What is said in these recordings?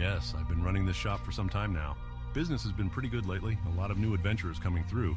Yes, I've been running this shop for some time now. Business has been pretty good lately, a lot of new adventurers coming through.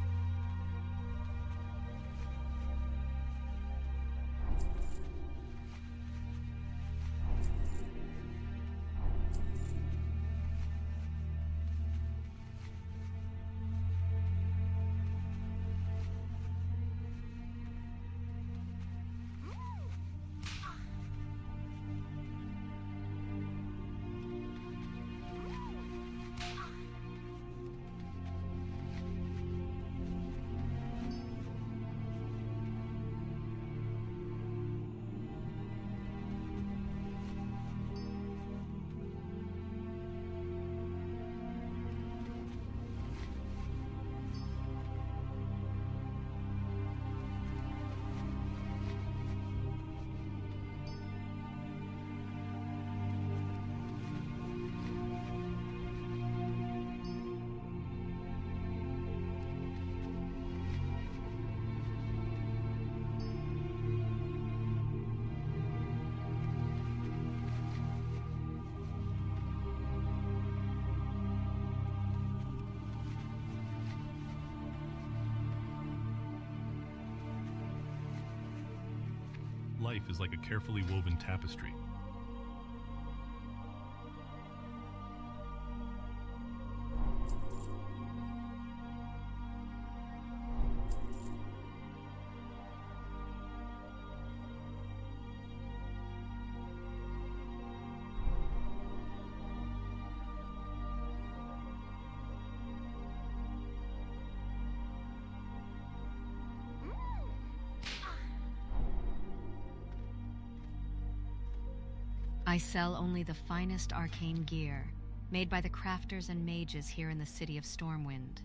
Life is like a carefully woven tapestry. I sell only the finest arcane gear, made by the crafters and mages here in the city of Stormwind.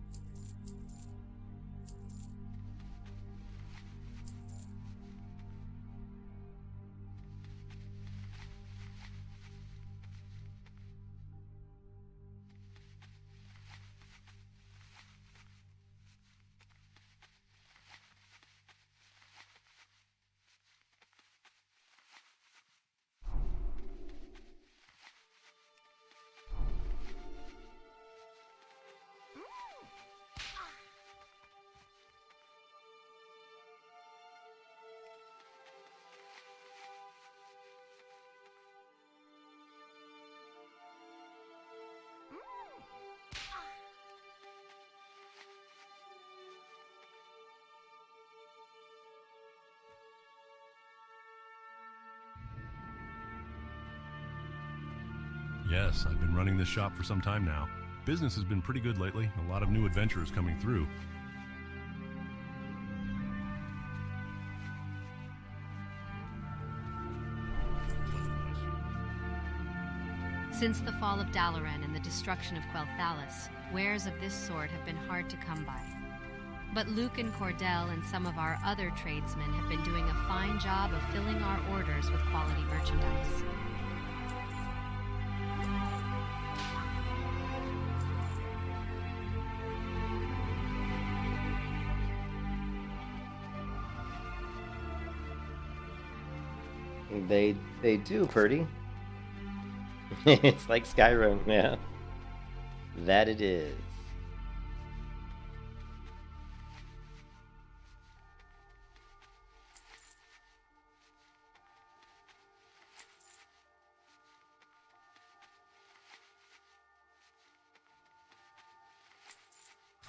Yes, I've been running this shop for some time now. Business has been pretty good lately, a lot of new adventurers coming through. Since the fall of Dalaran and the destruction of Quel'Thalas, wares of this sort have been hard to come by. But Luke and Cordell and some of our other tradesmen have been doing a fine job of filling our orders with quality merchandise. They do, Purdy. It's like Skyrim, yeah. That it is.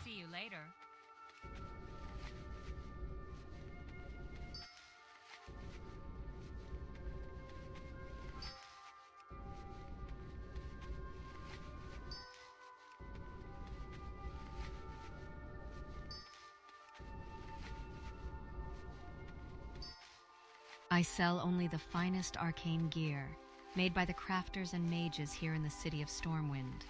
See you later. I sell only the finest arcane gear, made by the crafters and mages here in the city of Stormwind.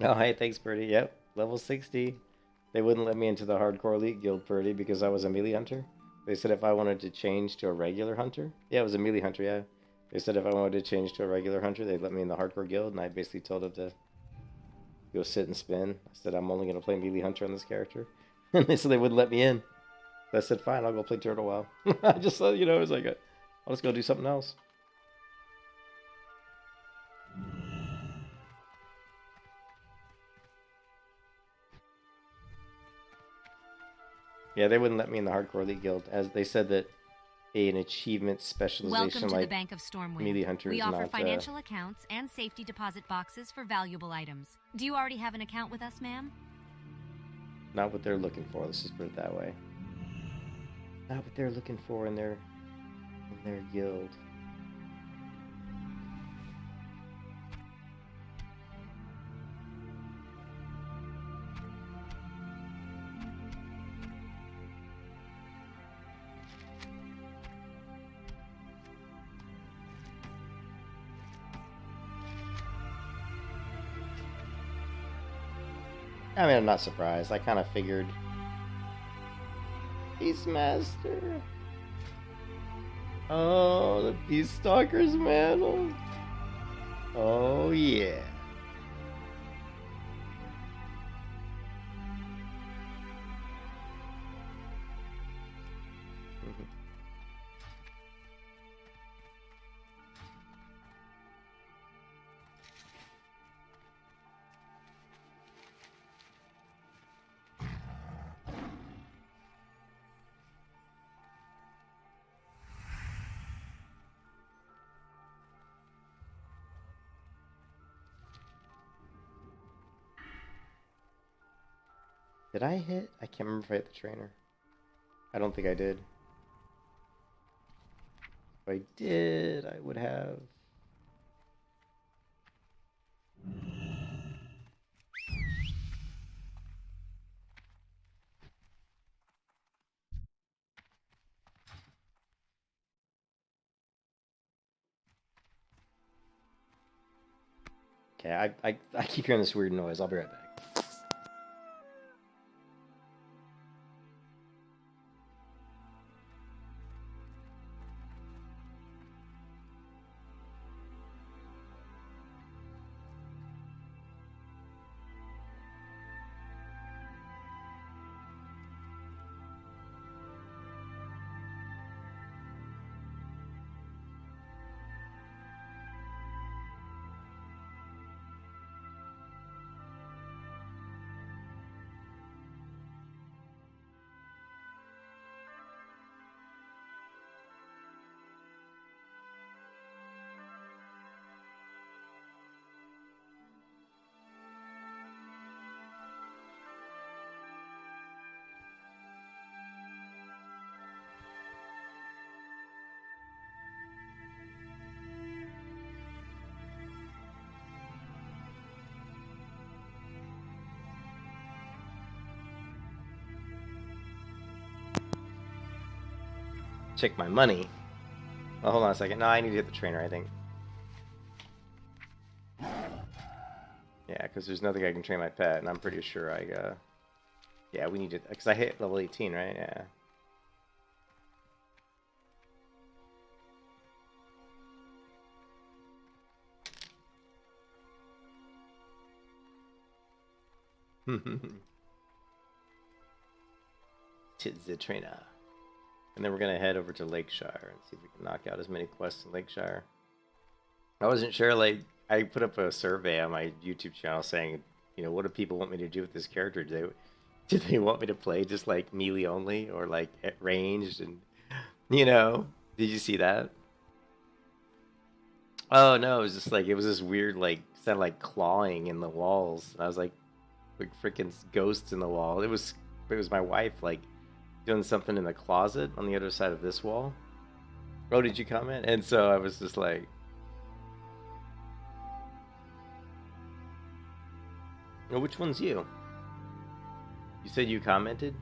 Oh, hey, thanks, Purdy. Yep, level 60. They wouldn't let me into the Hardcore Elite Guild, Purdy, because I was a melee hunter. They said if I wanted to change to a regular hunter... Yeah, I was a melee hunter, yeah. They said if I wanted to change to a regular hunter, they'd let me in the Hardcore Guild, and I basically told them to go sit and spin. I said I'm only going to play melee hunter on this character. And they said they wouldn't let me in. So I said, fine, I'll go play Turtle WoW. I just thought, you know, it was like, I'll just go do something else. Yeah, they wouldn't let me in the Hardcore Elite Guild, as they said that an achievement specialization Welcome to like the Bank of Stormwind. melee hunter We is offer not, financial accounts and safety deposit boxes for valuable items. Do you already have an account with us, ma'am? not what they're looking for. Let's just put it that way. Not what they're looking for in their guild. I mean, I'm not surprised. I kind of figured. Beastmaster. Oh, the Beast Stalker's mantle. Oh, yeah. Did I hit? I can't remember if I hit the trainer. I don't think I did. If I did, I would have. Okay, I keep hearing this weird noise. I'll be right back. Check my money. Well, hold on a second. No, I need to hit the trainer, I think. Yeah, because there's nothing I can train my pet, and I'm pretty sure I, yeah, we need to, because I hit level 18, right? Yeah. To the trainer. And then we're going to head over to Lakeshire and see if we can knock out as many quests in Lakeshire. I wasn't sure, like, I put up a survey on my YouTube channel saying, you know, what do people want me to do with this character? Do they want me to play just, like, melee only or, like, at ranged? And, you know, did you see that? Oh, no, it was just, like, it was this weird, like, sounded like clawing in the walls. And I was like freaking ghosts in the wall. It was my wife, like, doing something in the closet on the other side of this wall. Oh, did you comment? And so I was just like, oh, which one's you? You said you commented?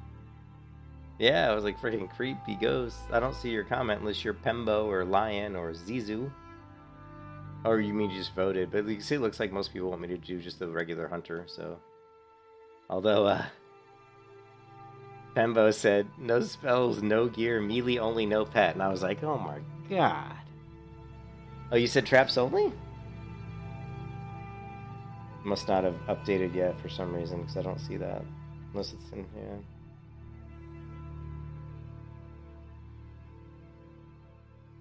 Yeah, I was like, freaking creepy ghost. I don't see your comment unless you're Pembo or Lion or Zizu. Or you mean you just voted? But you see, it looks like most people want me to do just the regular hunter. So, although Pembo said no spells, no gear, melee only, no pet, and I was like, oh my god. Oh, you said traps only? Must not have updated yet for some reason, because I don't see that. Unless it's in here.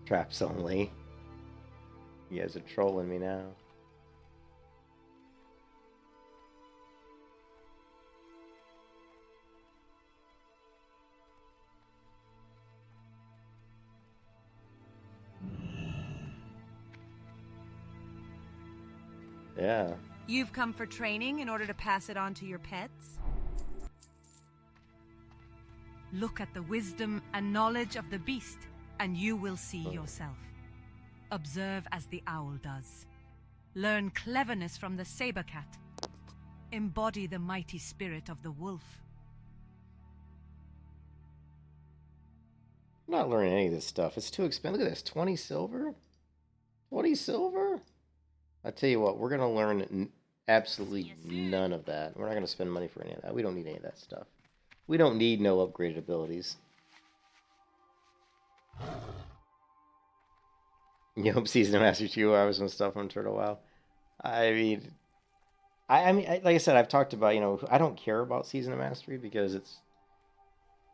Traps only. You guys are trolling me now. Yeah. You've come for training in order to pass it on to your pets? Look at the wisdom and knowledge of the beast, and you will see yourself. Observe as the owl does. Learn cleverness from the saber cat. Embody the mighty spirit of the wolf. I'm not learning any of this stuff. It's too expensive. Look at this. 20 silver? 20 silver? I tell you what, we're going to learn absolutely none of that. We're not going to spend money for any of that. We don't need any of that stuff. We don't need no upgraded abilities. Yep, Season of Master 2 hours and stuff on Turtle WoW. I mean, like I said, I've talked about, you know, I don't care about Season of Mastery because it's,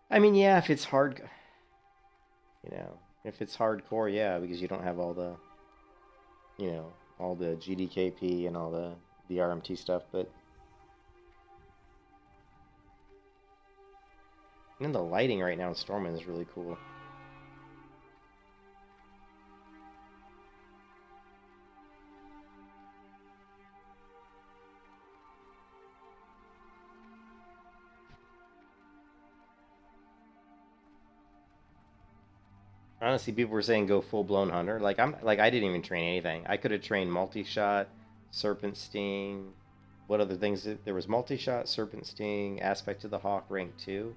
I mean, yeah, if it's hard, you know, if it's hardcore, yeah, because you don't have all the, you know, all the GDKP and all the RMT stuff, but and the lighting right now in Stormwind is really cool. Honestly, people were saying go full-blown hunter. Like I didn't even train anything. I could have trained multi-shot, serpent sting. What other things? There was multi-shot, serpent sting, aspect of the hawk, rank 2.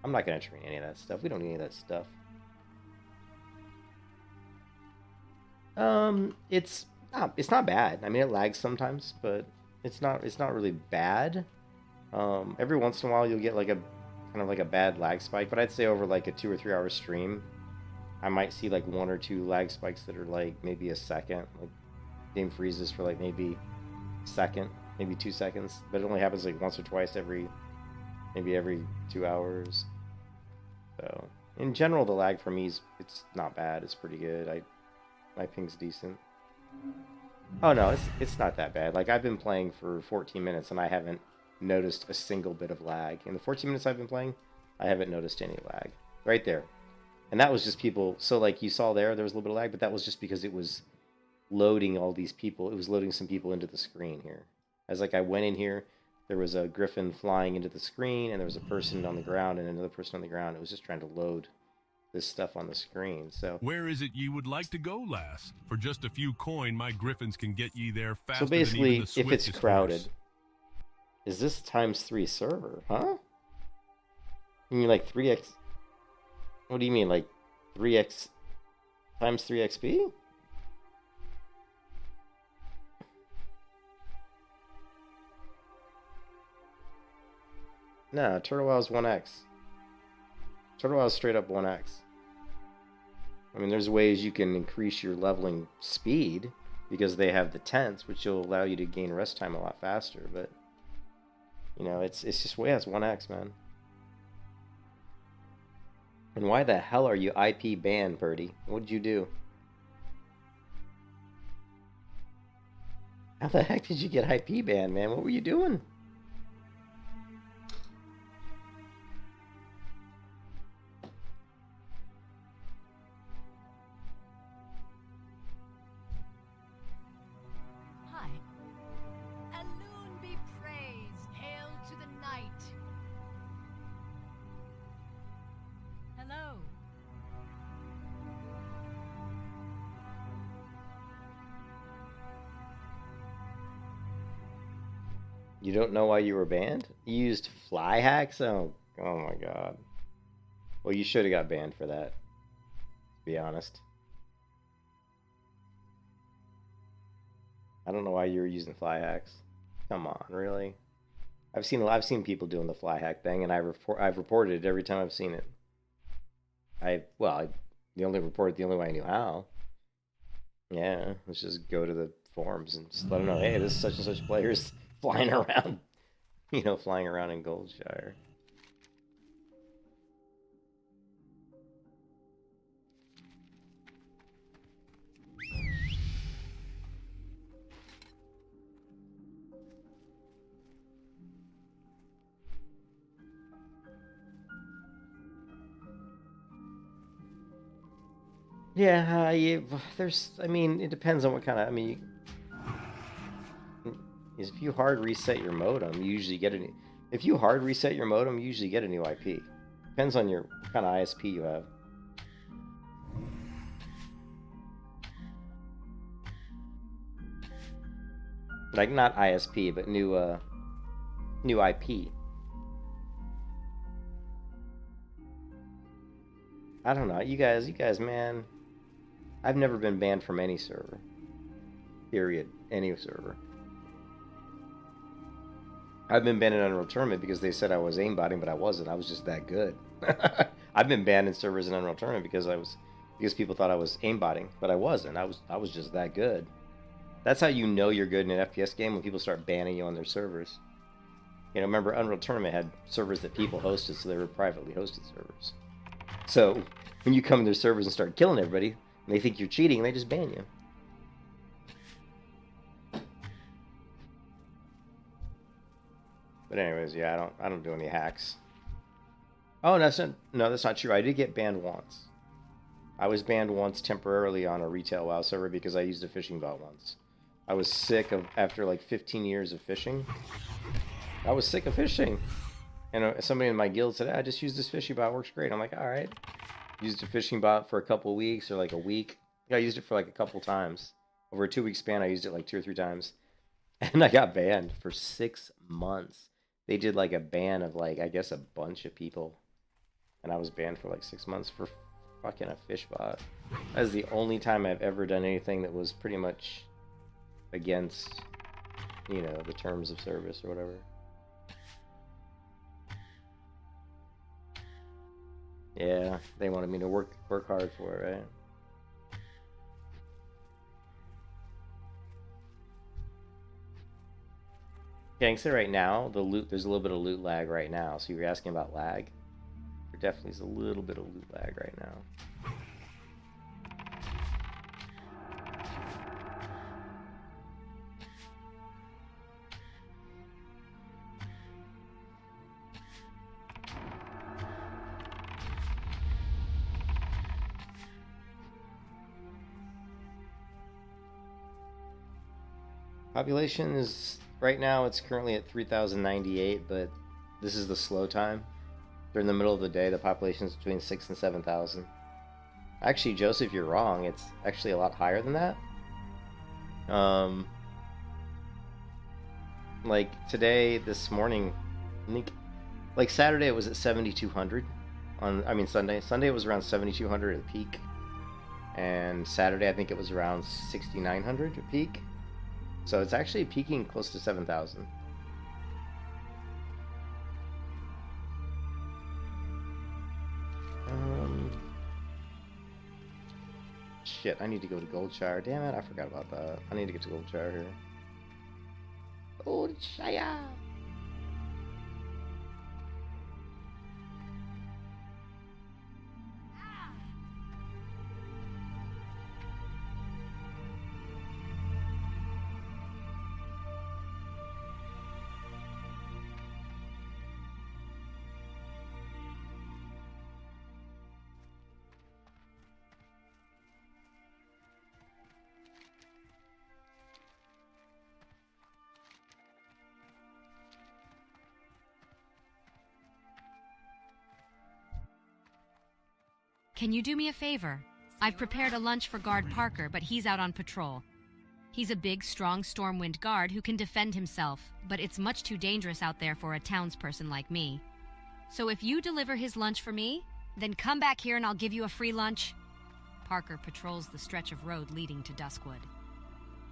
I'm not gonna train any of that stuff. We don't need any of that stuff. It's not bad. I mean, it lags sometimes, but it's not really bad. Every once in a while you'll get like a kind of like a bad lag spike, but I'd say over like a 2 or 3 hour stream, I might see like 1 or 2 lag spikes that are like maybe a second. Like game freezes for like maybe a second, maybe 2 seconds, but it only happens like once or twice every 2 hours. So in general, the lag for me it's not bad. It's pretty good. My ping's decent. Oh no, it's not that bad. Like I've been playing for 14 minutes and I haven't noticed a single bit of lag. In the 14 minutes I've been playing, I haven't noticed any lag. Right there. And that was just people, so like you saw there was a little bit of lag, but that was just because it was loading all these people. It was loading some people into the screen here. As like I went in here, there was a griffin flying into the screen, and there was a person on the ground and another person on the ground. It was just trying to load this stuff on the screen. So where is it you would like to go, lass? For just a few coin, my griffins can get ye there faster. So basically, than even the if it's swiftest crowded, horse. is this ×3 server, huh? You mean like 3x? What do you mean, like 3x ×3 XP? No, Turtle WoW is 1x. Turtle WoW is straight up 1x. I mean, there's ways you can increase your leveling speed because they have the tents, which will allow you to gain rest time a lot faster. But you know, it's just it's 1x, man. And why the hell are you IP banned, Purdy? What'd you do? How the heck did you get IP banned, man? What were you doing? Hi. Alune be praised. Hail to the night. Hello. You don't know why you were banned? You used fly hacks? Oh my god. Well, you should have got banned for that, to be honest. I don't know why you were using fly hacks. Come on, really? I've seen people doing the fly hack thing, and I've reported it every time I've seen it. I the only way I knew how. Yeah, let's just go to the forums and just let them know, hey, this is such and such players flying around, flying around in Goldshire. Yeah, it depends on what kind of, if you hard reset your modem, you usually get if you hard reset your modem, you usually get a new IP. Depends on what kind of ISP you have. Like, not ISP, but new IP. I don't know, you guys, man. I've never been banned from any server. Period. Any server. I've been banned in Unreal Tournament because they said I was aimbotting, but I wasn't. I was just that good. I've been banned in servers in Unreal Tournament because people thought I was aimbotting, but I wasn't. I was just that good. That's how you know you're good in an FPS game, when people start banning you on their servers. Remember, Unreal Tournament had servers that people hosted, so they were privately hosted servers. So when you come to their servers and start killing everybody, and they think you're cheating, and they just ban you. But anyways, yeah, I don't do any hacks. Oh, that's not true. I did get banned once. I was banned once temporarily on a retail WoW server because I used a fishing bot once. I was sick of, after like 15 years of fishing, I was sick of fishing. And somebody in my guild said, I just used this fishing bot, works great. I'm like, all right. Used a fishing bot for a couple of weeks, or like a week. I used it for like a couple times. Over a 2-week span, I used it like 2 or 3 times. And I got banned for 6 months. They did like a ban of like, I guess, a bunch of people. And I was banned for like 6 months for fucking a fish bot. That is the only time I've ever done anything that was pretty much against, the terms of service or whatever. Yeah, they wanted me to work hard for it, right? Gangster, right now, there's a little bit of loot lag right now. So you're asking about lag? There definitely is a little bit of loot lag right now. Population is, right now it's currently at 3,098, but this is the slow time. During the middle of the day, the population is between 6,000 and 7,000. Actually, Joseph, you're wrong. It's actually a lot higher than that. Like today, this morning, I think, like Saturday it was at 7,200. Sunday. Sunday it was around 7,200 at peak. And Saturday I think it was around 6,900 at peak. So it's actually peaking close to 7,000. Shit, I need to go to Goldshire. Damn it, I forgot about that. I need to get to Goldshire here. Goldshire! Can you do me a favor? I've prepared a lunch for Guard Parker, but he's out on patrol. He's a big, strong Stormwind guard who can defend himself, but it's much too dangerous out there for a townsperson like me. So if you deliver his lunch for me, then come back here and I'll give you a free lunch. Parker patrols the stretch of road leading to Duskwood.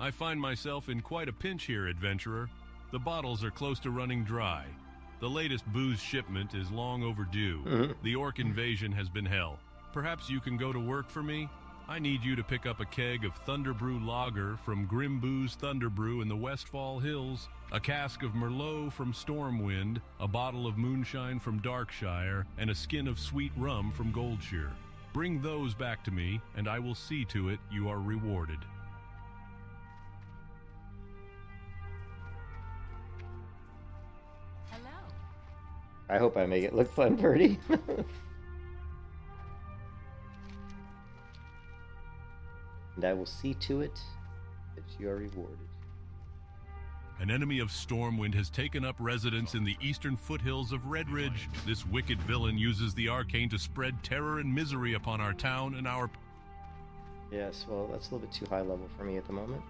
I find myself in quite a pinch here, adventurer. The bottles are close to running dry. The latest booze shipment is long overdue. The orc invasion has been hell. Perhaps you can go to work for me? I need you to pick up a keg of Thunderbrew lager from Grimboo's Thunderbrew in the Westfall Hills, a cask of Merlot from Stormwind, a bottle of moonshine from Darkshire, and a skin of sweet rum from Goldshire. Bring those back to me, and I will see to it you are rewarded. Hello. I hope I make it look fun, Birdie. And I will see to it that you are rewarded. An enemy of Stormwind has taken up residence in the eastern foothills of Redridge. This wicked villain uses the arcane to spread terror and misery upon our town and our... Yes, well, that's a little bit too high level for me at the moment.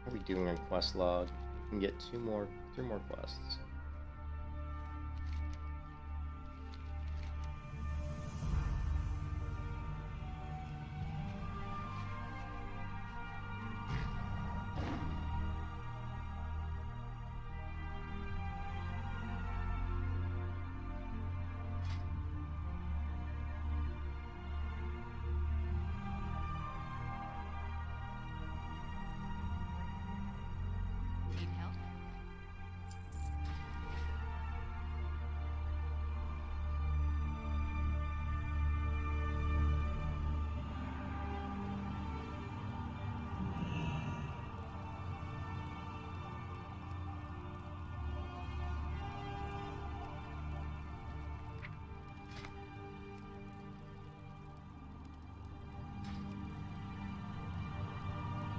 What are we doing on quest log? We can get 3 more quests. Need help?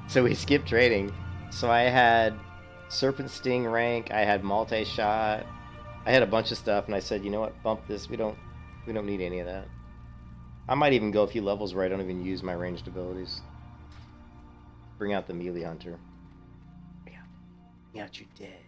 So we skipped trading. So I had Serpent Sting rank, I had multi-shot, I had a bunch of stuff, and I said, you know what, bump this, we don't need any of that. I might even go a few levels where I don't even use my ranged abilities. Bring out the melee hunter. Bring out your dead.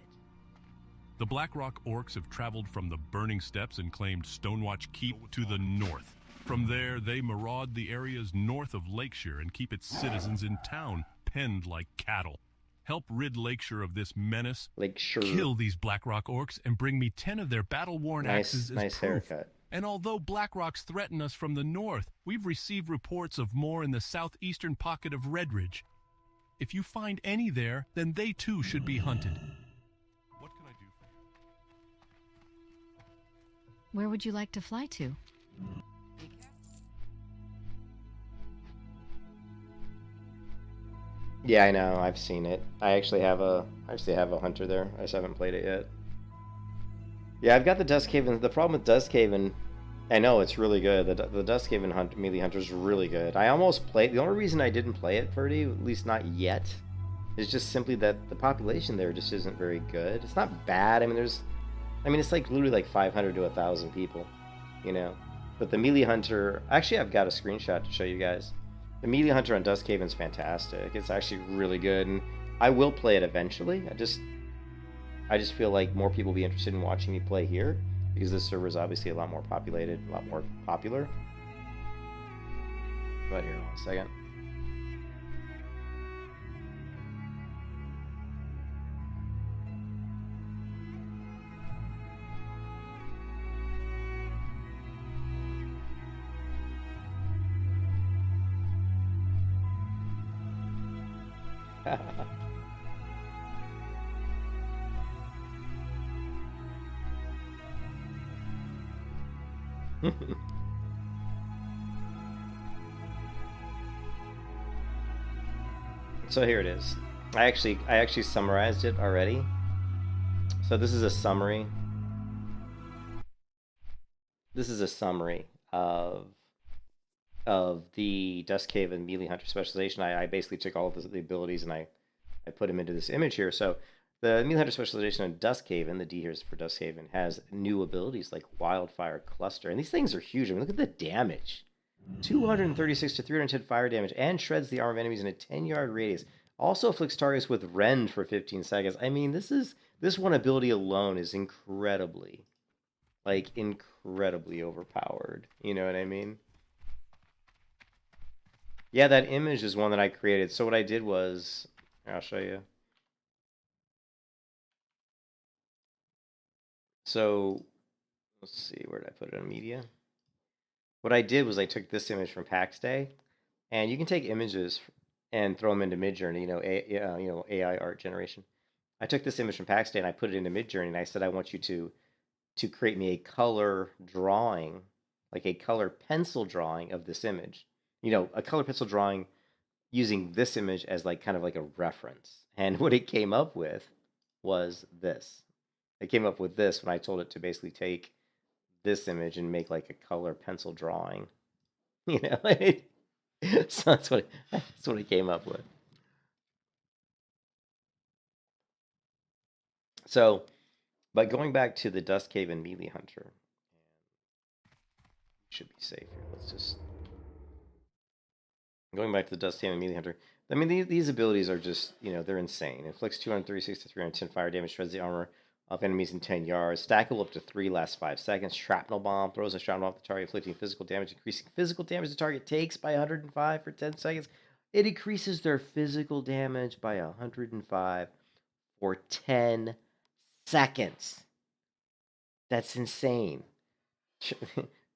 The Blackrock orcs have traveled from the Burning Steppes and claimed Stonewatch Keep to the north. From there, they maraud the areas north of Lakeshire and keep its citizens in town, penned like cattle. Help rid Lakeshire of this menace. Lakeshire. Kill these Blackrock orcs and bring me 10 of their battle-worn axes as nice proof. haircut. And although Blackrocks threaten us from the north, we've received reports of more in the southeastern pocket of Redridge. If you find any there, then they too should be hunted. What can I do for you? Where would you like to fly to? Yeah, I know. I've seen it. I actually have a hunter there. I just haven't played it yet. Yeah, I've got the Duskhaven. The problem with Duskhaven, I know it's really good. The Duskhaven melee hunter is really good. I almost played. The only reason I didn't play it, Purdy, at least not yet, is just simply that the population there just isn't very good. It's not bad. I mean, it's like literally like 500 to 1,000 people, you know. But the melee hunter, actually, I've got a screenshot to show you guys. The melee hunter on Duskhaven is fantastic. It's actually really good, and I will play it eventually. I just feel like more people will be interested in watching me play here because this server is obviously a lot more populated, a lot more popular. But here, hold on a second. So here it is. I actually summarized it already. So this is a summary. This is a summary of the Duskhaven melee hunter specialization. I basically took all of the abilities and I put them into this image here. So the melee hunter specialization on Duskhaven, the D here is for Duskhaven, has new abilities like Wildfire Cluster. And these things are huge. I mean, look at the damage. 236 to 310 fire damage and shreds the armor of enemies in a 10-yard radius. Also afflicts targets with rend for 15 seconds. I mean, this This one ability alone is incredibly, like, incredibly overpowered. You know what I mean? Yeah, that image is one that I created. So what I did was, I'll show you. So, let's see, where did I put it in media? What I did was I took this image from PAX Day, and you can take images and throw them into Midjourney, you know, AI art generation. I took this image from PAX Day and I put it into Midjourney, and I said I want you to create me a color drawing, like a color pencil drawing of this image. You know, a color pencil drawing using this image as like kind of like a reference. And what it came up with was this. It came up with this when I told it to basically take this image and make like a color pencil drawing. You know, so that's what it came up with. So, but going back to the Dust Cave and Melee Hunter, should be safe here. Let's just going back to the Dust Cave and Melee Hunter. I mean, these abilities are just, you know, they're insane. Inflicts 236 to 310 fire damage, shreds the armor of enemies in 10 yards. Stackable up to 3, lasts 5 seconds. Shrapnel bomb throws a shrapnel off the target, inflicting physical damage, increasing physical damage the target takes by 105 for 10 seconds. It increases their physical damage by 105 for 10 seconds. That's insane.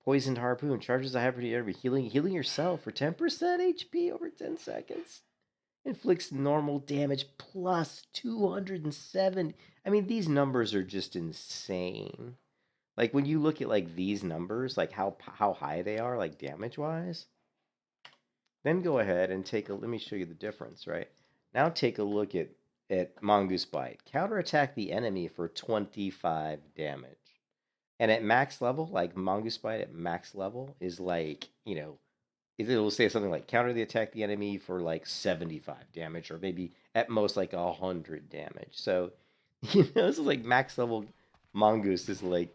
Poisoned harpoon charges a hyper enemy, healing yourself for 10% HP over 10 seconds. Inflicts normal damage plus 207. I mean, these numbers are just insane. Like when you look at like these numbers, like how high they are, like damage wise. Then go ahead and take a. Let me show you the difference. Right now, take a look at Mongoose Bite. Counterattack the enemy for 25 damage. And at max level, like Mongoose Bite at max level is like, you know, it'll say something like counter the attack the enemy for like 75 damage, or maybe at most like 100 damage. So, you know, this is like max level Mongoose is like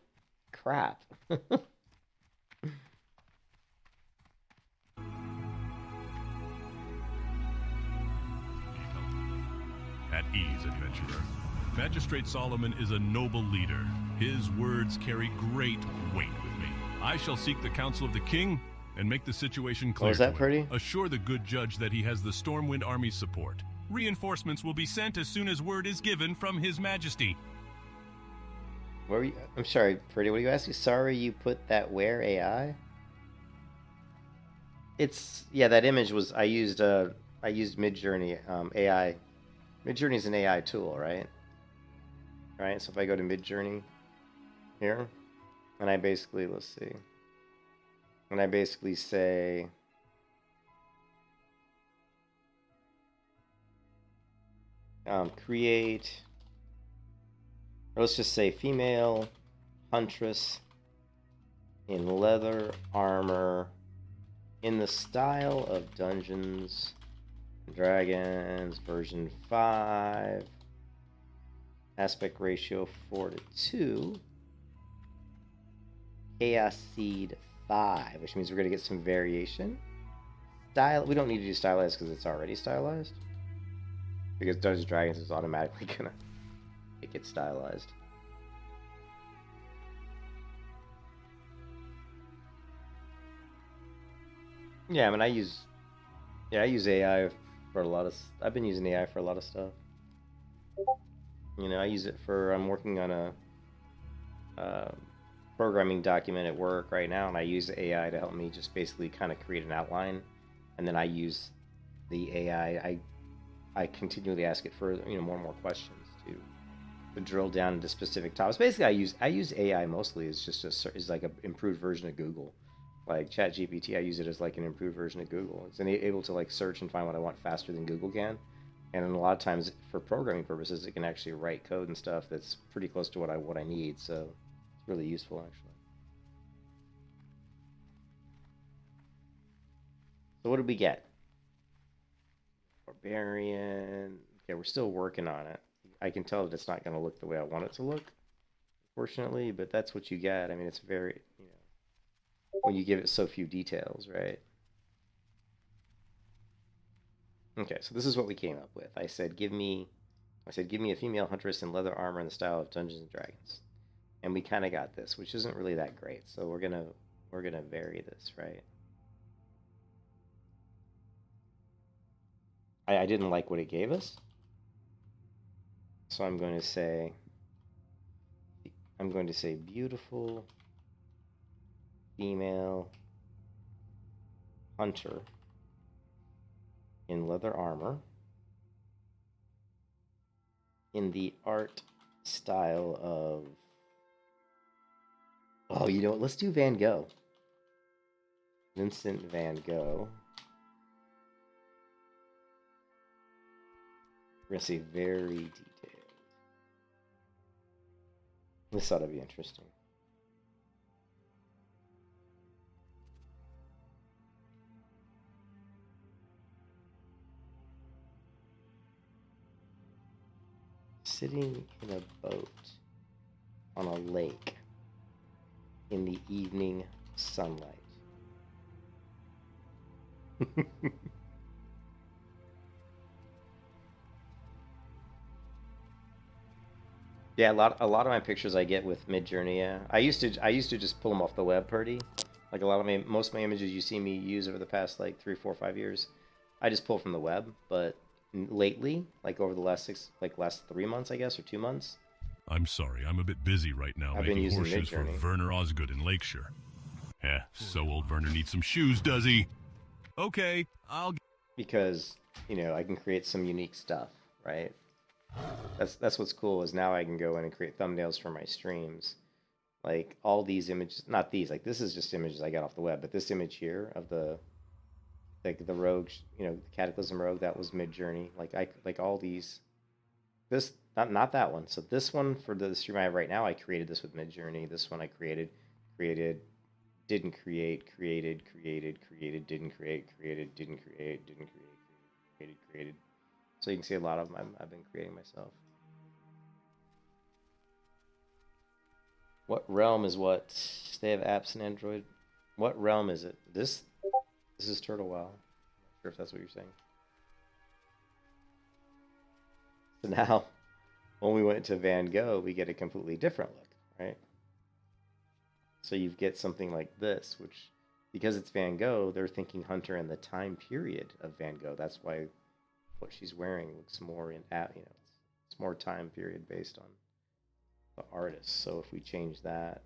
crap. At ease, adventurer. Magistrate Solomon is a noble leader. His words carry great weight with me. I shall seek the counsel of the king and make the situation clear. Was that pretty? Assure the good judge that he has the Stormwind Army's support. Reinforcements will be sent as soon as word is given from His Majesty. What were you? I'm sorry, Pretty. What are you asking? Sorry, you put that where AI? It's that image was I used Midjourney AI. Midjourney is an AI tool, right? Right. So if I go to Midjourney here, and I basically and I basically say create, or let's just say female huntress in leather armor in the style of Dungeons & Dragons version 5, aspect ratio 4:2, chaos seed 5, which means we're going to get some variation. We don't need to do stylized because it's already stylized, because Dungeons & Dragons is automatically gonna make it stylized. Yeah, I mean, I use AI for a lot of. I've been using AI for a lot of stuff. You know, I use it for. I'm working on a programming document at work right now, and I use AI to help me just basically kind of create an outline, and then I use the AI. I continually ask it for more and more questions to drill down into specific topics. Basically, I use AI mostly as just is like an improved version of Google. Like ChatGPT, I use it as like an improved version of Google. It's able to like search and find what I want faster than Google can. And a lot of times, for programming purposes, it can actually write code and stuff that's pretty close to what I need. So it's really useful, actually. So what did we get? Barbarian. Okay, we're still working on it. I can tell that it's not going to look the way I want it to look, unfortunately, but that's what you get. I mean, it's very, when you give it so few details, right? Okay, so this is what we came up with. I said, give me I said, give me a female huntress in leather armor in the style of Dungeons and Dragons. And we kind of got this, which isn't really that great. So we're gonna vary this, right? I didn't like what it gave us. So I'm going to say beautiful female hunter in leather armor in the art style of, oh, you know what? Let's do Van Gogh. Vincent Van Gogh. We're going to say very detailed. This ought to be interesting. Sitting in a boat on a lake in the evening sunlight. Yeah, a lot of my pictures I get with Midjourney. Yeah, I used to just pull them off the web pretty. Like most of my images you see me use over the past like 3, 4, 5 years, I just pull from the web. But lately, like over the last 3 months, I guess, or 2 months. I'm sorry, I'm a bit busy right now making horseshoes for Werner Osgood in Lakeshire. Yeah, so old Werner needs some shoes, does he? Okay, because, you know, I can create some unique stuff, right? That's what's cool, is now I can go in and create thumbnails for my streams. Like all these images, not these, like this is just images I got off the web, but this image here of the rogue, you know, the Cataclysm rogue, that was Midjourney. Like all these, this not that one. So this one for the stream I have right now, I created this with Midjourney. This one I created, didn't create, created, didn't create, created, didn't create, created. So you can see a lot of them I've been creating myself. What realm is what? They have apps in Android. What realm is it? This is Turtle WoW. I'm not sure if that's what you're saying. So now, when we went to Van Gogh, we get a completely different look, right? So you get something like this, which, because it's Van Gogh, they're thinking hunter in the time period of Van Gogh. That's why what she's wearing looks more it's more time period based on the artist. So if we change that,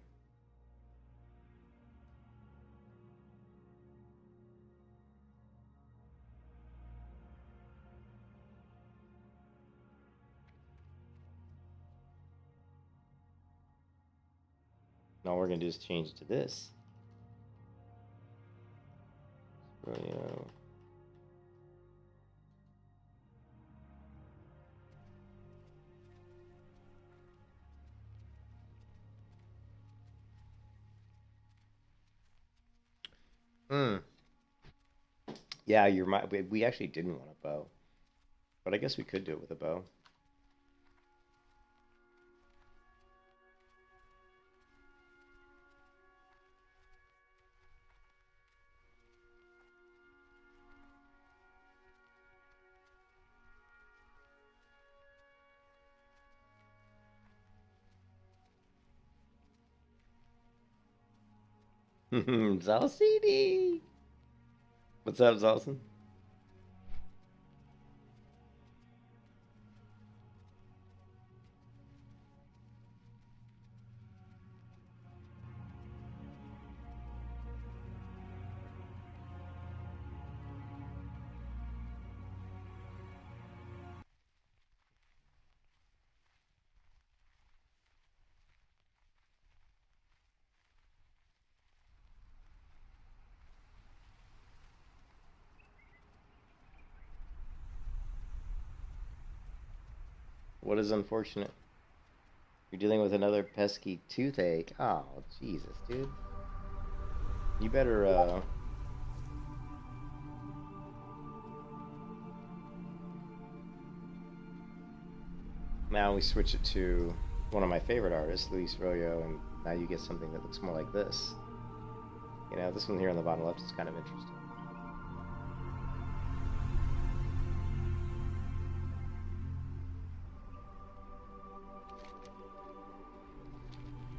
all we're gonna do is change it to this. Yeah, you're right. We actually didn't want a bow, but I guess we could do it with a bow. Zalcini! What's up, Zalcin? What is unfortunate? You're dealing with another pesky toothache. Oh, Jesus, dude. You better, Now we switch it to one of my favorite artists, Luis Royo, and now you get something that looks more like this. You know, this one here on the bottom left is kind of interesting.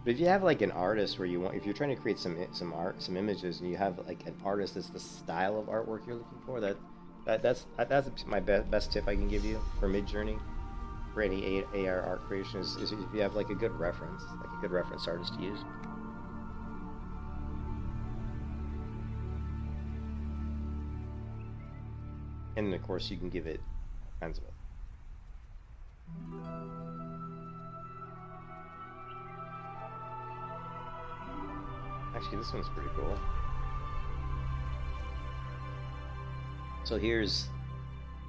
But if you have like an artist where you want, if you're trying to create some art, some images, and you have like an artist that's the style of artwork you're looking for, that's my best tip I can give you for Midjourney for any AR art creation is if you have like a good reference, like a good reference artist to use. And of course, you can give it all kinds of it. Actually, this one's pretty cool. So here's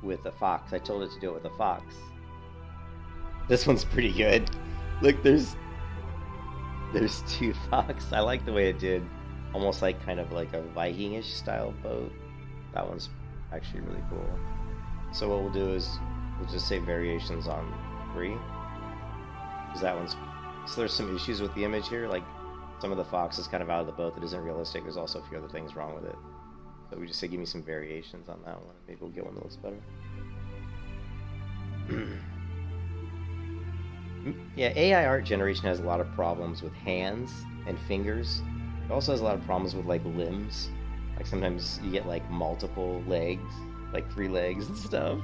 with a fox. I told it to do it with a fox. This one's pretty good. Look, there's two fox. I like the way it did, almost like kind of like a Viking-ish style boat. That one's actually really cool. So what we'll do is we'll just say variations on 3. Because that one's... So there's some issues with the image here, like some of the fox is kind of out of the boat that isn't realistic. There's also a few other things wrong with it. So we just say give me some variations on that one. Maybe we'll get one that looks better. Yeah, AI art generation has a lot of problems with hands and fingers. It also has a lot of problems with like limbs. Like sometimes you get like multiple legs, like 3 legs and stuff.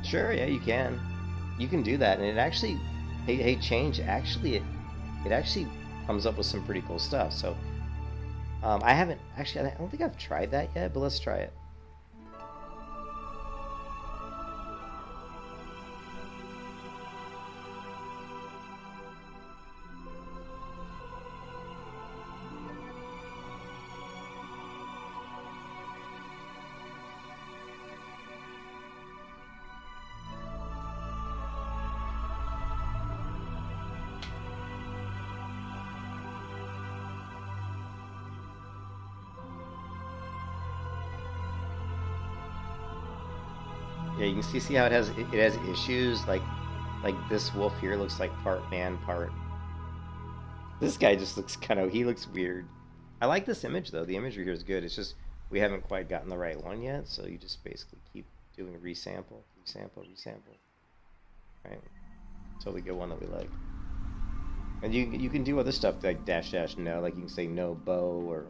Sure, yeah, you can. You can do that, and it actually, hey, change. Actually, it actually comes up with some pretty cool stuff. So, I haven't actually. I don't think I've tried that yet, but let's try it. Yeah, you can see how it has issues. Like this wolf here looks like part man, part. This guy just looks he looks weird. I like this image though. The imagery here is good. It's just we haven't quite gotten the right one yet. So you just basically keep doing resample, right? Until we get one that we like. And you can do other stuff like dash no, like you can say no bow or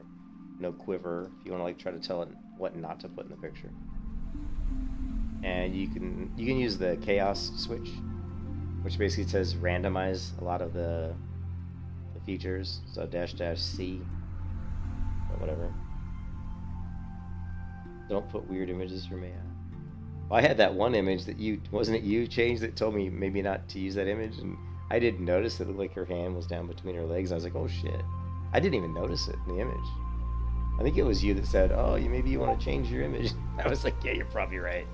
no quiver if you want to like try to tell it what not to put in the picture. And you can use the chaos switch, which basically says randomize a lot of the features. So --C or whatever. Don't put weird images for me. Well, I had that one image that wasn't it you changed that told me maybe not to use that image, and I didn't notice it looked like her hand was down between her legs. I was like, oh shit, I didn't even notice it in the image. I think it was you that said, oh, maybe you want to change your image. I was like, yeah, you're probably right.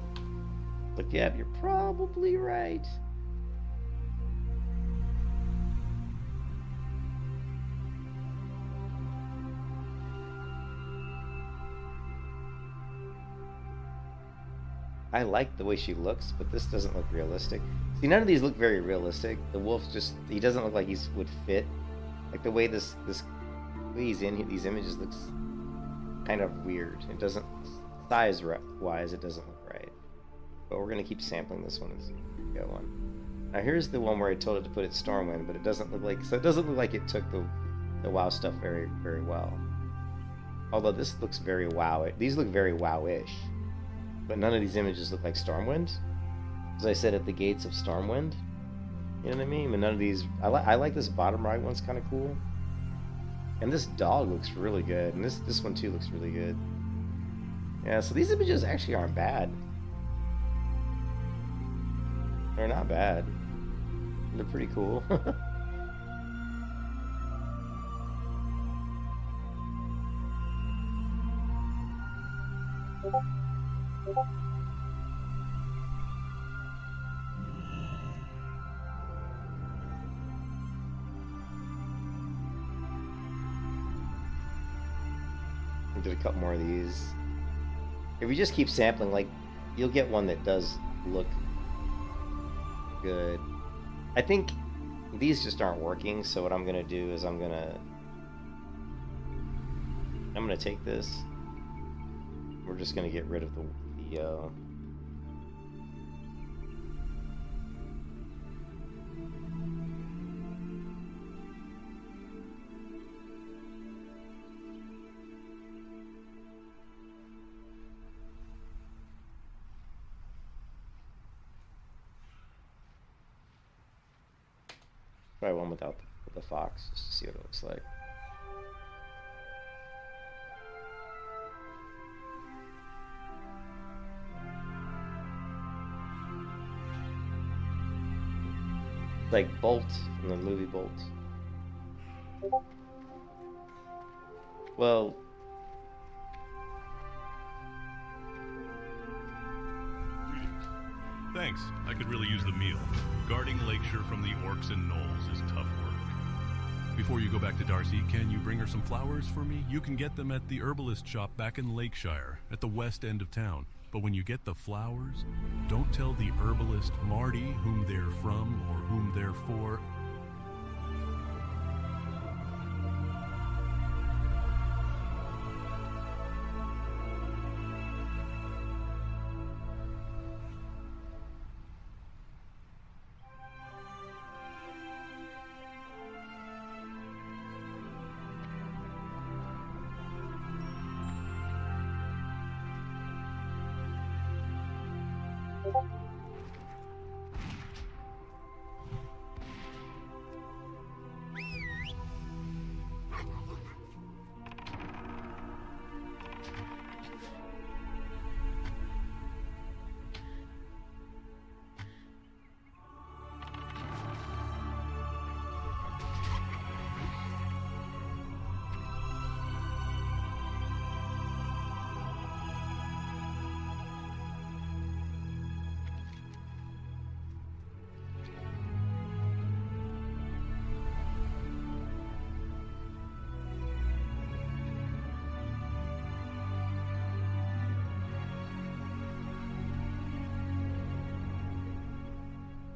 Look, yeah, you're probably right. I like the way she looks, but this doesn't look realistic. See, none of these look very realistic. The wolf he doesn't look like he would fit. Like the way the way he's in these images looks kind of weird. It doesn't, size-wise, it doesn't look right. But we're going to keep sampling this one as we go on. Now here's the one where I told it to put it Stormwind, but it doesn't look like, so it doesn't look like it took the WoW stuff very, very well. Although this looks very WoW, these look very WoW-ish. But none of these images look like Stormwind. As I said, at the gates of Stormwind. You know what I mean? But none of these, I like this bottom right one's kind of cool. And this dog looks really good. And this one too looks really good. Yeah, so these images actually aren't bad. They're not bad. They're pretty cool. I did a couple more of these. If you just keep sampling, like, you'll get one that does look good. I think these just aren't working, so what I'm gonna do is I'm gonna take this. We're just gonna get rid of the Try one without the fox, just to see what it looks like. Like Bolt from the movie Bolt. Well, Thanks. I could really use the meal. Guarding Lakeshore from the orcs and gnolls is tough work. Before you go back to Darcy, can you bring her some flowers for me? You can get them at the herbalist shop back in Lakeshire, at the west end of town. But when you get the flowers, don't tell the herbalist Marty whom they're from or whom they're for.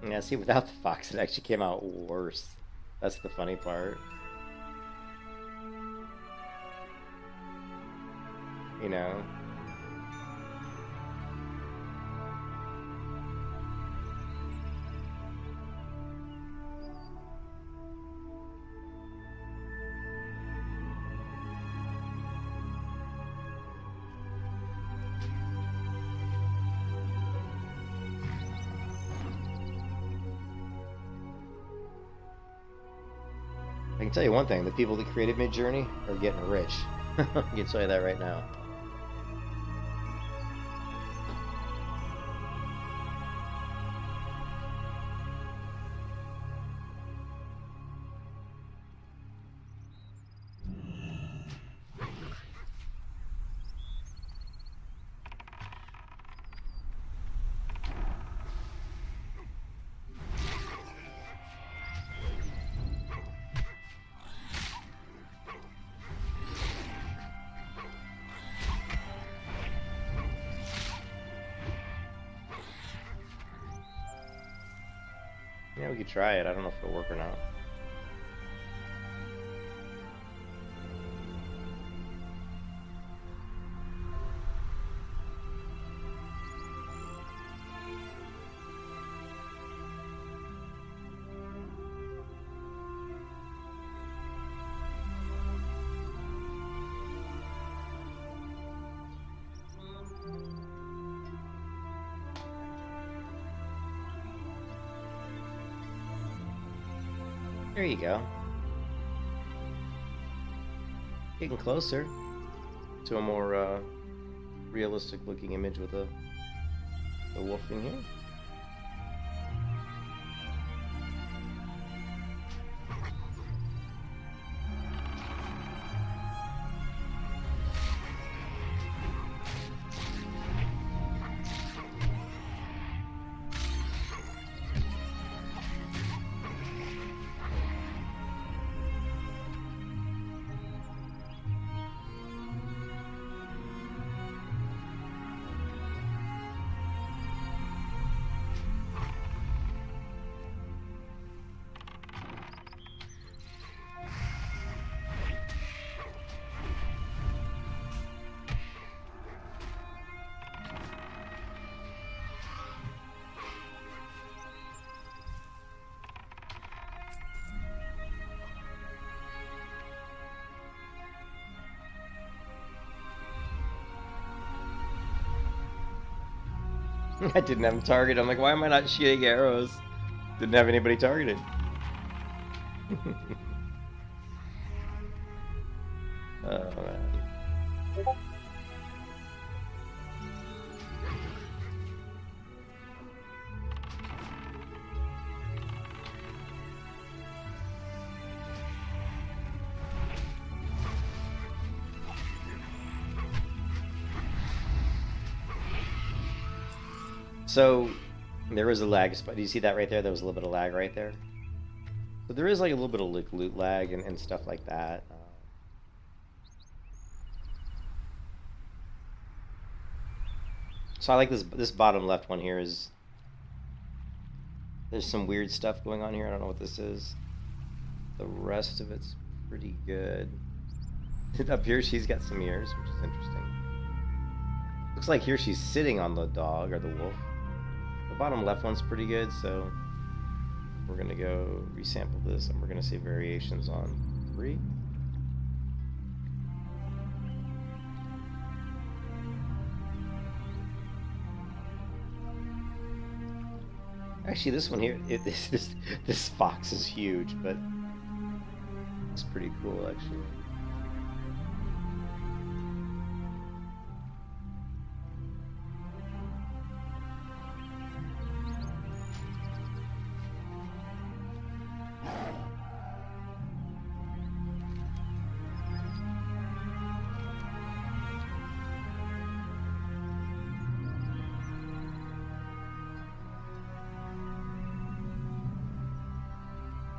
Yeah, see, without the fox, it actually came out worse. That's the funny part. You know? I can tell you one thing, the people that created Midjourney are getting rich. I can tell you that right now. Yeah, we could try it. I don't know if it'll work or not. There you go. Getting closer to a more realistic looking image with the wolf in here. I didn't have him targeted. I'm like, why am I not shooting arrows? Didn't have anybody targeted. Oh man. So there was a lag spot. Do you see that right there? There was a little bit of lag right there. So there is like a little bit of like loot lag and stuff like that. So I like this bottom left one here. There's some weird stuff going on here. I don't know what this is. The rest of it's pretty good. Up here she's got some ears, which is interesting. Looks like here she's sitting on the dog or the wolf. The bottom left one's pretty good, so we're gonna go resample this and we're gonna see variations on 3. Actually, this one here, this fox is huge, but it's pretty cool actually.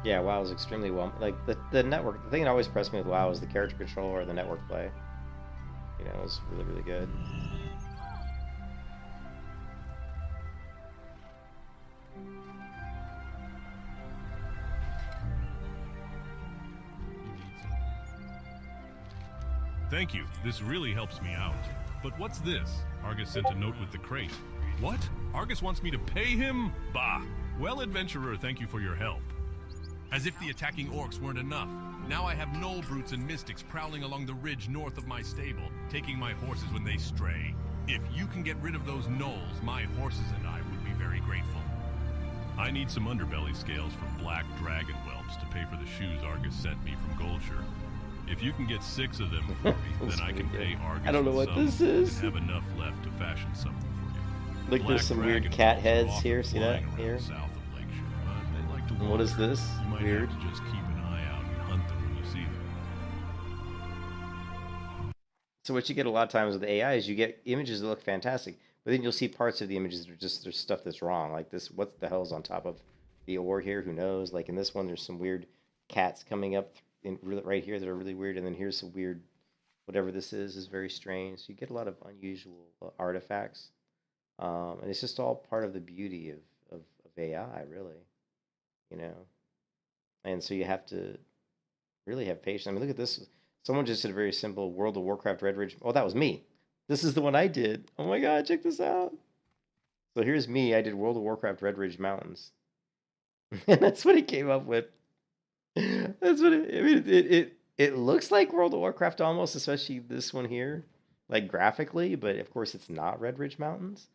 Yeah, WoW is extremely well. Like the network, the thing that always impressed me with WoW is the character control or the network play. You know, it's really, really good. Thank you. This really helps me out. But what's this? Argus sent a note with the crate. What? Argus wants me to pay him? Bah. Well, adventurer, thank you for your help. As if the attacking orcs weren't enough. Now I have gnoll brutes and mystics prowling along the ridge north of my stable, taking my horses when they stray. If you can get rid of those gnolls, my horses and I would be very grateful. I need some underbelly scales from black dragon whelps to pay for the shoes Argus sent me from Goldshire. If you can get 6 of them for me, then I can pay Argus. I don't know what this is. And have enough left to fashion something for you. Look, there's some weird cat heads here. See that here? And what is this? You might Weird. have to just keep an eye out and hunt them when you see them. So what you get a lot of times with AI is you get images that look fantastic, but then you'll see parts of the images that are just there's stuff that's wrong. Like this, what the hell's on top of the ore here? Who knows? Like in this one, there's some weird cats coming up right here that are really weird, and then here's some weird, whatever this is very strange. So you get a lot of unusual artifacts, and it's just all part of the beauty of AI, really. You know, and so you have to really have patience. I mean, look at this. Someone just did a very simple World of Warcraft Red Ridge. Oh, that was me. This is the one I did. Oh my God, check this out. So here's me. I did World of Warcraft Red Ridge Mountains, and that's what it came up with. That's what I mean. It looks like World of Warcraft almost, especially this one here, like graphically. But of course, it's not Red Ridge Mountains.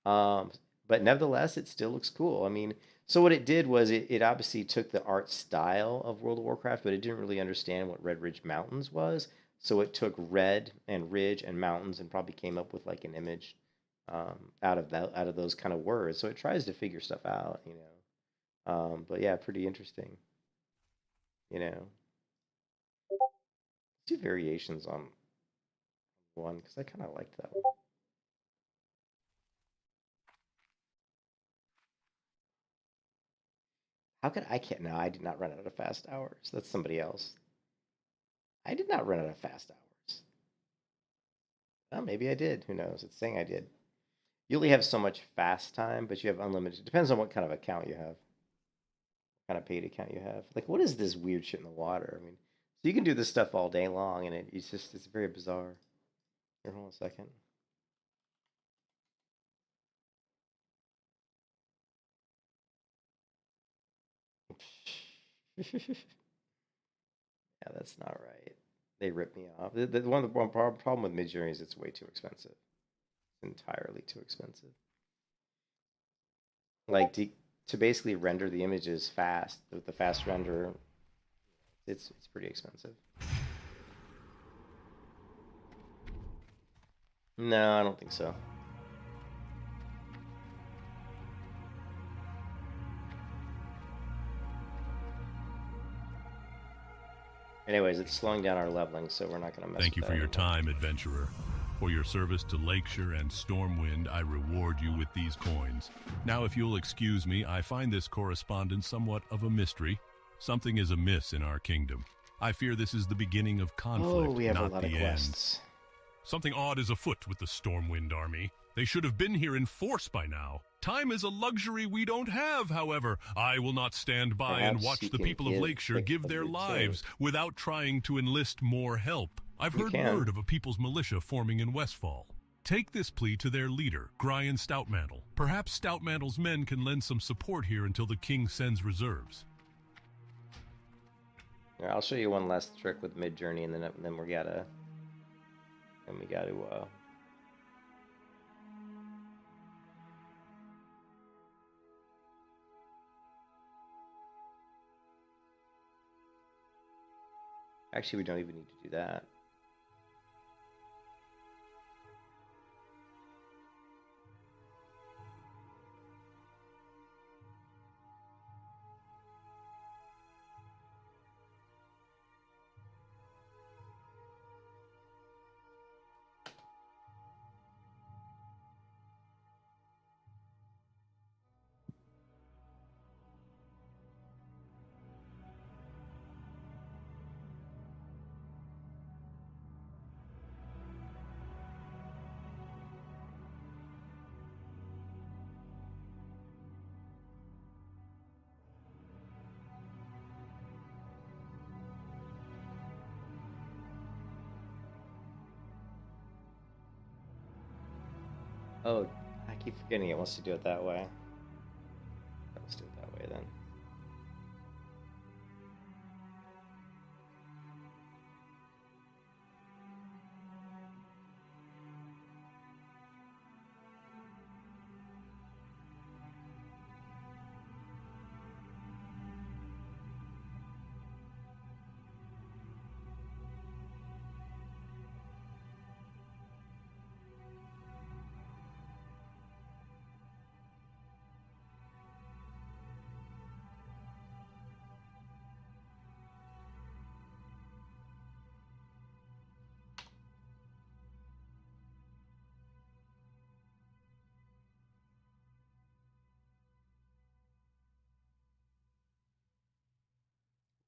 But nevertheless, it still looks cool. I mean. So what it did was it obviously took the art style of World of Warcraft, but it didn't really understand what Red Ridge Mountains was. So it took red and ridge and mountains and probably came up with like an image out of those kind of words. So it tries to figure stuff out, you know. But yeah, pretty interesting. You know, let's do variations on one because I kind of liked that one. How could I can't? No, I did not run out of fast hours. That's somebody else. I did not run out of fast hours. Well, maybe I did. Who knows? It's saying I did. You only have so much fast time, but you have unlimited. It depends on what kind of account you have. What kind of paid account you have. Like, what is this weird shit in the water? I mean, so you can do this stuff all day long, and it's very bizarre. Here, hold on a second. Yeah, that's not right. They ripped me off. One problem with Midjourney is it's way too expensive. It's entirely too expensive. Like to basically render the images fast with the fast render, It's pretty expensive. No, I don't think so. Anyways, it's slowing down our leveling, so we're not going to mess Thank with you for that your anymore. time, adventurer. For your service to Lakeshire and Stormwind, I reward you with these coins. Now, if you'll excuse me, I find this correspondence somewhat of a mystery. Something is amiss in our kingdom. I fear this is the beginning of conflict, Oh, we have a not lot the of end. quests. Something odd is afoot with the Stormwind army. They should have been here in force by now. Time is a luxury we don't have, however. I will not stand by and Perhaps watch you the can people of Lakeshire give their lives without trying to enlist more help. I've You heard can. word of a people's militia forming in Westfall. Take this plea to their leader, Gryan Stoutmantle. Perhaps Stoutmantle's men can lend some support here until the king sends reserves. Here, I'll show you one last trick with mid-journey, and then we gotta... Actually, we don't even need to do that. Oh, I keep forgetting it wants to do it that way. Let's do it that way then.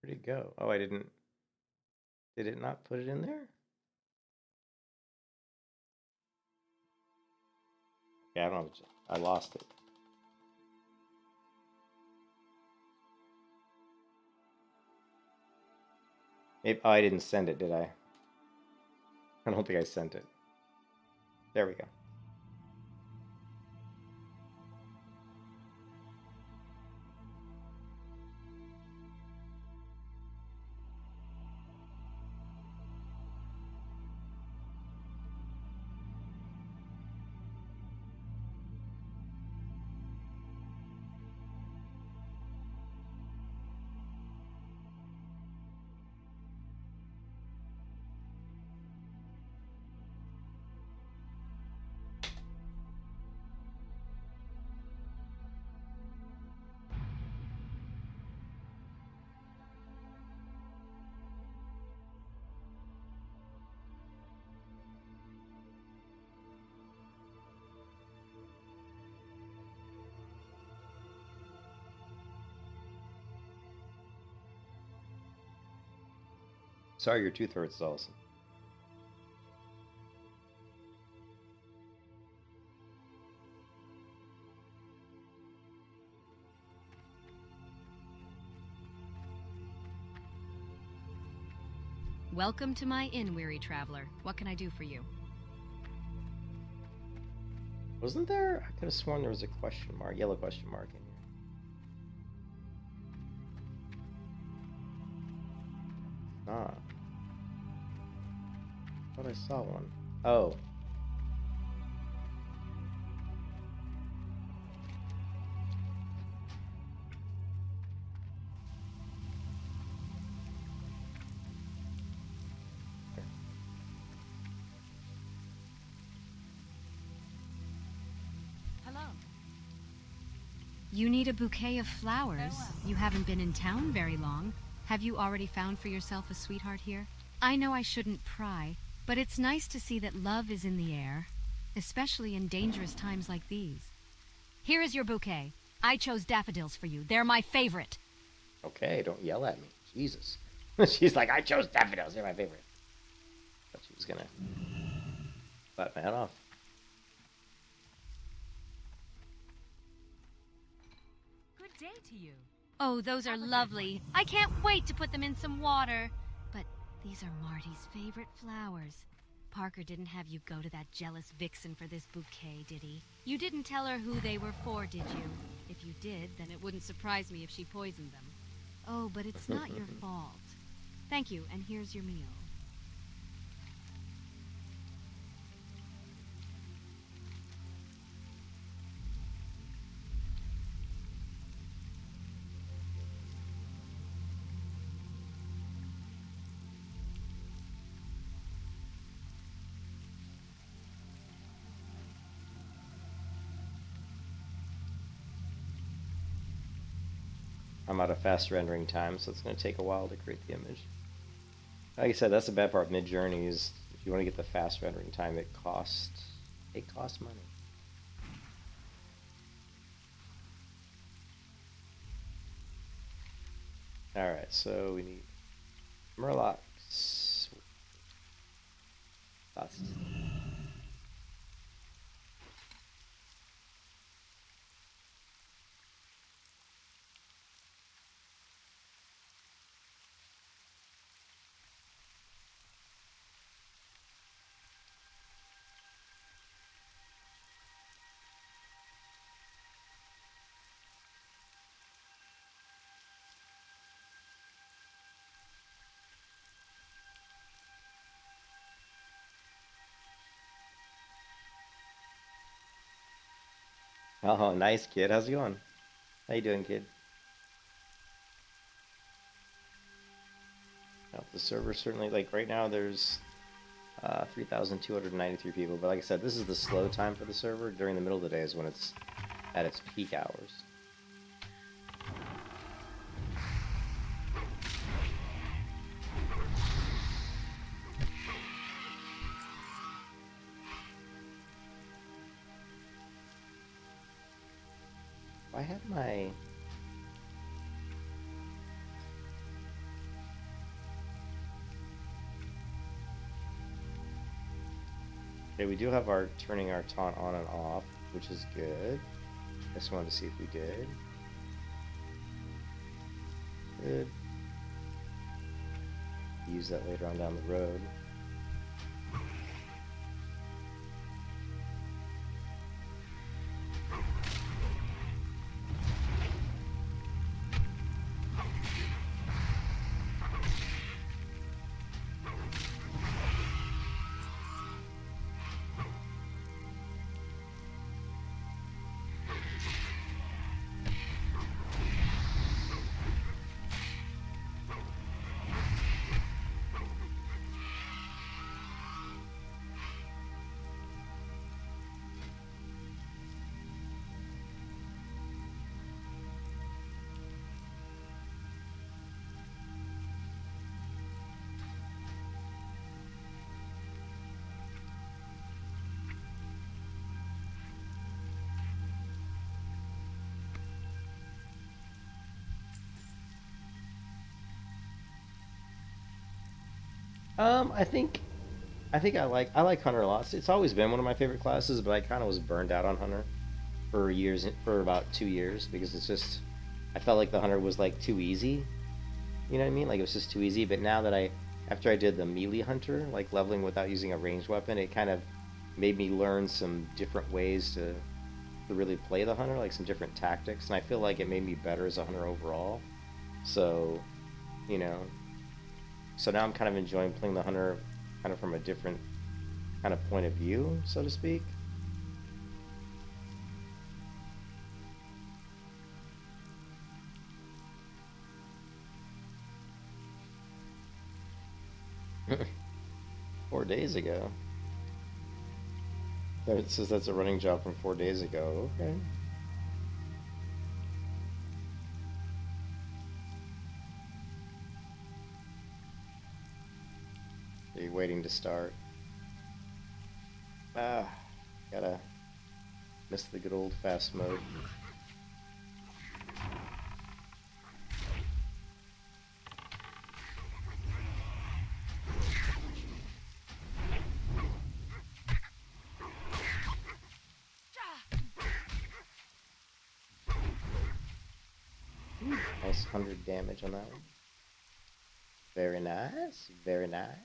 Where'd it go? Oh, I didn't... Did it not put it in there? Yeah, I don't know. I lost it. Maybe, oh, I didn't send it, did I? I don't think I sent it. There we go. Sorry, your tooth hurts, also. Welcome to my inn, weary traveler. What can I do for you? Wasn't there? I could have sworn there was a question mark, yellow question mark in here. Ah. I thought I saw one. Oh. You need a bouquet of flowers. You haven't been in town very long. Have you already found for yourself a sweetheart here? I know I shouldn't pry, but it's nice to see that love is in the air, especially in dangerous times like these. Here is your bouquet. I chose daffodils for you. They're my favorite. Okay, don't yell at me. Jesus. She's like, I chose daffodils. They're my favorite. Thought she was gonna bite my head off. Good day to you. Oh, those are lovely. I can't wait to put them in some water. But these are Marty's favorite flowers. Parker didn't have you go to that jealous vixen for this bouquet, did he? You didn't tell her who they were for, did you? If you did, then it wouldn't surprise me if she poisoned them. Oh, but it's not your fault. Thank you, and here's your meal. I'm out of fast rendering time, so it's going to take a while to create the image. Like I said, that's the bad part of Mid-Journey is if you want to get the fast rendering time, it costs money. Alright, so we need Murlocs. Dust. Oh, nice, kid. How's it going? How you doing, kid? Well, the server certainly, like, right now there's 3,293 people, but like I said, this is the slow time for the server. During the middle of the day is when it's at its peak hours. I had my... Okay, we do have our turning our taunt on and off, which is good. Just wanted to see if we did. Good. Use that later on down the road. I think I like Hunter a lot. It's always been one of my favorite classes, but I kind of was burned out on Hunter for years, for about 2 years, because it's just, I felt like the Hunter was like too easy. You know what I mean? Like it was just too easy. But now that after I did the melee Hunter, like leveling without using a ranged weapon, it kind of made me learn some different ways to really play the Hunter, like some different tactics, and I feel like it made me better as a Hunter overall. So, you know, so now I'm kind of enjoying playing the Hunter kind of from a different kind of point of view, so to speak. Four days ago. It says that's a running job from 4 days ago. Okay. Are you waiting to start? Ah, gotta miss the good old fast mode. Nice 100 damage on that one. Very nice, very nice.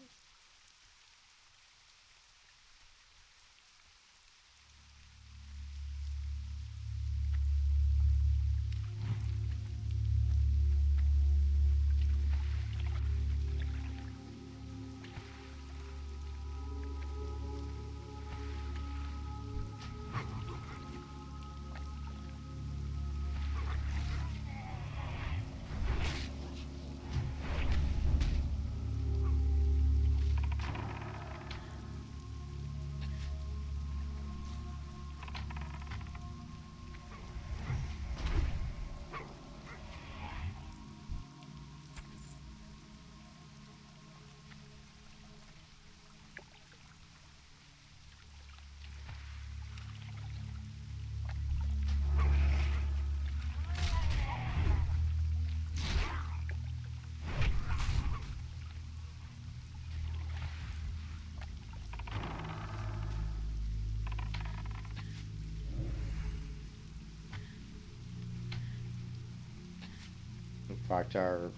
Procced our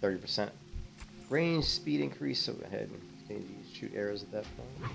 30% range speed increase, so go ahead and continue to shoot arrows at that point.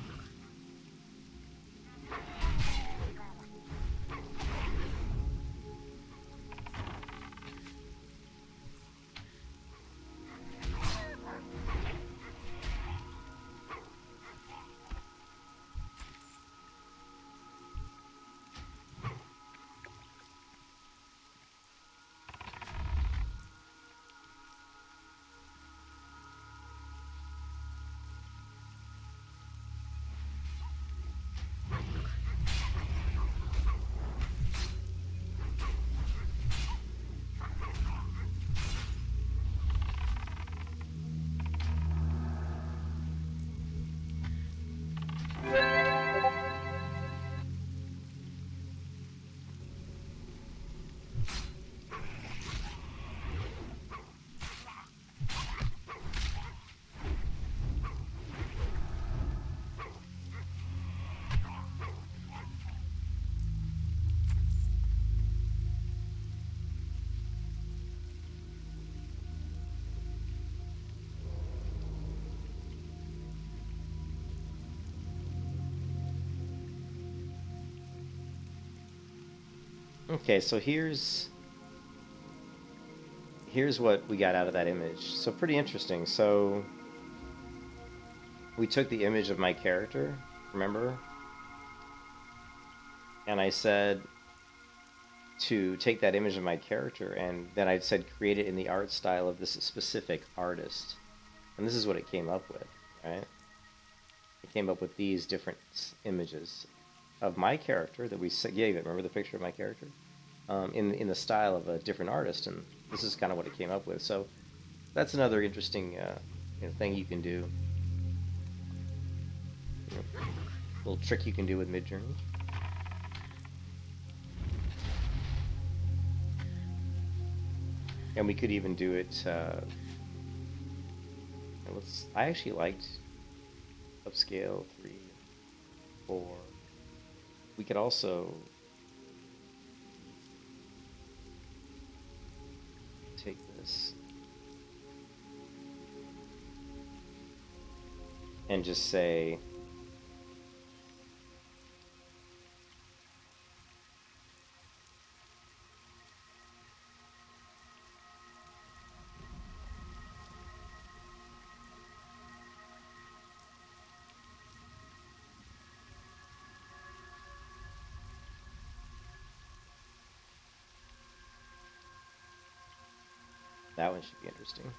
Okay, so here's what we got out of that image. So pretty interesting. So we took the image of my character, remember? And I said to take that image of my character, and then I said create it in the art style of this specific artist. And this is what it came up with, right? It came up with these different images of my character that we gave it. Remember the picture of my character? In the style of a different artist, and this is kind of what it came up with. So that's another interesting thing you can do. Little trick you can do with Midjourney. And we could even do it. I actually liked upscale 3, 4. We could also take this and just say that one should be interesting.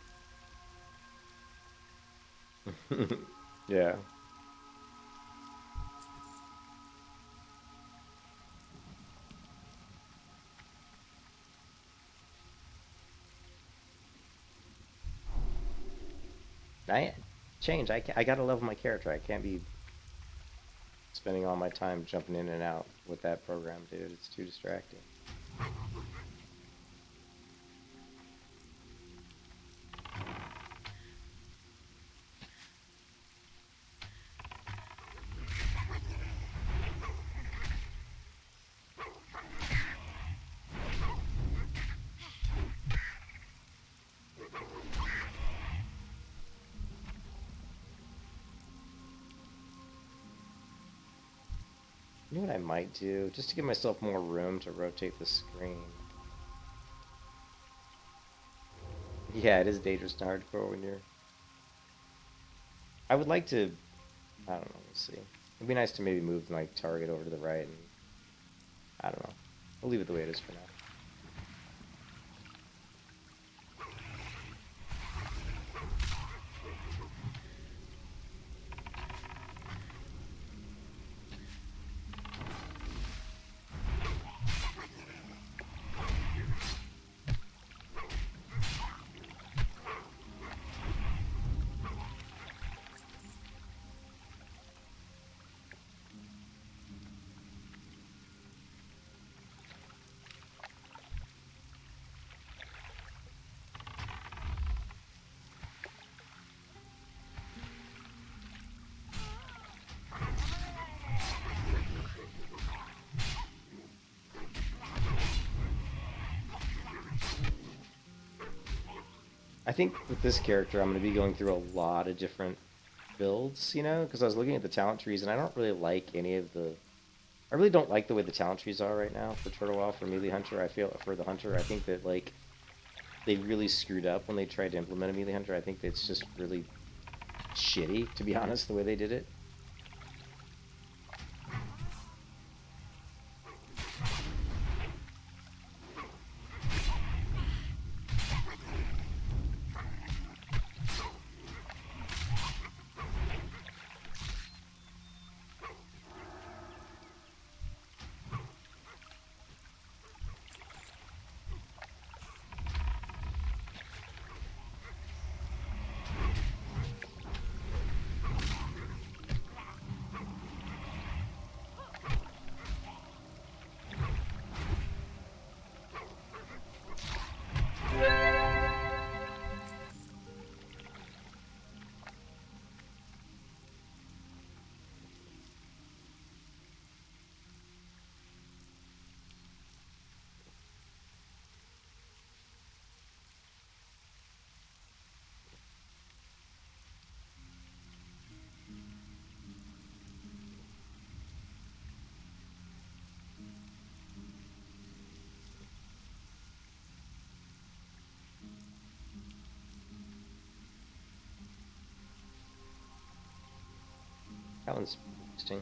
Yeah. change. I gotta level my character. I can't be spending all my time jumping in and out with that program, dude. It's too distracting. You know what I might do? Just to give myself more room to rotate the screen. Yeah, it is dangerous to hardcore when you're... I would like to... I don't know, we'll see. It'd be nice to maybe move my target over to the right and... I don't know. We'll leave it the way it is for now. I think with this character, I'm going to be going through a lot of different builds, you know, because I was looking at the talent trees, and I don't really like any of the... I really don't like the way the talent trees are right now for Turtle Wow, for Melee Hunter. I feel, for the Hunter, I think that, like, they really screwed up when they tried to implement a Melee Hunter. I think it's just really shitty, to be honest, the way they did it. That one's interesting.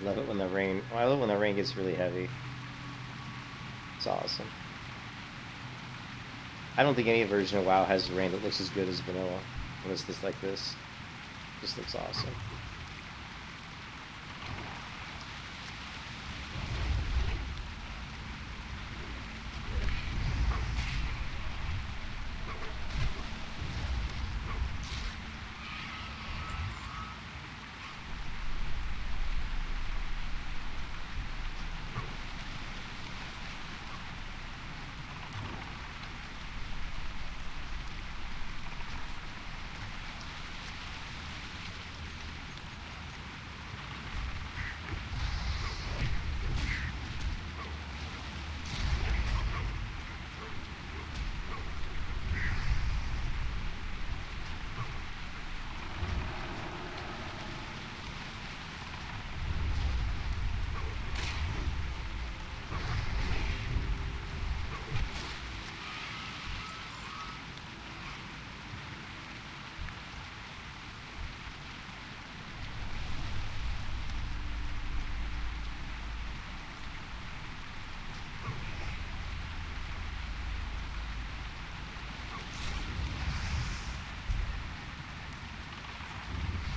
Love it when the rain. Well, I love when the rain gets really heavy. It's awesome. I don't think any version of WoW has rain that looks as good as vanilla. When it's just like this, just looks awesome.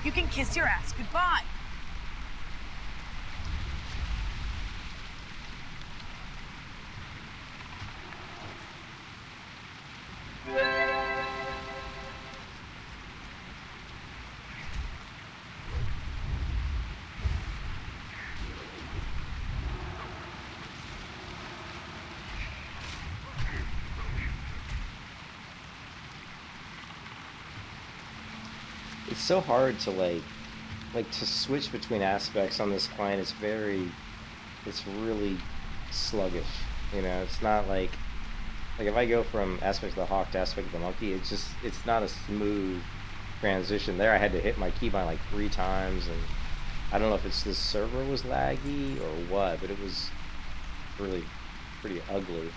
You can kiss your ass goodbye. It's so hard to like to switch between aspects on this client. It's really sluggish. You know, it's not like if I go from aspect of the hawk to aspect of the monkey, it's not a smooth transition. There I had to hit my keybind like 3 times, and I don't know if it's this server was laggy or what, but it was really pretty ugly.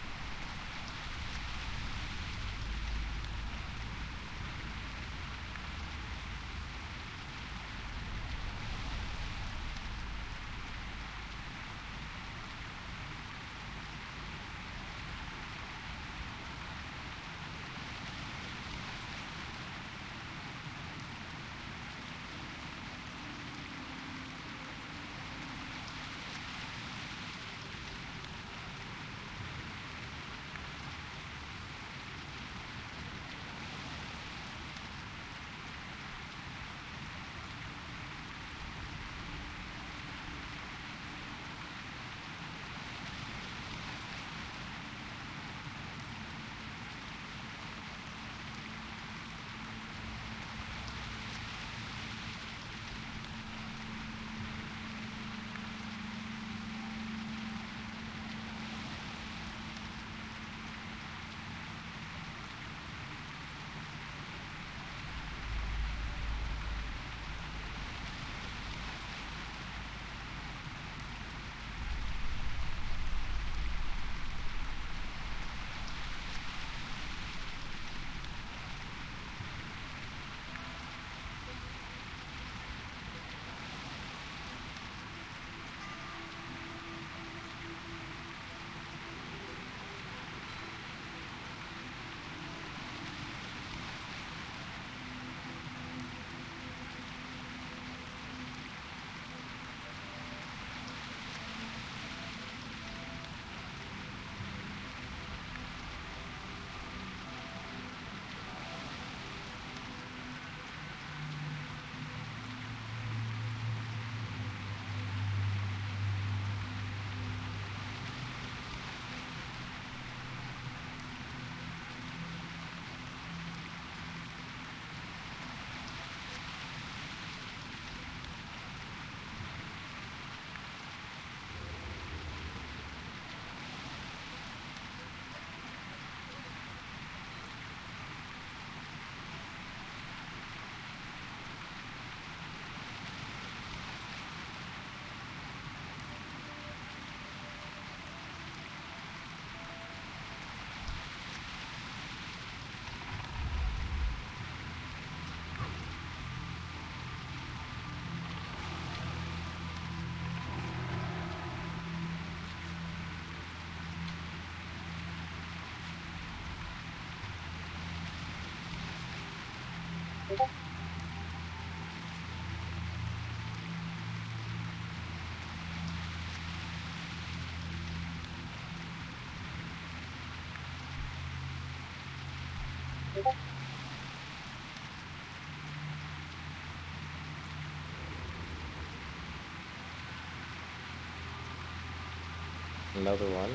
Another one.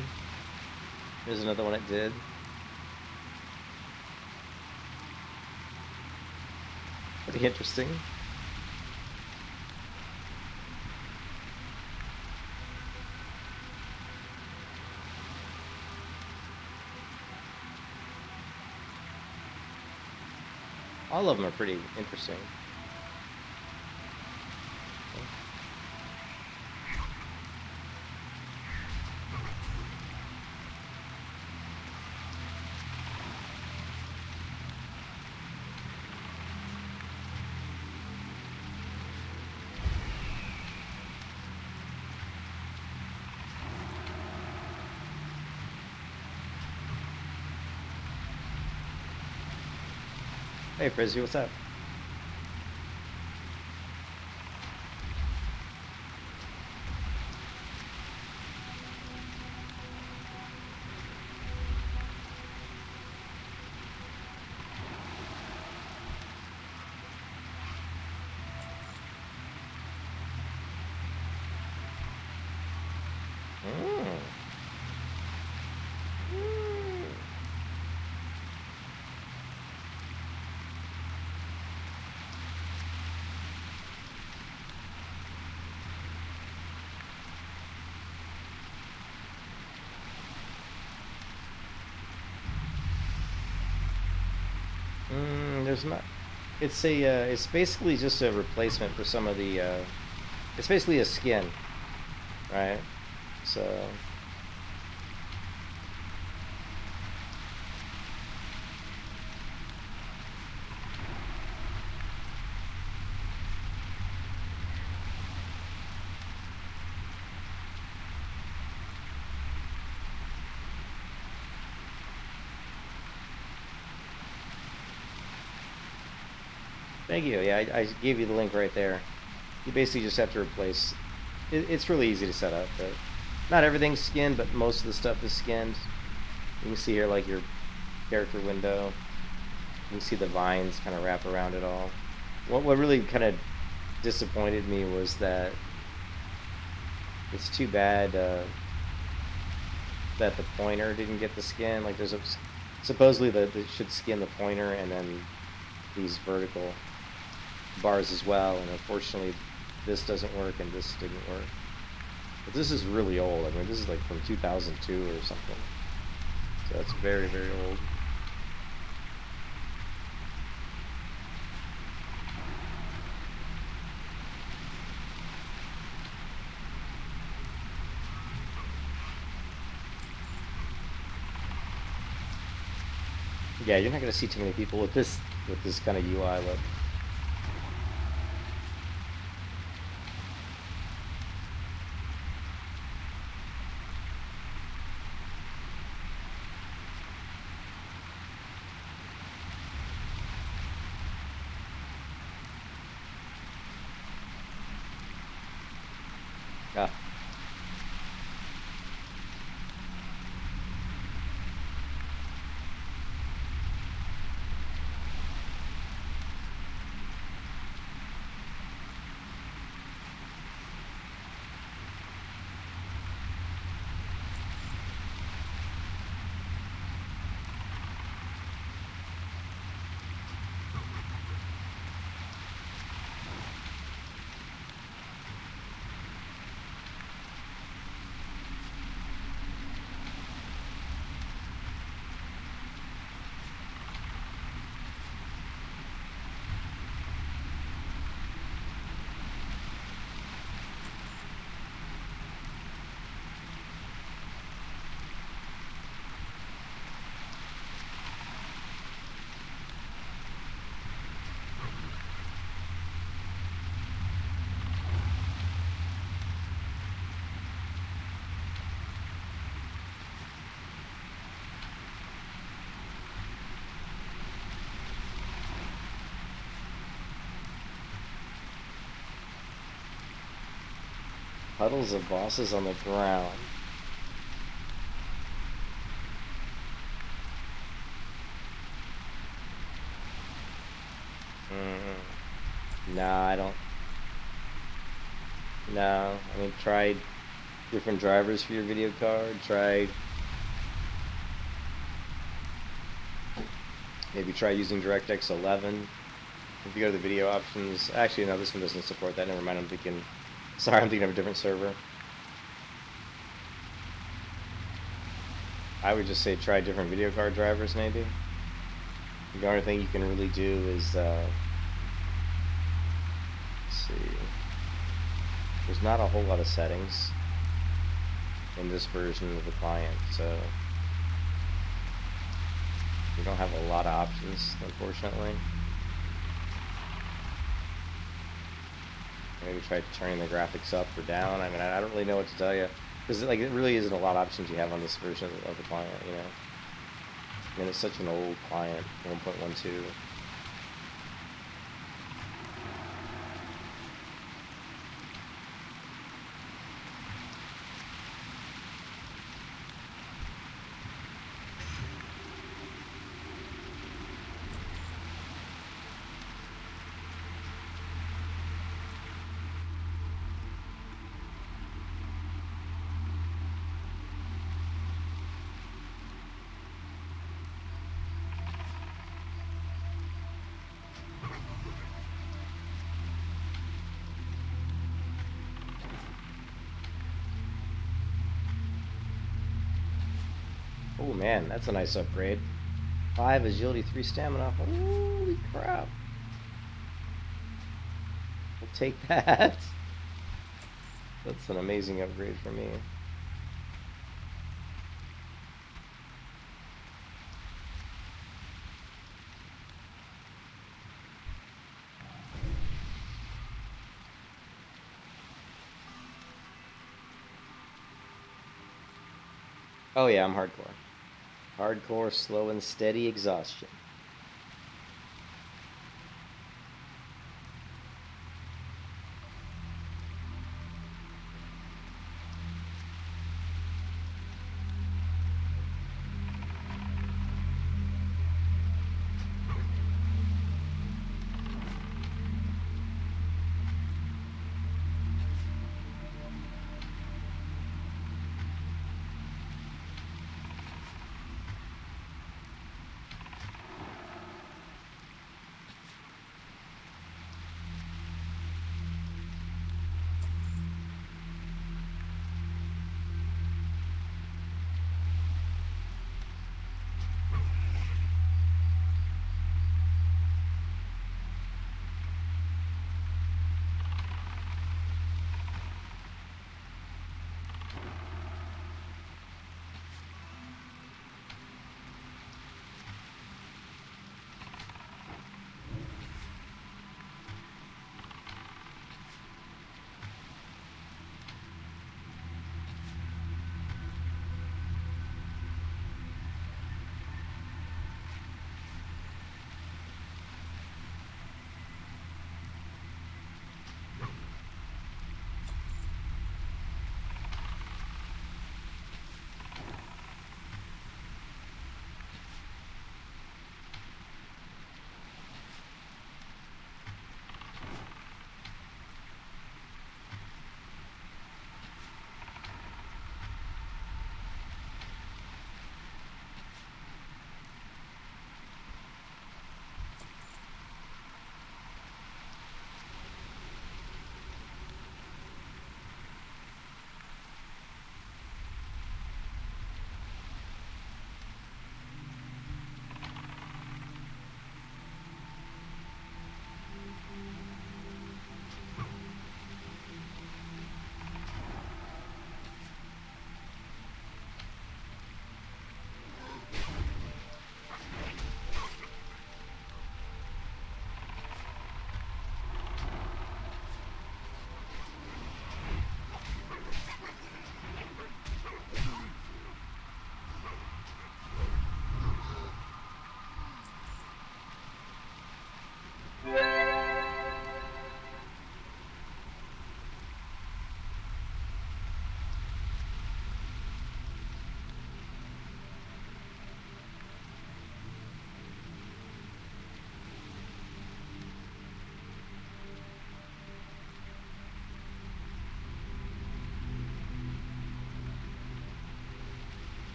Here's another one it did. Pretty interesting. All of them are pretty interesting. Hey Frizzy, what's up? There's not. It's a. It's basically just a replacement for some of the. It's basically a skin, right? So. Thank you. Yeah, I gave you the link right there. You basically just have to replace. It's really easy to set up, but not everything's skinned, but most of the stuff is skinned. You can see here, like your character window. You can see the vines kind of wrap around it all. What really kind of disappointed me was that it's too bad that the pointer didn't get the skin. Like there's a supposedly it should skin the pointer and then these vertical bars as well, and unfortunately this doesn't work and this didn't work. But this is really old. I mean, this is like from 2002 or something, so it's very, very old. Yeah, you're not going to see too many people with this kind of UI look. Ah. Puddles of bosses on the ground. Nah, I don't. No, I mean, try different drivers for your video card. Try. Maybe try using DirectX 11. If you go to the video options. Actually, no, this one doesn't support that. Never mind, I'm thinking. Sorry, I'm thinking of a different server. I would just say try different video card drivers, maybe. The only thing you can really do is, let's see. There's not a whole lot of settings in this version of the client, so you don't have a lot of options, unfortunately. Maybe try turning the graphics up or down. I mean, I don't really know what to tell you. Because like, it really isn't a lot of options you have on this version of the client, you know. I mean, it's such an old client, 1.12. Oh man, that's a nice upgrade. 5 agility, 3 stamina. Holy crap. We'll take that. That's an amazing upgrade for me. Oh yeah, I'm hardcore. Hardcore, slow and steady exhaustion.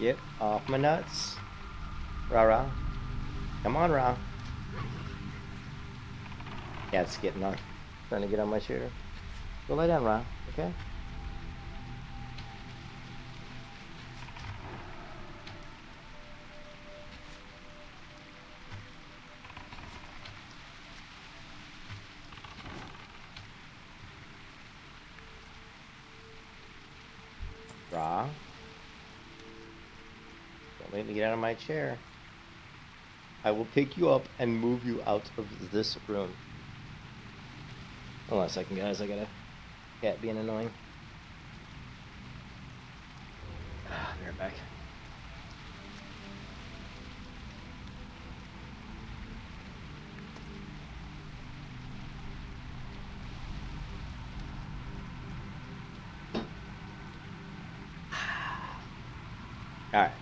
Get off my nuts. Rah. Come on, Rah. Cat's getting on. Trying to get on my chair. Go lay down, Rah. Okay? Rah. Don't make me get out of my chair. I will pick you up and move you out of this room. Hold on a second, guys. I got a cat being annoying. Be right back. All right.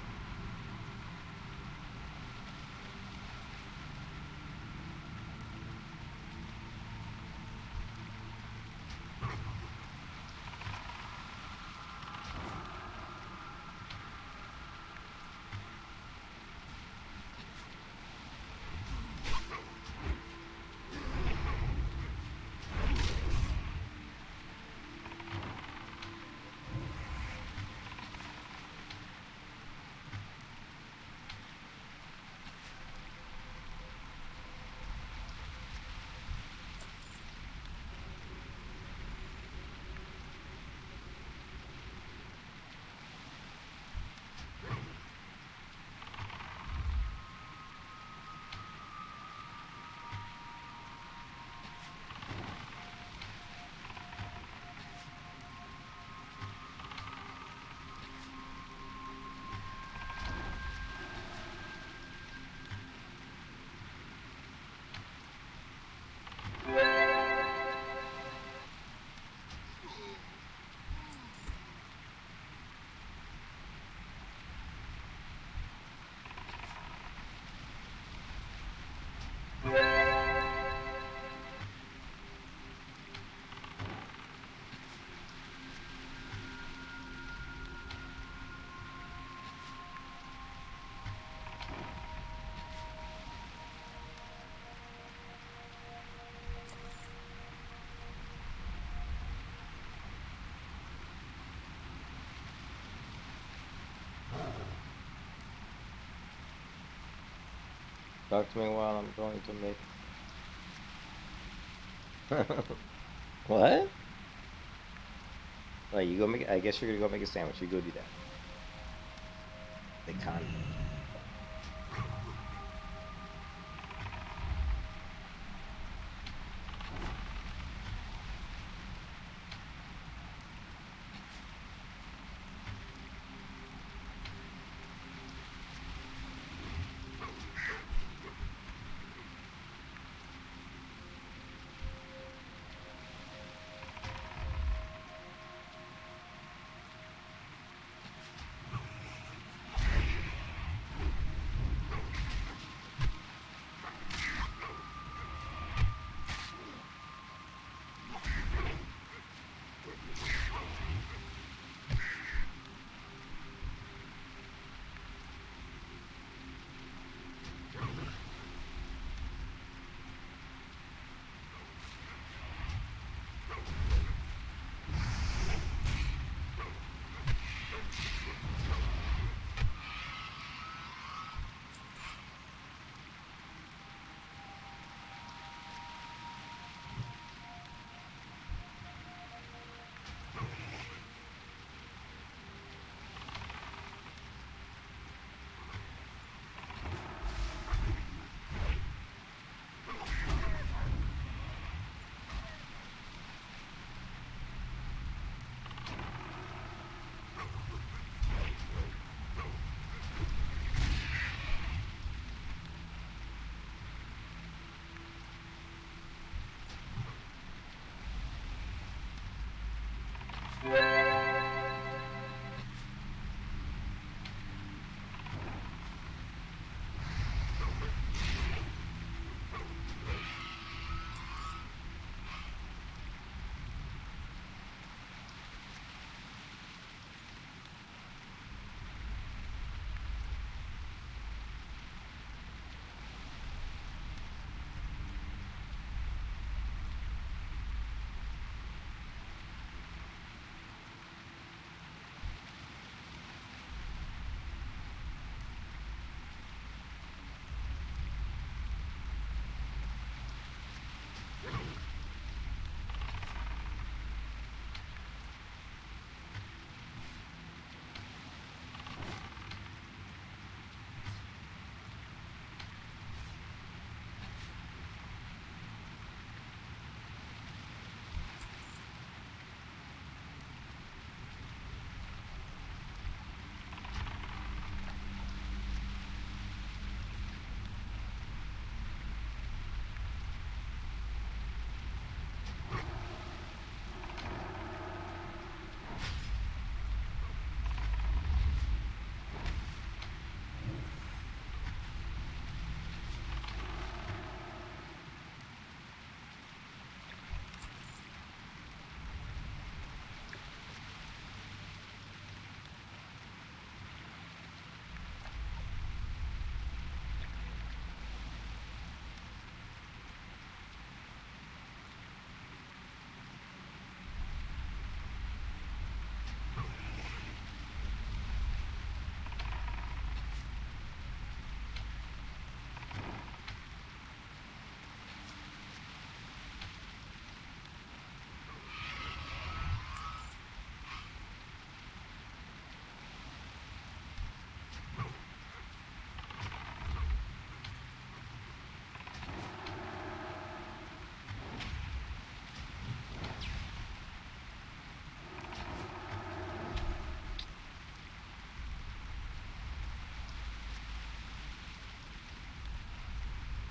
Talk to me while I'm going to make... What? Well, you go make... I guess you're gonna go make a sandwich. You go do that. They can't.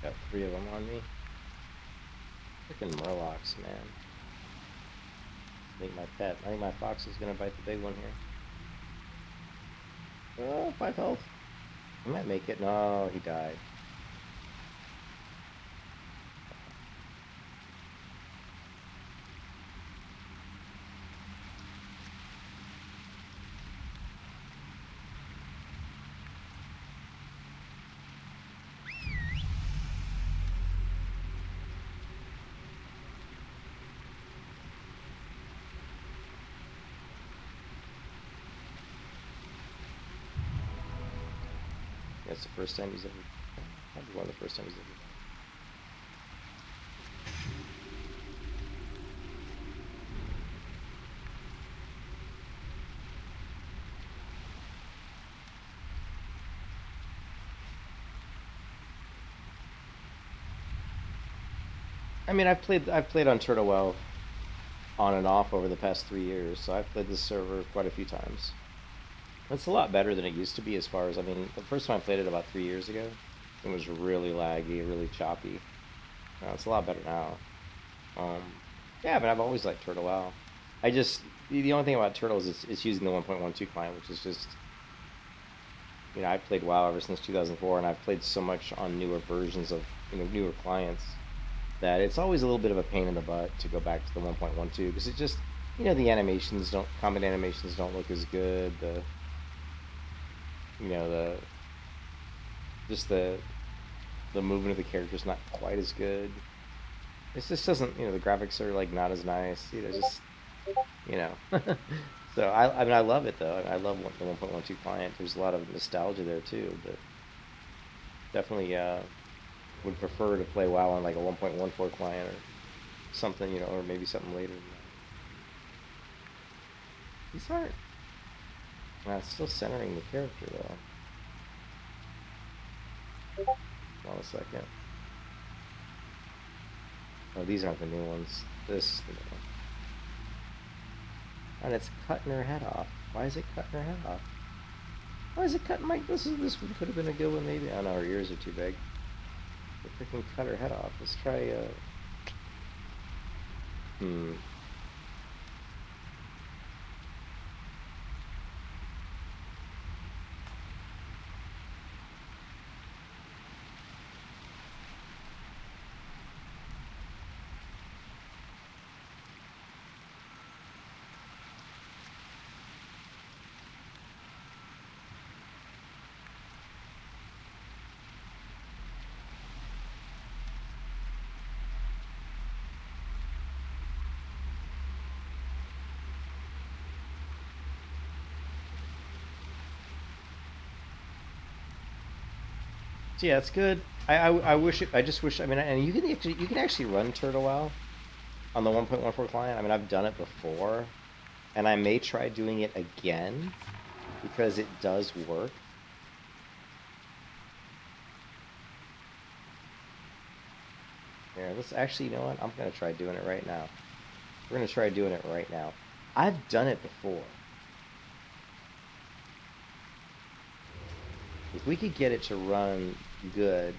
Got 3 of them on me. Freaking murlocs, man. I think my pet. I think my fox is gonna bite the big one here. Oh, 5 health. I might make it. No, he died. That's the first time he's ever. Probably one of the first times he's ever. I mean, I've played on Turtle WoW on and off over the past 3 years, so I've played this server quite a few times. It's a lot better than it used to be as far as, I mean, the first time I played it about 3 years ago, it was really laggy, really choppy. It's a lot better now. Yeah, but I've always liked Turtle WoW. The only thing about Turtle is it's using the 1.12 client, which is just, you know, I've played WoW ever since 2004, and I've played so much on newer versions of, you know, newer clients, that it's always a little bit of a pain in the butt to go back to the 1.12, because it just, you know, the combat animations don't look as good, you know, the movement of the character's not quite as good. It just doesn't, you know, the graphics are like not as nice, you know, just, you know. So I mean, I love it though. I love the 1.12 client. There's a lot of nostalgia there too, but definitely would prefer to play WoW on like a 1.14 client or something, you know, or maybe something later than that. These aren't. It's still centering the character though. Hold on a second. Oh, these aren't the new ones. This is the new one. And it's cutting her head off. Why is it cutting her head off? Why is it cutting my... This one could have been a good one maybe. Oh no, her ears are too big. If we can cut her head off. Let's try, So yeah, it's good. I wish it. I just wish. I mean, and you can actually run Turtle WoW on the 1.14 client. I mean, I've done it before, and I may try doing it again because it does work. Here, let's actually. You know what? I'm gonna try doing it right now. We're gonna try doing it right now. I've done it before. If we could get it to run good.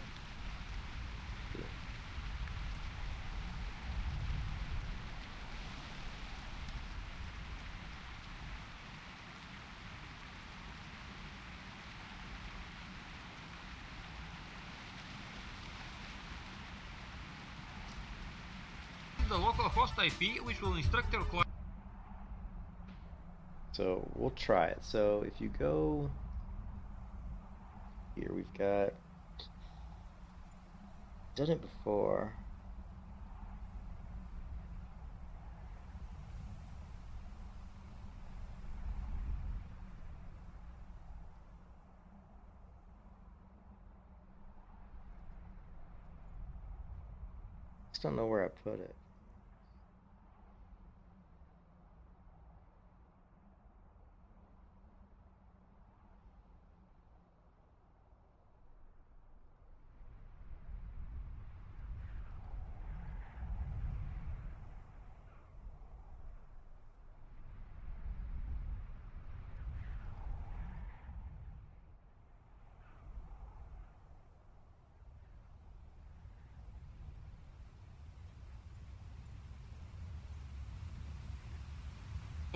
The local host IP, which will instruct your client. So we'll try it. So if you go here, we've got done it before. Just don't know where I put it.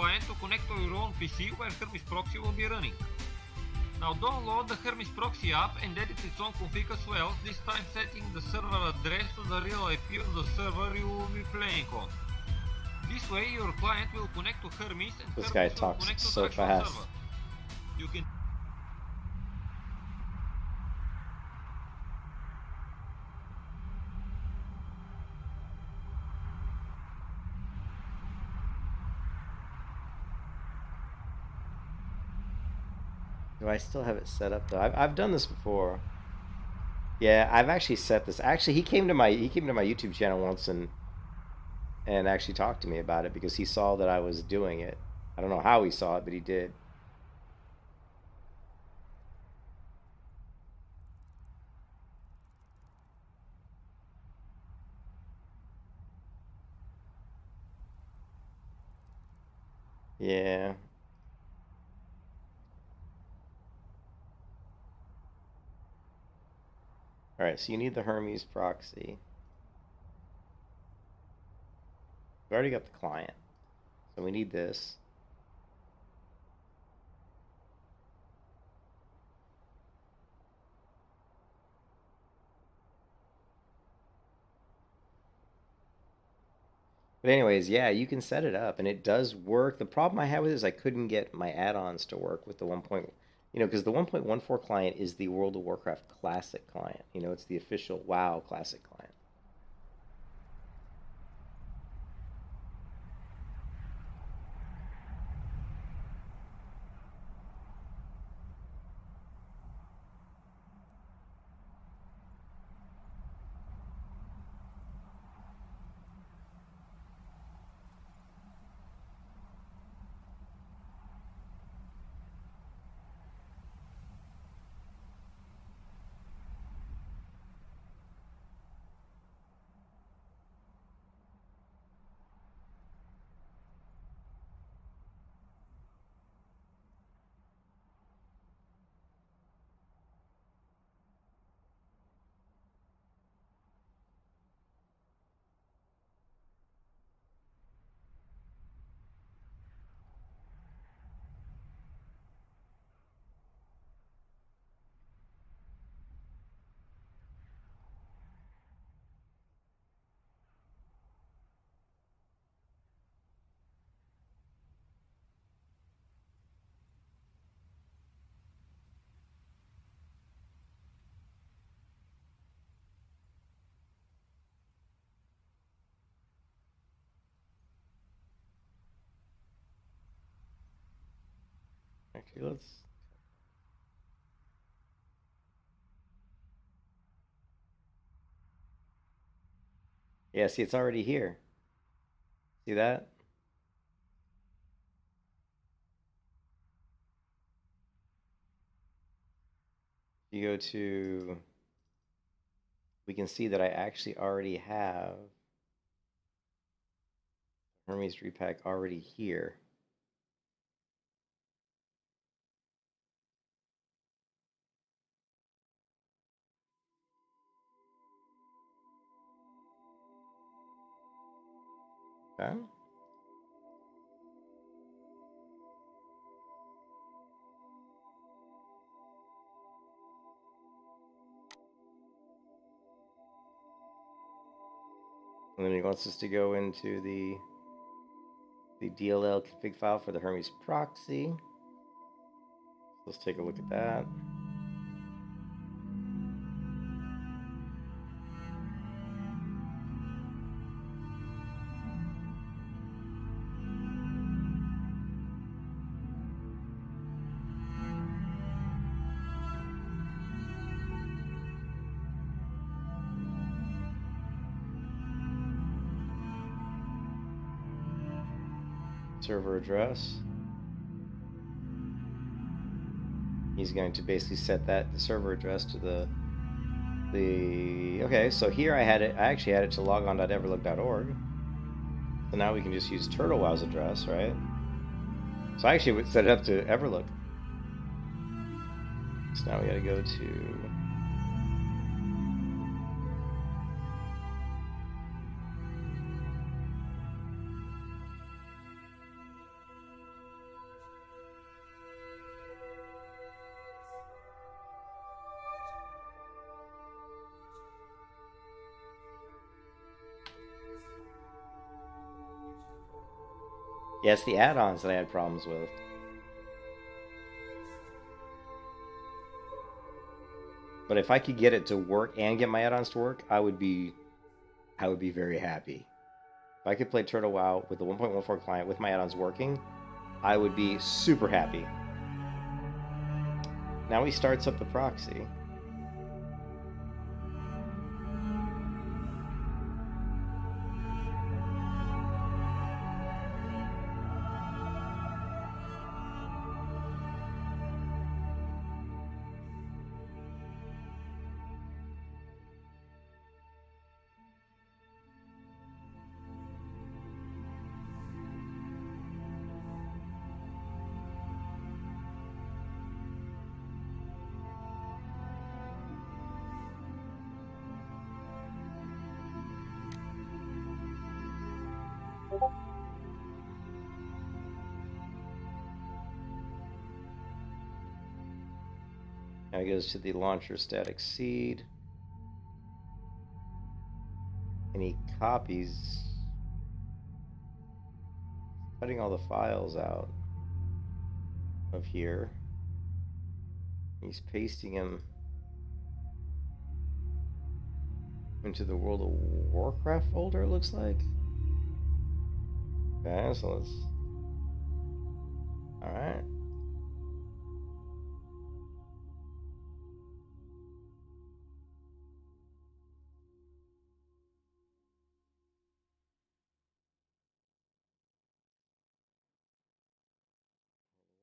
client to connect to your own PC where Hermes Proxy will be running. Now download the Hermes Proxy app and edit its own config as well, this time setting the server address to the real IP of the server you will be playing on. This way your client will connect to Hermes and This Hermes guy will talks connect to so the actual fast. server. You can Do I still have it set up though? I've done this before. Yeah, I've actually set this. Actually, he came to my YouTube channel once and actually talked to me about it because he saw that I was doing it. I don't know how he saw it, but he did. Yeah. All right, so you need the Hermes proxy. We've already got the client, so we need this. But anyways, yeah, you can set it up, and it does work. The problem I had with it is I couldn't get my add-ons to work with the 1. Because the 1.14 client is the World of Warcraft Classic client. It's the official WoW Classic client. Actually, let's... Yeah, see, it's already here. See that? You go to... We can see that I actually already have Hermes repack already here. Okay. And then he wants us to go into the DLL config file for the Hermes proxy. Let's take a look at that. Server address. He's going to basically set the server address to the okay, so here I actually had it to logon.everlook.org. So now we can just use TurtleWow's address, right? So I actually would set it up to Everlook. So now we gotta go to... Yeah, it's the add-ons that I had problems with. But if I could get it to work and get my add-ons to work, I would be very happy. If I could play Turtle WoW with the 1.14 client with my add-ons working, I would be super happy. Now he starts up the proxy. Now he goes to the launcher static seed. And he copies, cutting all the files out of here. He's pasting them into the World of Warcraft folder, it looks like. Okay, so let's... Alright.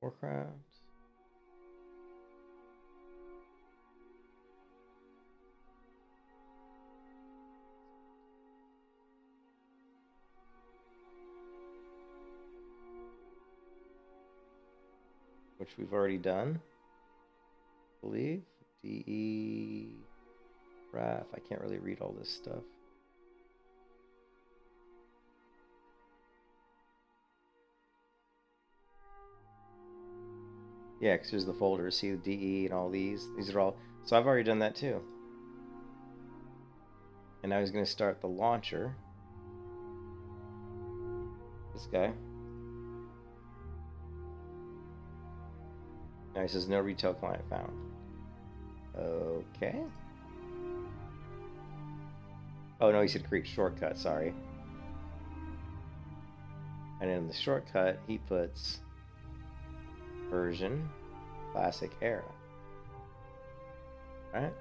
Warcraft. Which we've already done, I believe. DE, RAF. I can't really read all this stuff. Yeah, because here's the folder. See the DE and all these. These are all. So I've already done that too. And now he's going to start the launcher. This guy. Now he says no retail client found. Okay. Oh no, he said create shortcut, sorry. And in the shortcut, he puts version classic era. Right?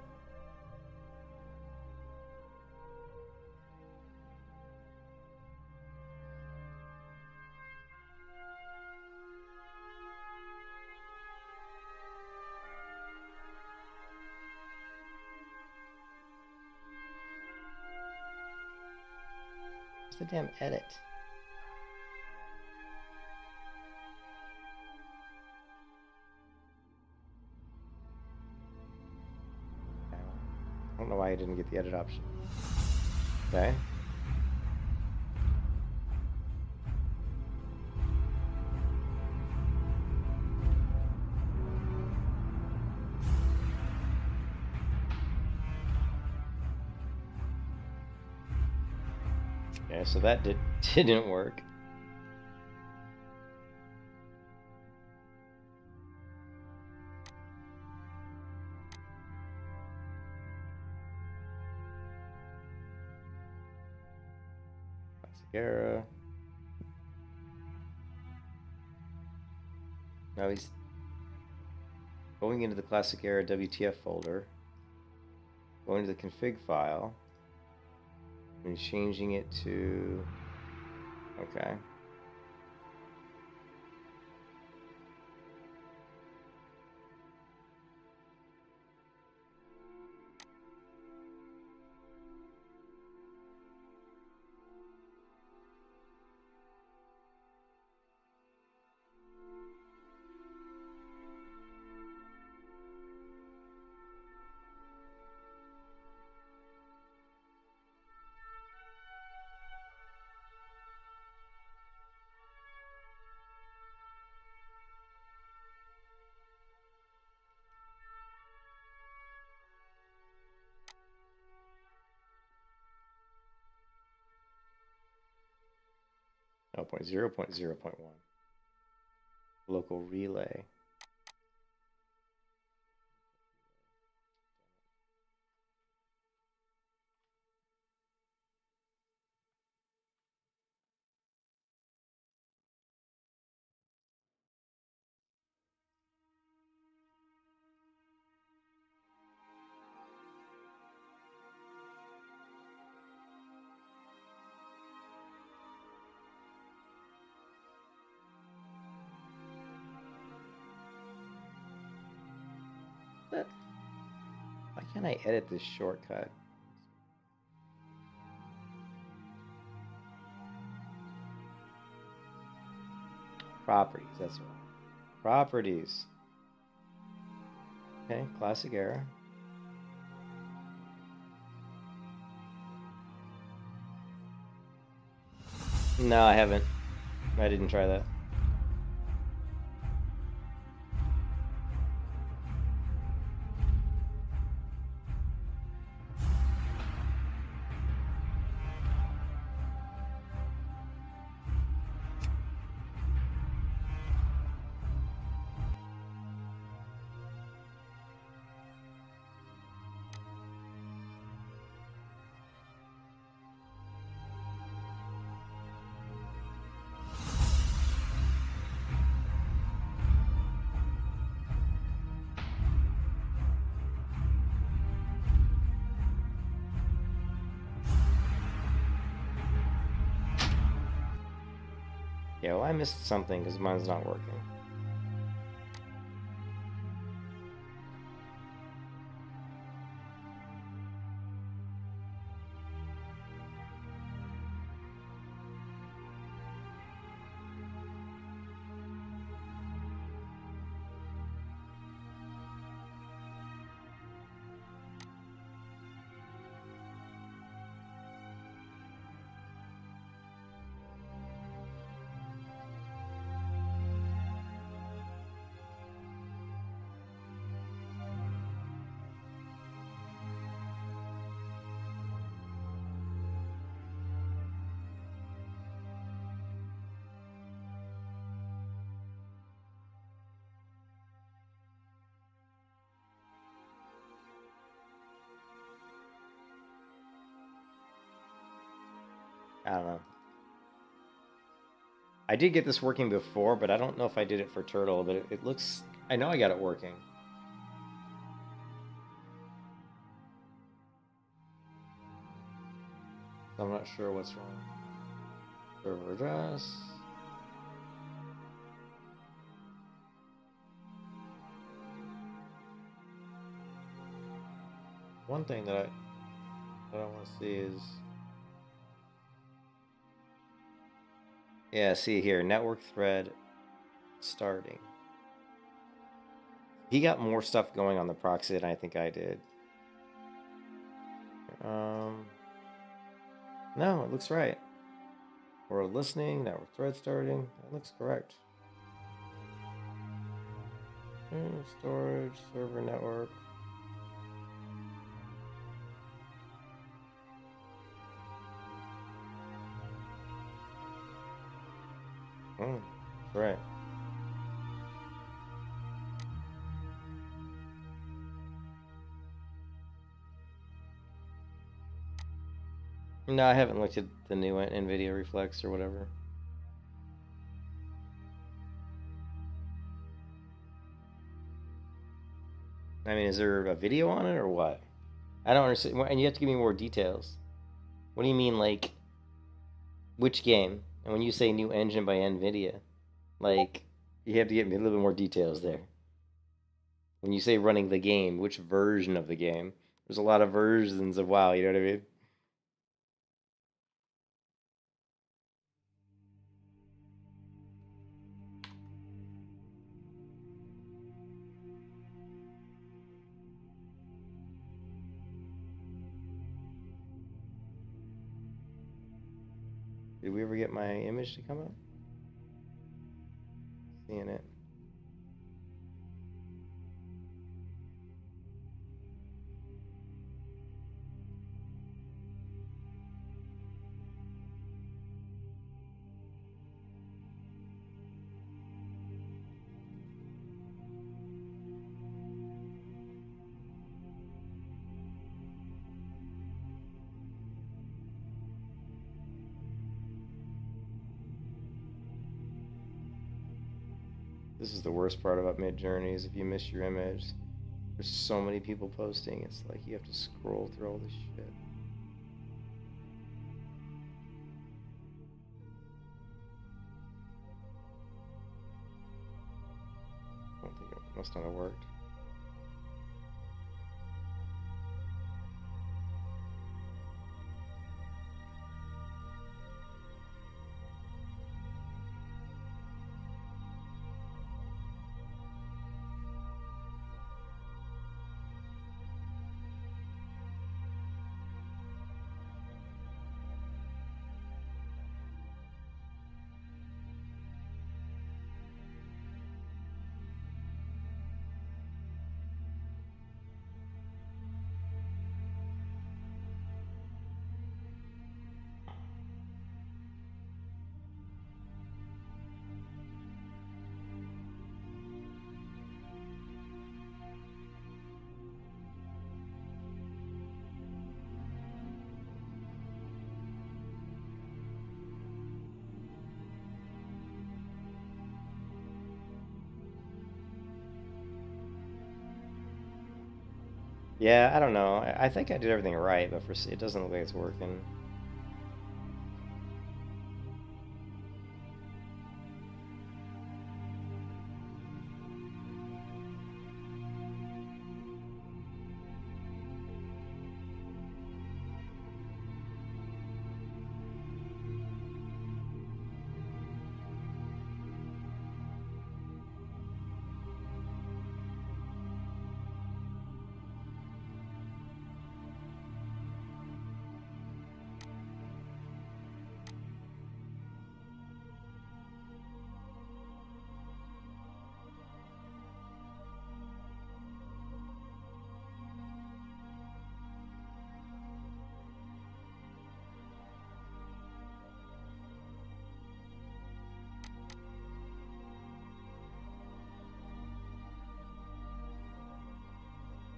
The damn edit. I don't know why I didn't get the edit option. Okay. Yeah, so that didn't work. Classic era. Now he's going into the classic era WTF folder, going to the config file, and changing it to, okay. Oh, 0.0.0.1. Local relay. But why can't I edit this shortcut? Properties, that's what. Properties. Okay, classic era. No, I haven't. I didn't try that. Yeah, well, I missed something because mine's not working. I don't know. I did get this working before, but I don't know if I did it for Turtle, but it looks... I know I got it working. I'm not sure what's wrong. Server address. One thing that I want to see is... Yeah, see here, network thread starting. He got more stuff going on the proxy than I think I did. No, it looks right. We're listening, network thread starting. That looks correct. Storage, server network. That's right. No, I haven't looked at the new NVIDIA Reflex or whatever. I mean, is there a video on it or what? I don't understand. And you have to give me more details. What do you mean, like, which game? And when you say new engine by NVIDIA, like, you have to get me a little bit more details there. When you say running the game, which version of the game? There's a lot of versions of WoW, you know what I mean? Did we ever get my image to come up? Seeing it. This is the worst part about Mid-Journey is if you miss your image, there's so many people posting, it's like you have to scroll through all this shit. I don't think it must not have worked. Yeah, I don't know. I think I did everything right, but it doesn't look like it's working.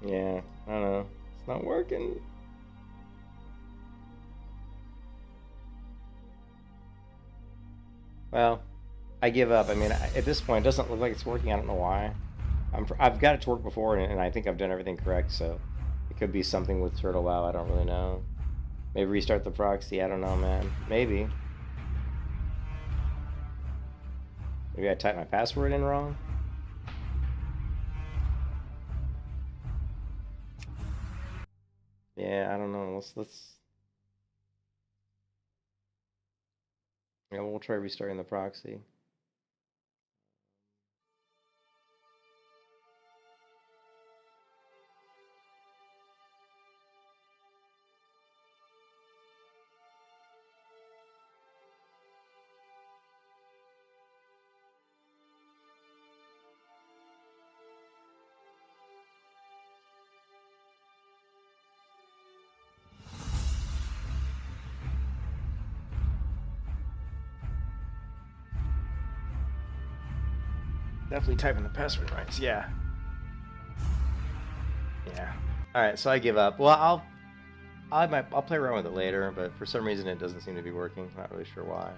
Yeah, I don't know. It's not working. Well, I give up. I mean, at this point, it doesn't look like it's working. I don't know why. I've got it to work before, and I think I've done everything correct, so it could be something with Turtle WoW. I don't really know. Maybe restart the proxy. I don't know, man. Maybe. Maybe I typed my password in wrong. Yeah, I don't know. Let's. Yeah, we'll try restarting the proxy. Definitely typing the password right. Yeah. Yeah. All right, so I give up. Well, I'll play around with it later, but for some reason it doesn't seem to be working. Not really sure why.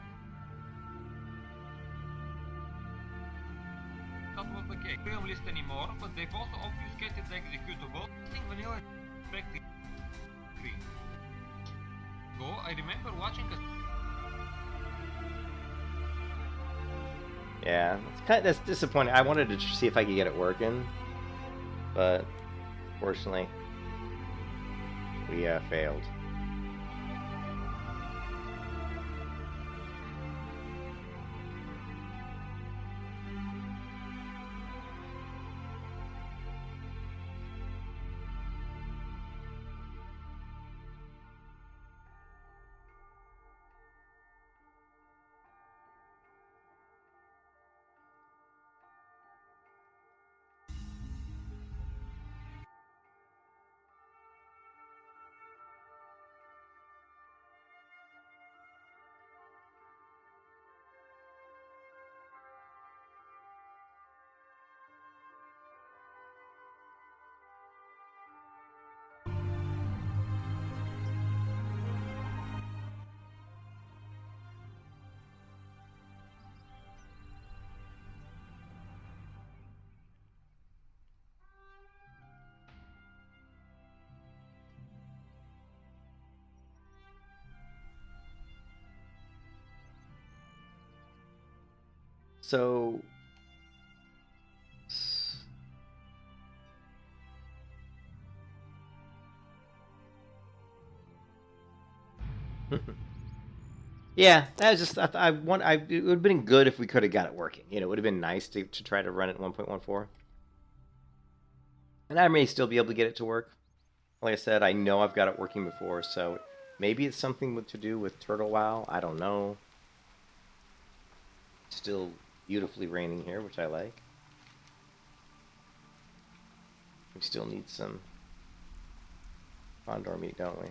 That was the case. They don't list anymore, but they've also obfuscated the executable. Listing vanilla expected screen. Go, I remember watching a. Yeah, that's disappointing. I wanted to see if I could get it working, but fortunately, we failed. So... Yeah, that was just it would have been good if we could have got it working. You know, it would have been nice to try to run it 1.14. And I may still be able to get it to work. Like I said, I know I've got it working before, so maybe it's something to do with Turtle WoW. I don't know. Still beautifully raining here, which I like. We still need some condor meat, don't we?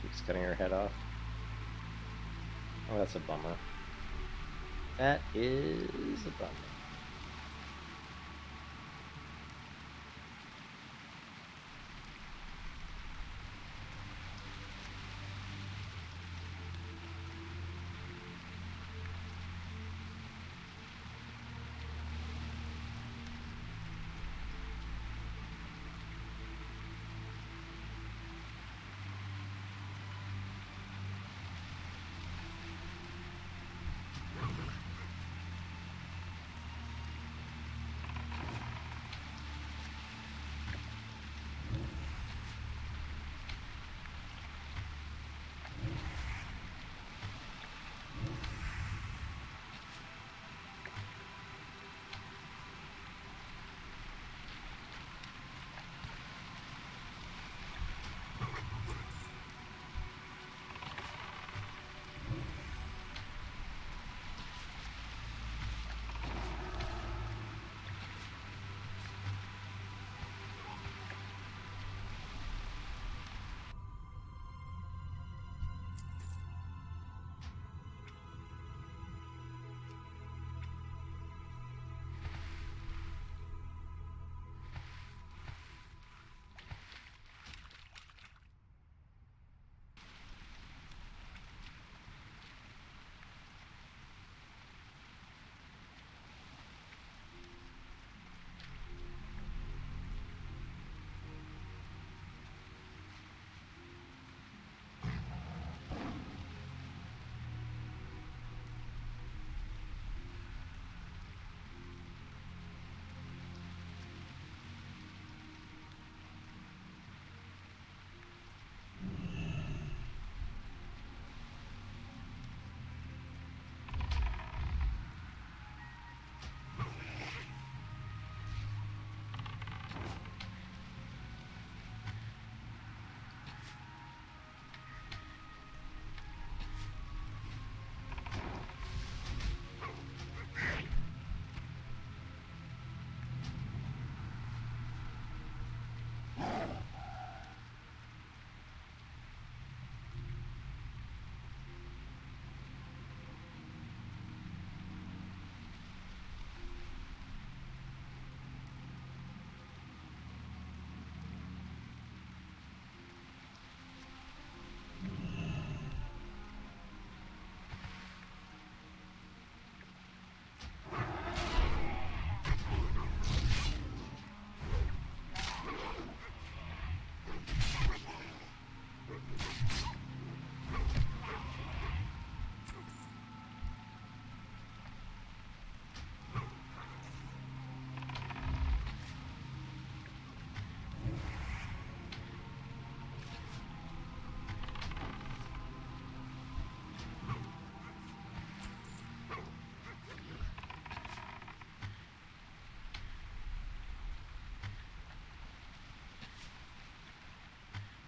Keeps cutting her head off. Oh, that's a bummer. That is a bummer.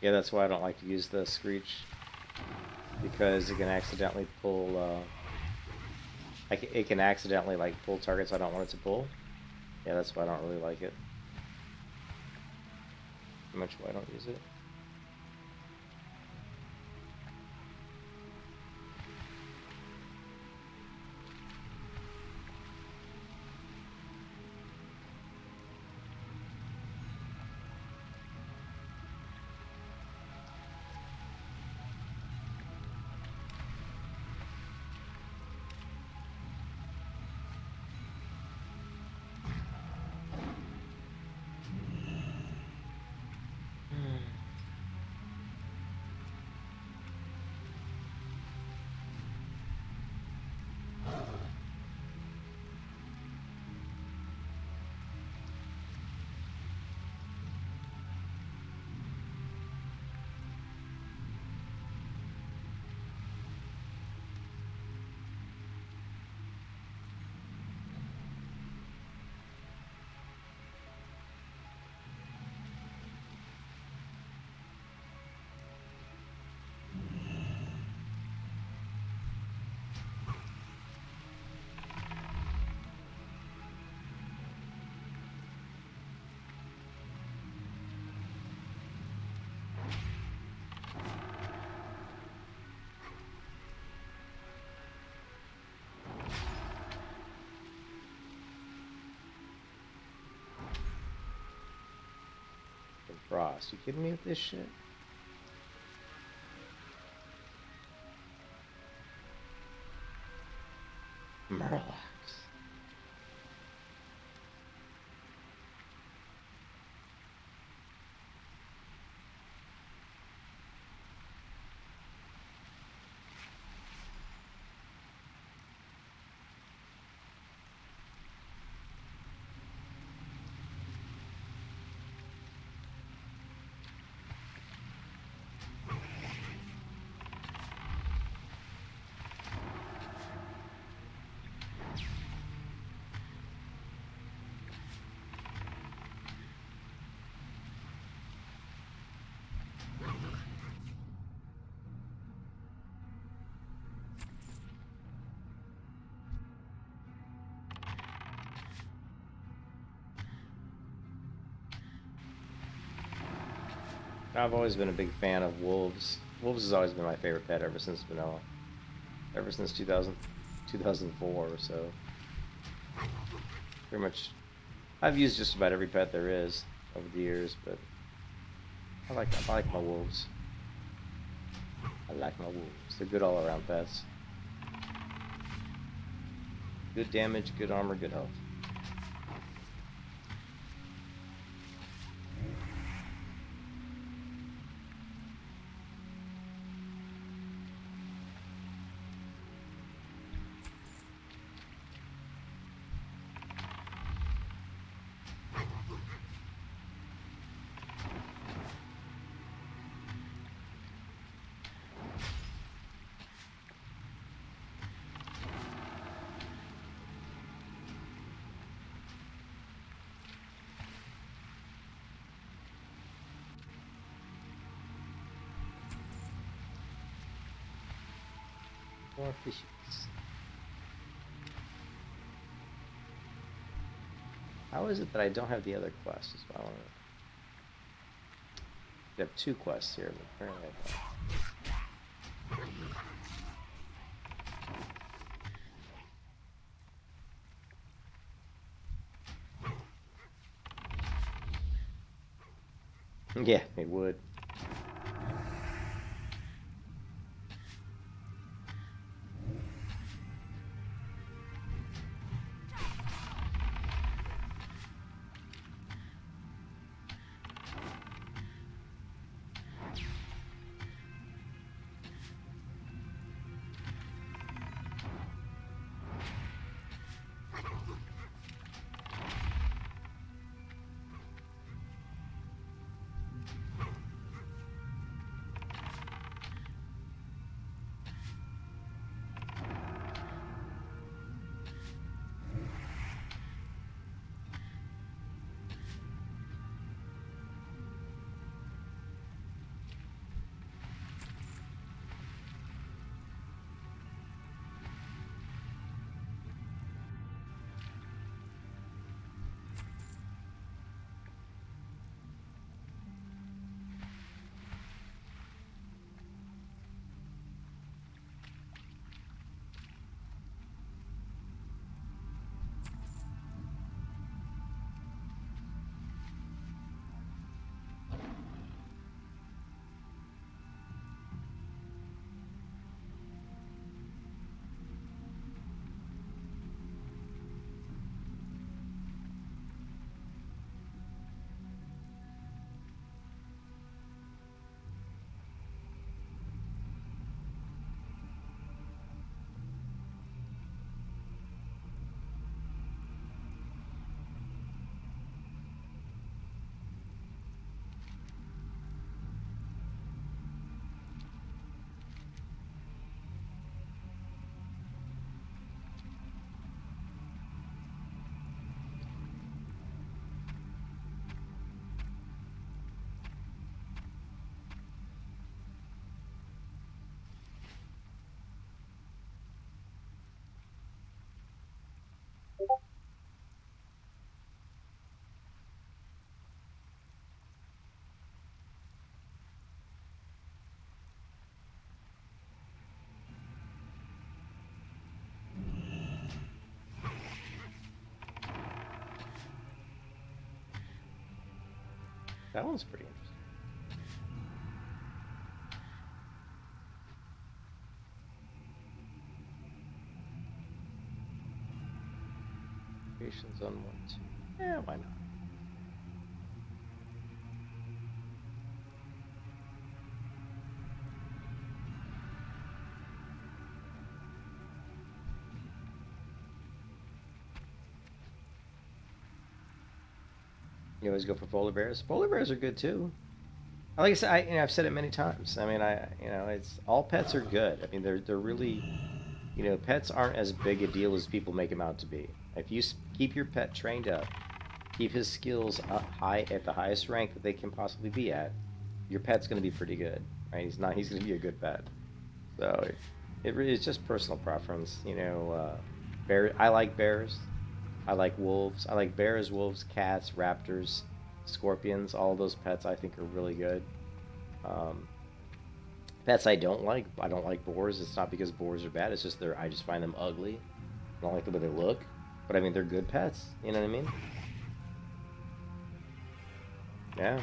Yeah, that's why I don't like to use the Screech. Because it can accidentally pull, it can accidentally, like, pull targets I don't want it to pull. Yeah, that's why I don't really like it. How much why I don't use it? Frost, you kidding me with this shit? Murlocs. I've always been a big fan of wolves. Wolves has always been my favorite pet ever since vanilla. Ever since 2004 or so. Pretty much, I've used just about every pet there is over the years, but I like my wolves. I like my wolves. They're good all around pets. Good damage, good armor, good health. More fishies. How is it that I don't have the other quests? Is what I want to know. I have 2 quests here, but apparently I don't. Yeah, it would. That one's pretty interesting. Creations on 1, 2. Yeah, why not? You always go for polar bears. Polar bears are good too. Like I said, I've said it many times. I mean, it's all pets are good. I mean, they're really, pets aren't as big a deal as people make them out to be. If you keep your pet trained up, keep his skills up high at the highest rank that they can possibly be at, your pet's going to be pretty good, right? He's going to be a good pet. So it really is just personal preference. I like bears. I like wolves. I like bears, wolves, cats, raptors, scorpions. All those pets I think are really good. Pets I don't like boars. It's not because boars are bad. It's just I just find them ugly. I don't like the way they look. But I mean, they're good pets. You know what I mean? Yeah.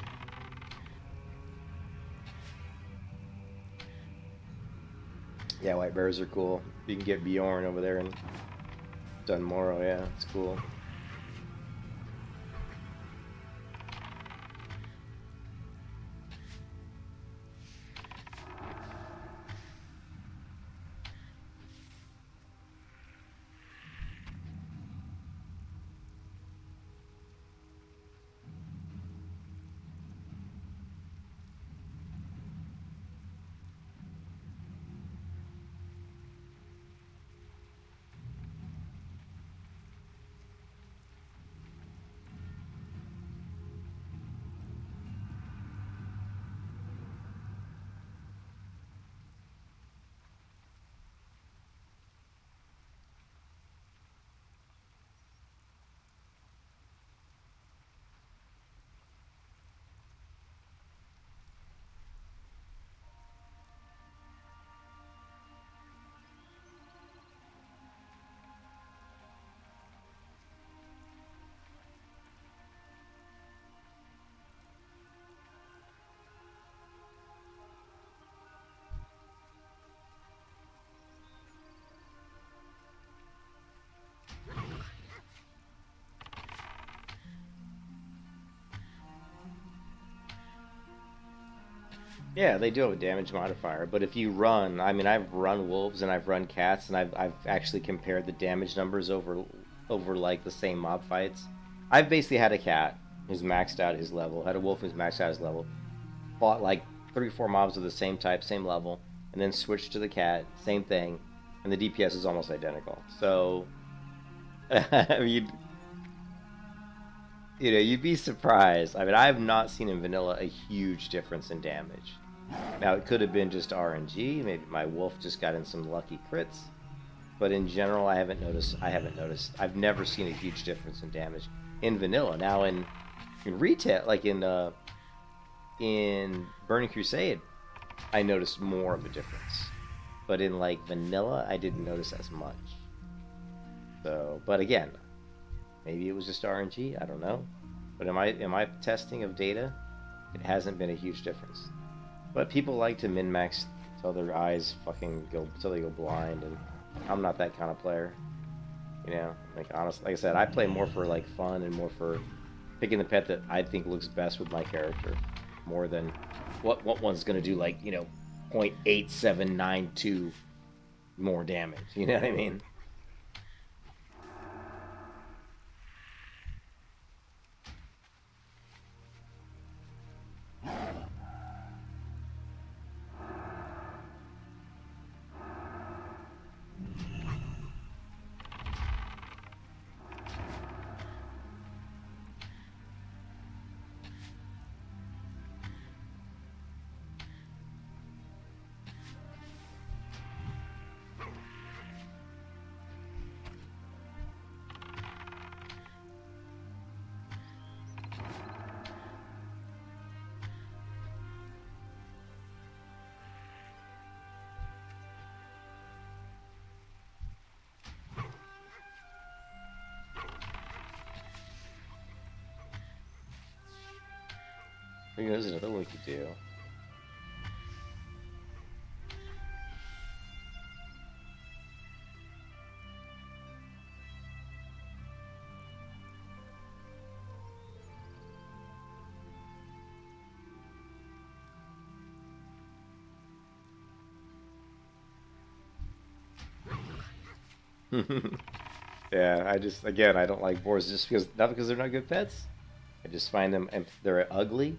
Yeah, white bears are cool. You can get Bjorn over there in Dunmorrow. Yeah, it's cool. Yeah, they do have a damage modifier, but if you run, I mean, I've run wolves and I've run cats, and I've actually compared the damage numbers over like the same mob fights. I've basically had a cat who's maxed out his level, had a wolf who's maxed out his level, fought like 3 or 4 mobs of the same type, same level, and then switched to the cat, same thing, and the DPS is almost identical. So, I mean, you'd be surprised. I mean, I have not seen in vanilla a huge difference in damage. Now, it could have been just RNG. Maybe my wolf just got in some lucky crits. But in general, I haven't noticed. I've never seen a huge difference in damage in vanilla. Now, in retail, like in Burning Crusade, I noticed more of a difference. But in like vanilla, I didn't notice as much. So, but again, maybe it was just RNG. I don't know. But in my testing of data, it hasn't been a huge difference. But people like to min-max till their eyes fucking go, till they go blind, and I'm not that kind of player. Like honestly, like I said, I play more for like fun and more for picking the pet that I think looks best with my character, more than what one's gonna do like 0.8792 more damage. You know what I mean? There's another one we could do. Yeah, I don't like boars just because, not because they're not good pets. I just find them, and they're ugly,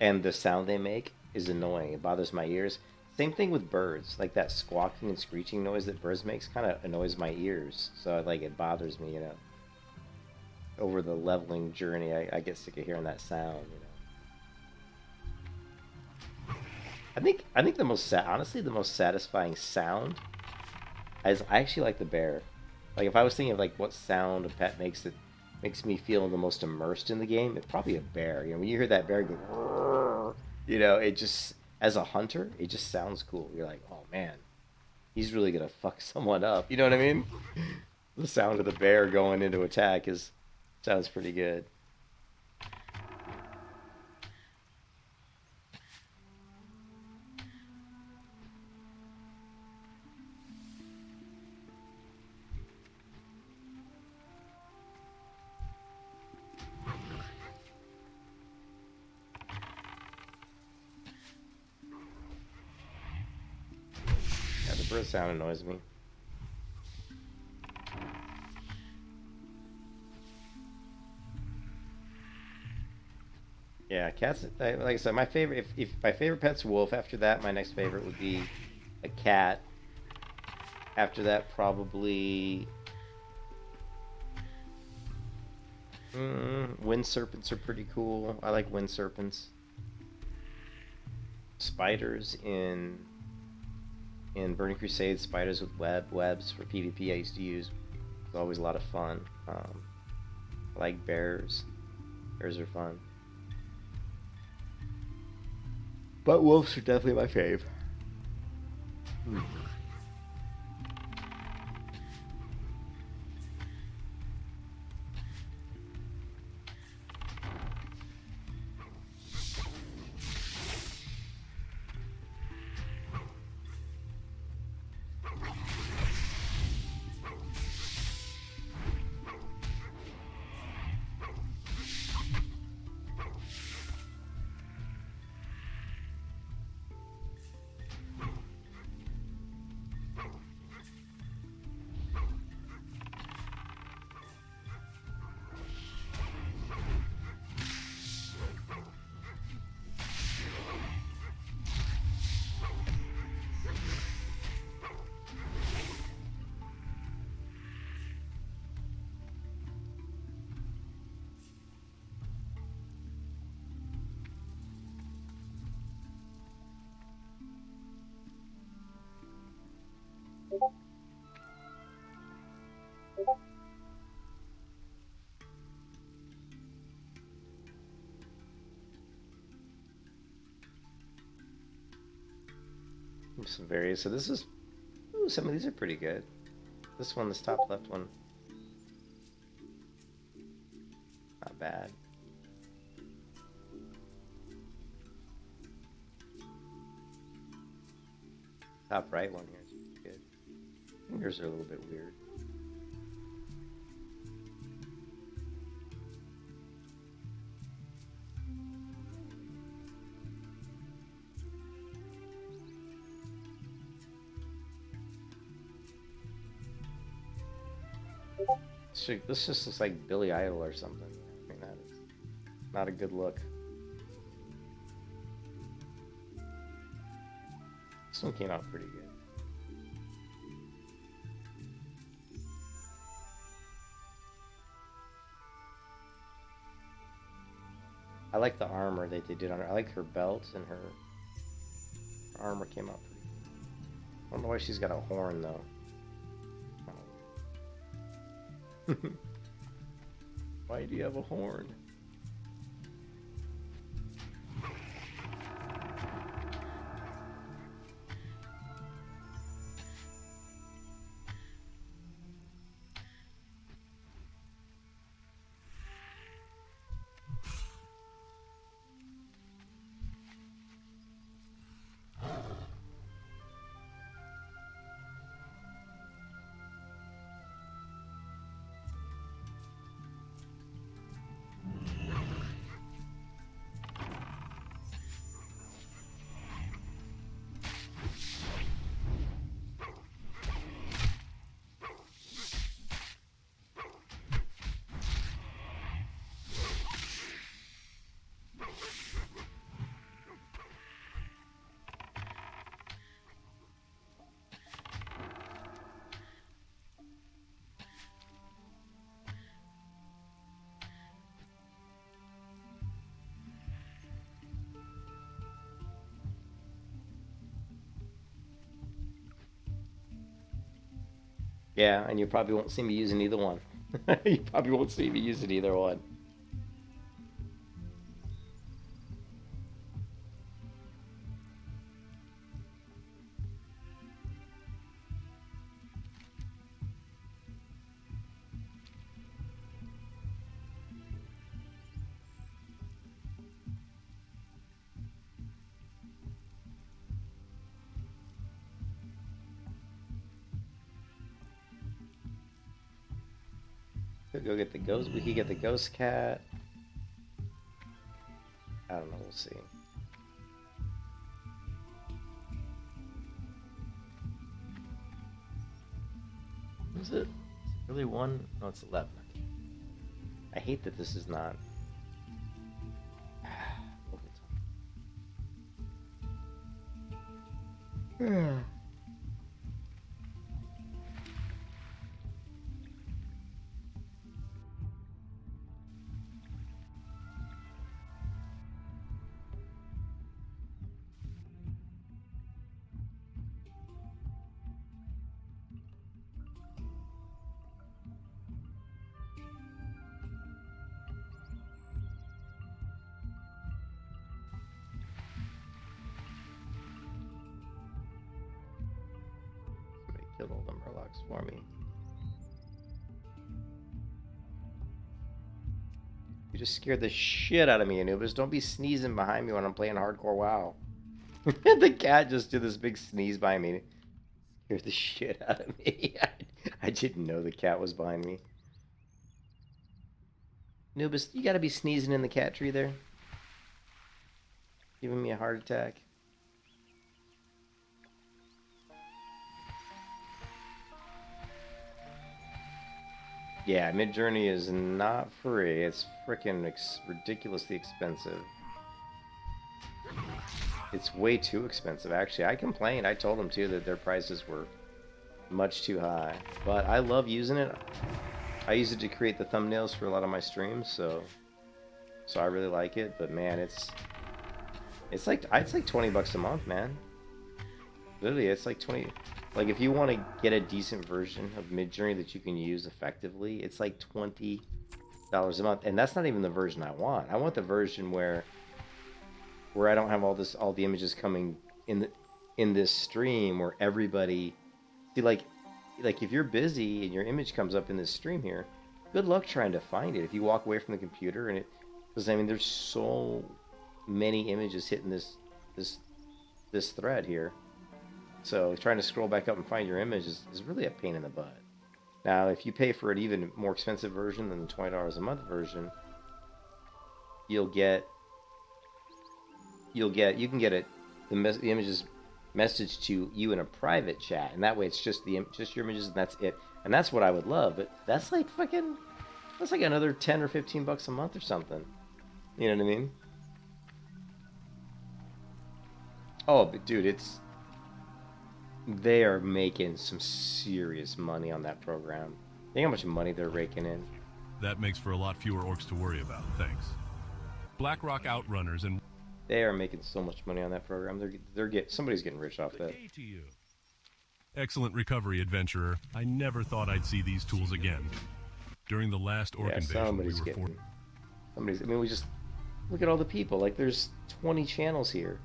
and the sound they make is annoying. It bothers my ears. Same thing with birds. Like that squawking and screeching noise that birds makes kind of annoys my ears. So like it bothers me, you know. Over the leveling journey, I get sick of hearing that sound, you know. I think the most honestly the most satisfying sound is I actually like the bear. Like if I was thinking of like what sound a pet makes that makes me feel the most immersed in the game, it's probably a bear. You know, when you hear that bear go, you know, it just, as a hunter, it just sounds cool. You're like, oh man, he's really gonna fuck someone up. You know what I mean? The sound of the bear going into attack sounds pretty good. Yeah, the bird sound annoys me. Yeah, cats. Like I said, my favorite. If my favorite pet's wolf, after that, my next favorite would be a cat. After that, probably wind serpents are pretty cool. I like wind serpents. Spiders in Burning Crusade, spiders with webs for PvP I used to use. It's always a lot of fun. I like bears. Bears are fun. But wolves are definitely my fave. Some various. So this is. Ooh, some of these are pretty good. This one, this top left one. Not bad. Top right one here is pretty good. Fingers are a little bit weird. This just looks like Billy Idol or something. I mean, that is not a good look. This one came out pretty good. I like the armor that they did on her. I like her belt and her armor came out pretty good. I don't know why she's got a horn though. Why do you have a horn? Yeah, and you probably won't see me using either one. You probably won't see me using either one. Could go get the ghost. We could get the ghost cat. I don't know. We'll see. Is it really one? No, it's 11. I hate that this is not. Yeah. Killed all the murlocs for me. You just scared the shit out of me, Anubis. Don't be sneezing behind me when I'm playing hardcore WoW. The cat just did this big sneeze behind me. Scared the shit out of me. I didn't know the cat was behind me. Anubis, you gotta be sneezing in the cat tree there. Giving me a heart attack. Yeah, Midjourney is not free. It's freaking ridiculously expensive. It's way too expensive, actually. I complained. I told them, too, that their prices were much too high. But I love using it. I use it to create the thumbnails for a lot of my streams, so I really like it. But, man, it's like 20 bucks a month, man. Literally, it's like 20... Like, if you want to get a decent version of Midjourney that you can use effectively, it's like $20 a month. And that's not even the version I want. I want the version where I don't have all the images coming in this stream where everybody... See, like if you're busy and your image comes up in this stream here, good luck trying to find it. If you walk away from the computer and because, I mean, there's so many images hitting this thread here. So trying to scroll back up and find your image is really a pain in the butt. Now, if you pay for an even more expensive version than the $20 a month version, you can get it the images messaged to you in a private chat, and that way it's just your images and that's it. And that's what I would love. But that's like another 10 or 15 bucks a month or something. You know what I mean? Oh, but dude, they are making some serious money on that program. Think how much money they're raking in. That makes for a lot fewer orcs to worry about, thanks. Blackrock Outrunners and... They are making so much money on that program. Somebody's getting rich off that. Excellent recovery, adventurer. I never thought I'd see these tools again. During the last orc invasion, we were we just... Look at all the people. Like, there's 20 channels here.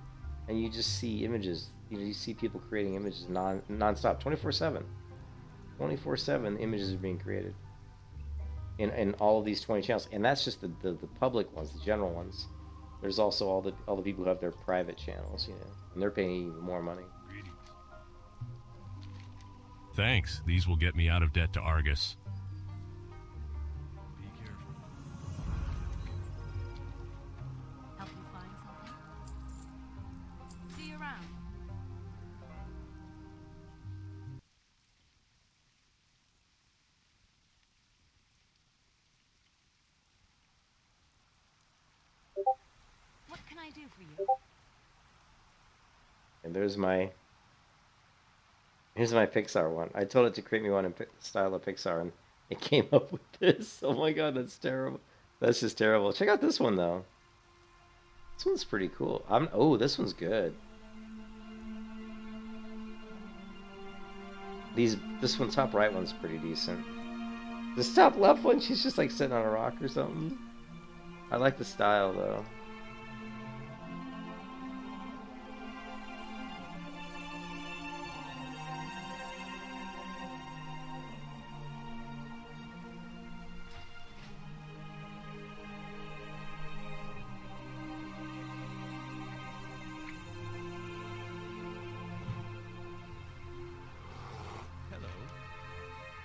And you just see images. You see people creating images non-stop, 24/7. 24/7 images are being created in all of these 20 channels, and that's just the public ones, the general ones. There's also all the people who have their private channels, and they're paying even more money. Thanks. These will get me out of debt to Argus. Be careful. Help you find something? See you around. What can I do for you? And here's my Pixar one. I told it to create me one in style of Pixar, and it came up with this. Oh my god, that's terrible. That's just terrible. Check out this one though. This one's pretty cool. Oh, this one's good. This one, top right one's pretty decent. This top left one, she's just like sitting on a rock or something. I like the style though.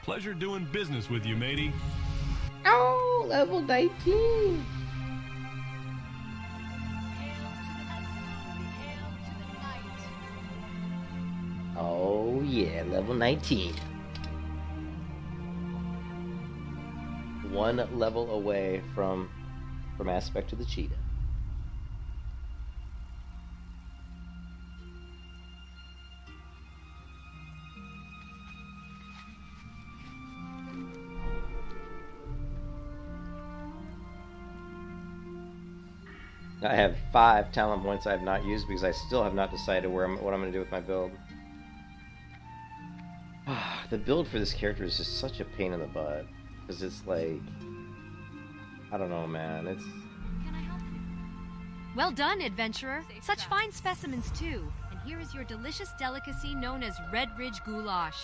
Pleasure doing business with you, matey. Oh, level 19. Oh yeah, level 19. One level away from aspect to the cheetah. I have 5 talent points I have not used because I still have not decided what I'm going to do with my build. The build for this character is just such a pain in the butt. Because it's like... I don't know, man. It's... Can I help you? Well done, adventurer. Such fine specimens, too. And here is your delicious delicacy known as Red Ridge Goulash.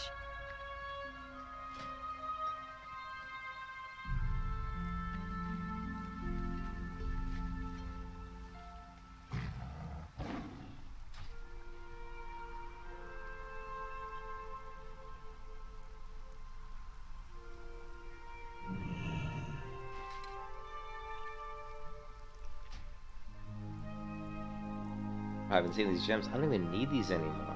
I haven't seen these gems. I don't even need these anymore.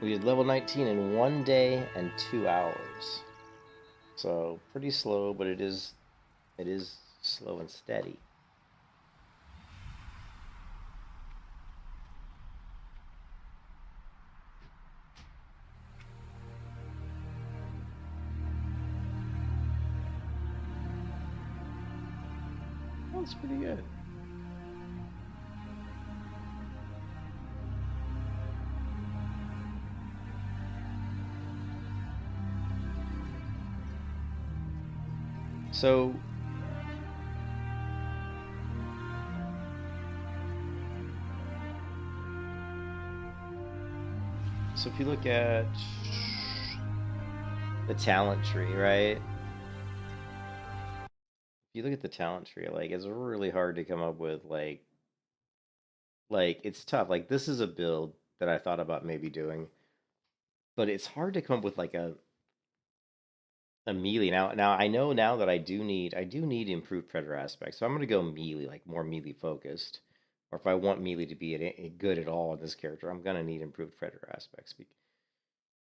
We did level 19 in 1 day and 2 hours. So pretty slow, but it is slow and steady. That's pretty good. So if you look at the talent tree, right? If you look at the talent tree, like it's really hard to come up with like it's tough. Like this is a build that I thought about maybe doing, but it's hard to come up with like a melee. Now I know now that I do need improved predator aspects, so I'm gonna go melee, like more melee focused. Or if I want melee to be good at all in this character, I'm gonna need improved predator aspects.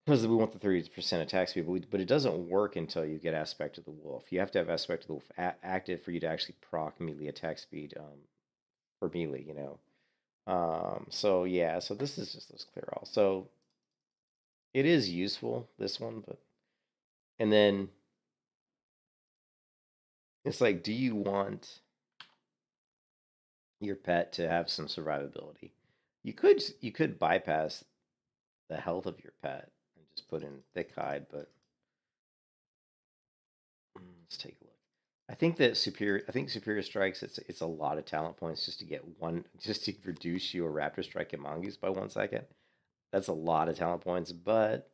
because we want the 30% attack speed, but it doesn't work until you get Aspect of the Wolf. You have to have Aspect of the Wolf active for you to actually proc melee attack speed for melee, you know. So yeah, so this is just this clear all. So it is useful, this one, but and then it's like, do you want your pet to have some survivability? You could bypass the health of your pet and just put in thick hide, but let's take a look. I think superior strikes, it's a lot of talent points just to get one, just to reduce your raptor strike and mongoose by 1 second. That's a lot of talent points, but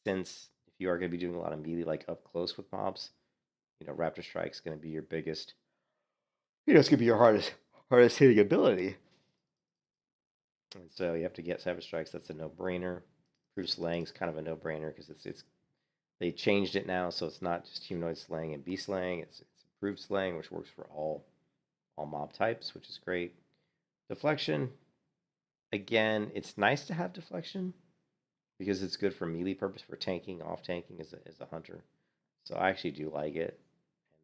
since if you are going to be doing a lot of melee, like up close with mobs, you know, raptor strike's going to be your biggest, you know, it's going to be your hardest hitting ability. And so you have to get Savage Strikes. That's a no-brainer. Improved Slaying's kind of a no-brainer because it's they changed it now, so it's not just Humanoid Slaying and Beast Slaying. It's Improved Slaying, which works for all mob types, which is great. Deflection, again, it's nice to have Deflection because it's good for melee purpose, for tanking, off-tanking as a hunter. So I actually do like it.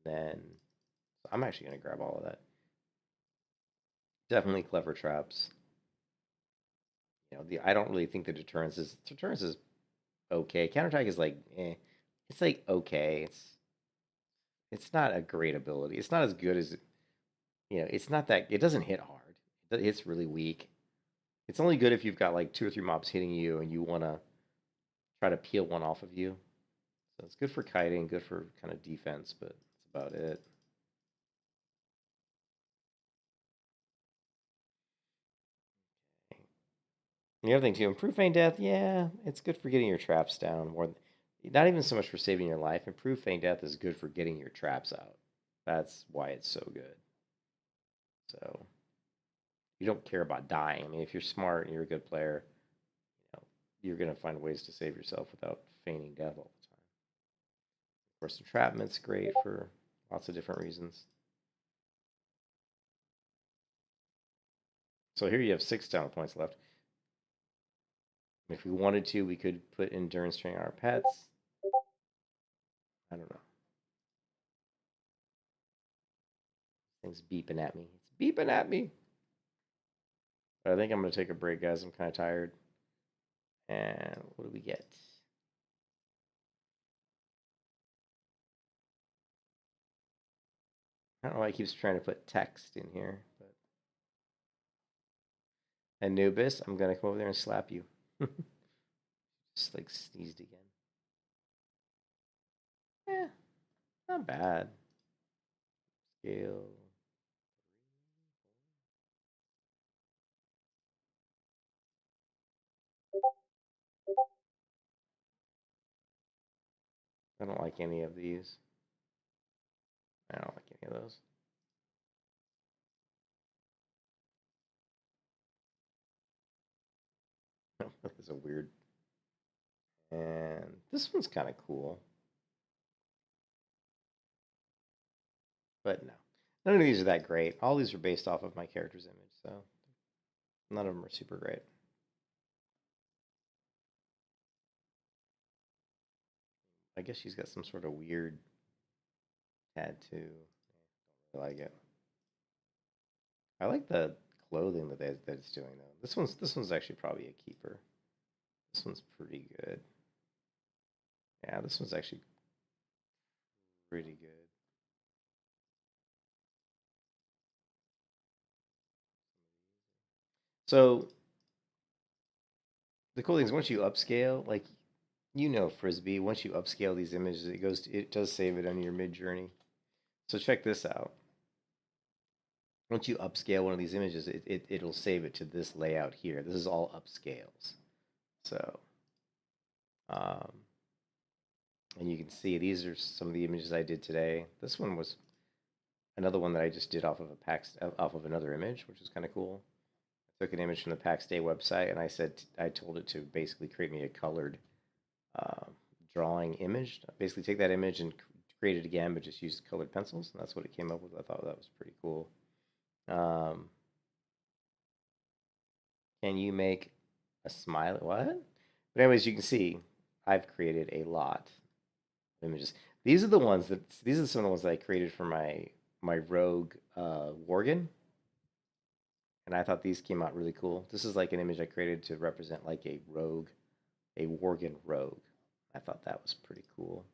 And then so I'm actually going to grab all of that. Definitely Clever Traps. You know, I don't really think the deterrence is okay. Counterattack is like, it's like okay. It's not a great ability. It's not as good as, you know, it's not that, it doesn't hit hard. It hits really weak. It's only good if you've got like 2 or 3 mobs hitting you and you want to try to peel one off of you. So it's good for kiting, good for kind of defense, but that's about it. The other thing too, improve feign death, yeah, it's good for getting your traps down more. Not even so much for saving your life. Improve feign death is good for getting your traps out. That's why it's so good. So you don't care about dying. I mean, if you're smart and you're a good player, you know, you're gonna find ways to save yourself without feigning death all the time. Of course, entrapment's great for lots of different reasons. So here you have 6 talent points left. If we wanted to, we could put endurance training on our pets. I don't know. Thing's beeping at me. It's beeping at me. But I think I'm going to take a break, guys. I'm kind of tired. And what do we get? I don't know why it keeps trying to put text in here. But Anubis, I'm going to come over there and slap you. Just like sneezed again. Yeah, not bad. Scale. I don't like any of these. I don't like any of those. That's a weird. And this one's kind of cool. But no. None of these are that great. All these are based off of my character's image, so none of them are super great. I guess she's got some sort of weird tattoo. I like it. I like the clothing that it's doing though. This one's actually probably a keeper. This one's pretty good. Yeah, this one's actually pretty good. So the cool thing is once you upscale, like you know Frisbee, once you upscale these images, it does save it on your mid journey. So check this out. Once you upscale one of these images, it'll save it to this layout here. This is all upscales. So, and you can see these are some of the images I did today. This one was another one that I just did off of another image, which is kind of cool. I took an image from the PAX Day website, and I told it to basically create me a colored drawing image. Basically, take that image and create it again, but just use colored pencils, and that's what it came up with. I thought that was pretty cool. Can you make a smiley? What? But anyways, you can see I've created a lot of images. These are some of the ones that I created for my rogue worgen. And I thought these came out really cool. This is like an image I created to represent like a worgen rogue. I thought that was pretty cool.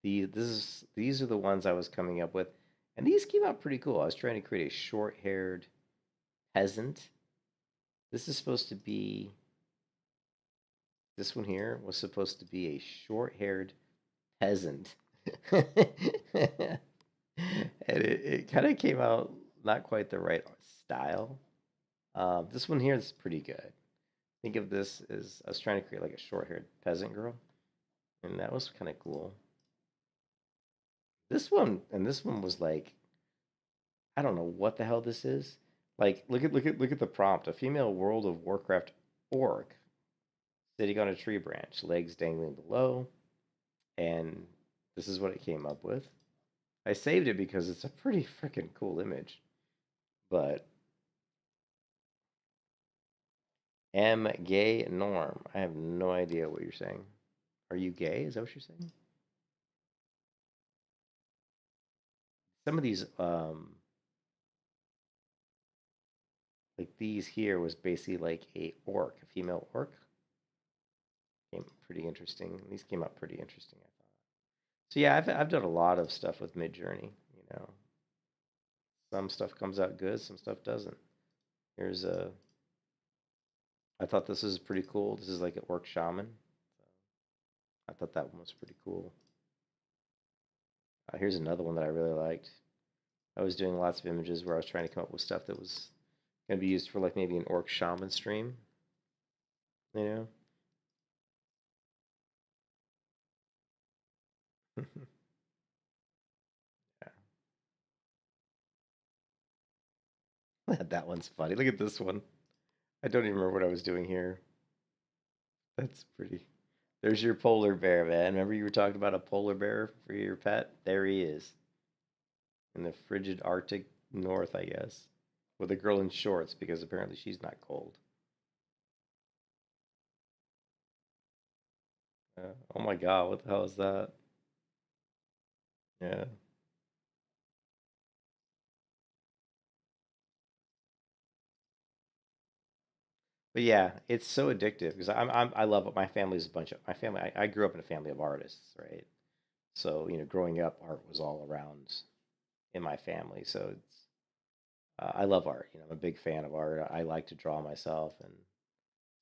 These are the ones I was coming up with, and these came out pretty cool. I was trying to create a short-haired peasant. This is supposed to be. This one here was supposed to be a short-haired peasant. And it kind of came out not quite the right style. This one here is pretty good. Think of this as I was trying to create like a short-haired peasant girl, and that was kind of cool. This one was like, I don't know what the hell this is. Like, look at the prompt: a female World of Warcraft orc sitting on a tree branch, legs dangling below, and this is what it came up with. I saved it because it's a pretty freaking cool image. But am gay norm? I have no idea what you're saying. Are you gay? Is that what you're saying? Some of these, like these here, was basically like a orc, a female orc. Came pretty interesting. These came out pretty interesting, I thought. So yeah, I've done a lot of stuff with Midjourney. You know, some stuff comes out good, some stuff doesn't. Here's a. I thought this was pretty cool. This is like an orc shaman. I thought that one was pretty cool. Here's another one that I really liked. I was doing lots of images where I was trying to come up with stuff that was going to be used for like maybe an orc shaman stream. You know? Yeah. That one's funny. Look at this one. I don't even remember what I was doing here. That's pretty. There's your polar bear, man. Remember you were talking about a polar bear for your pet? There he is. In the frigid Arctic North, I guess. With a girl in shorts, because apparently she's not cold. Oh my god, what the hell is that? Yeah. But yeah, it's so addictive because I love it. My family's a bunch of my family. I grew up in a family of artists, right? So you know, growing up, art was all around in my family. So it's I love art. You know, I'm a big fan of art. I like to draw myself, and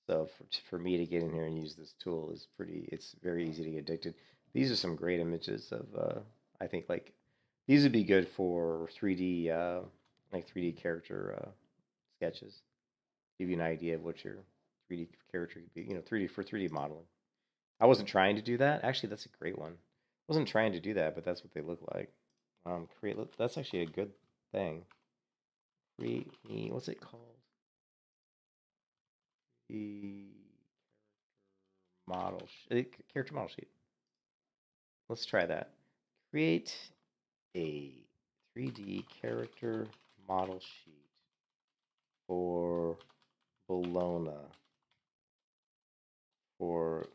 so for me to get in here and use this tool is pretty. It's very easy to get addicted. These are some great images of. I think like these would be good for 3D like 3D character sketches. Give you an idea of what your 3D character could be. You know, 3D modeling. I wasn't trying to do that. Actually, that's a great one. I wasn't trying to do that, but that's what they look like. Create. That's actually a good thing. Create me. What's it called? The model. Character model sheet. Let's try that. Create a 3D character model sheet for Bologna for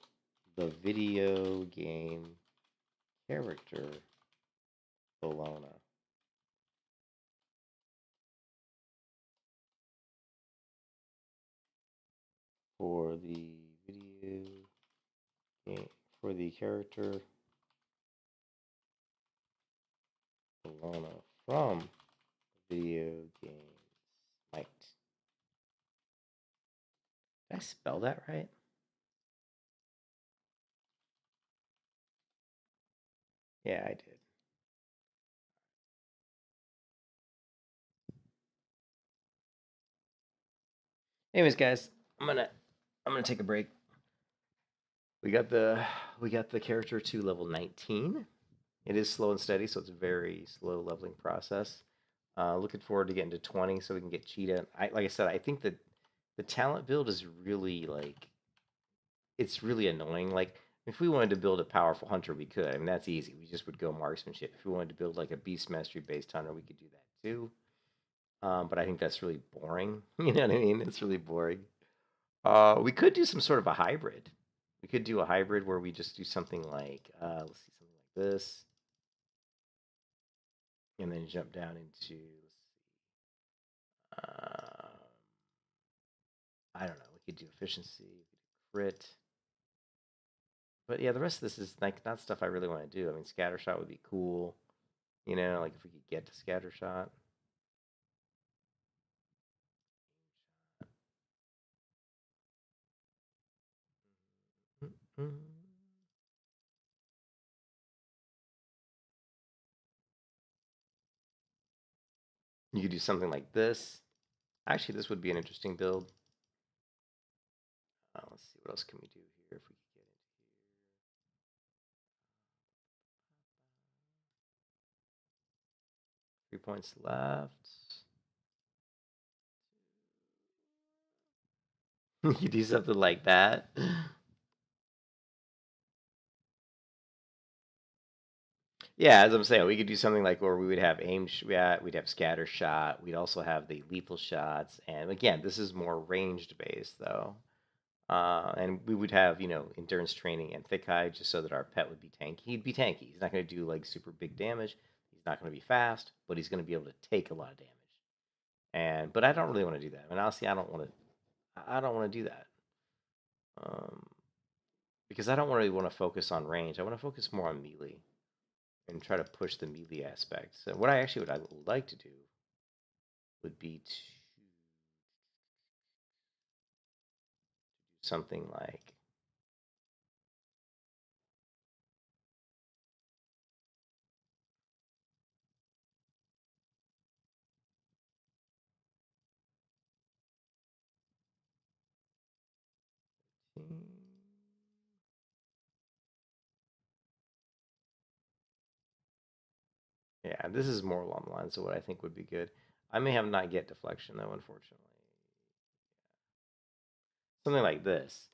the video game character Bologna. For the video game, for the character Bologna from video game Smite. Did I spell that right? Yeah, I did. Anyways, guys, I'm gonna take a break. We got the character to level 19. It is slow and steady, so it's a very slow leveling process. Looking forward to getting to 20 so we can get Cheetah. Like I said, I think that the talent build is really like it's really annoying. Like if we wanted to build a powerful hunter, we could. I mean, that's easy. We just would go marksmanship. If we wanted to build like a beast mastery based hunter, we could do that too. But I think that's really boring. You know what I mean? It's really boring. We could do some sort of a hybrid. We could do a hybrid where we just do something like, let's see, something like this. And then jump down into, I don't know, we could do efficiency, we could do crit. But yeah, the rest of this is like not stuff I really want to do. I mean, scattershot would be cool. You know, like if we could get to scattershot. You could do something like this. Actually, this would be an interesting build. Let's see, what else can we do here if we could get into here. 3 points left. You do something like that. Yeah, as I'm saying, we could do something like where we would have aim shot, we'd have scatter shot, we'd also have the lethal shots, and again, this is more ranged based though. And we would have, you know, endurance training and thick hide just so that our pet would be tanky. He'd be tanky. He's not going to do like super big damage. He's not going to be fast, but he's going to be able to take a lot of damage. But I don't really want to do that. I mean, honestly, I don't want to do that. Because I don't really want to focus on range. I want to focus more on melee and try to push the melee aspect. So what I would like to do would be to do something like yeah, this is more along the lines of what I think would be good. I may have not get deflection though, unfortunately. Something like this.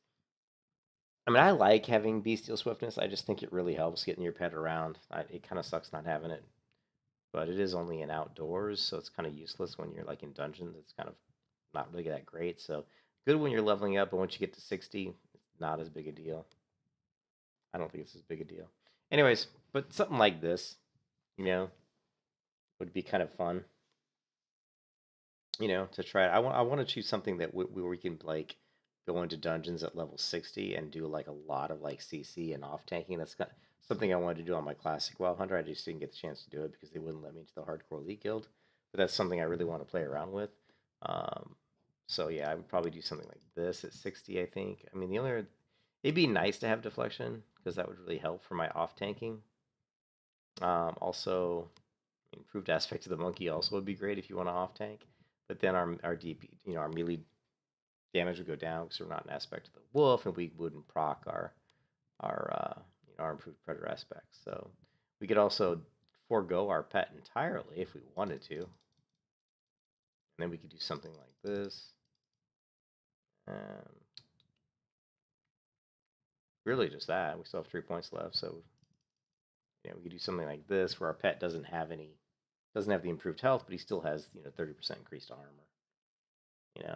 I mean, I like having bestial swiftness. I just think it really helps getting your pet around. It kind of sucks not having it, but it is only in outdoors, so it's kind of useless when you're like in dungeons. It's kind of not really that great. So good when you're leveling up, but once you get to 60, it's not as big a deal. I don't think it's as big a deal. Anyways, but something like this, you know, would be kind of fun. You know, to try it. I want to choose something that where we can like go into dungeons at level 60 and do like a lot of like CC and off tanking. That's kind of something I wanted to do on my classic WoW Hunter. I just didn't get the chance to do it because they wouldn't let me into the hardcore elite guild. But that's something I really want to play around with. So yeah, I would probably do something like this at 60. I think. I mean, it'd be nice to have deflection because that would really help for my off tanking. Also, improved aspect of the monkey also would be great if you want to off tank. But then our DP, you know, our melee damage would go down because we're not an aspect of the wolf, and we wouldn't proc our improved predator aspects. So we could also forego our pet entirely if we wanted to, and then we could do something like this. Really, just that. We still have 3 points left, so we could do something like this where our pet doesn't have the improved health, but he still has 30% increased armor.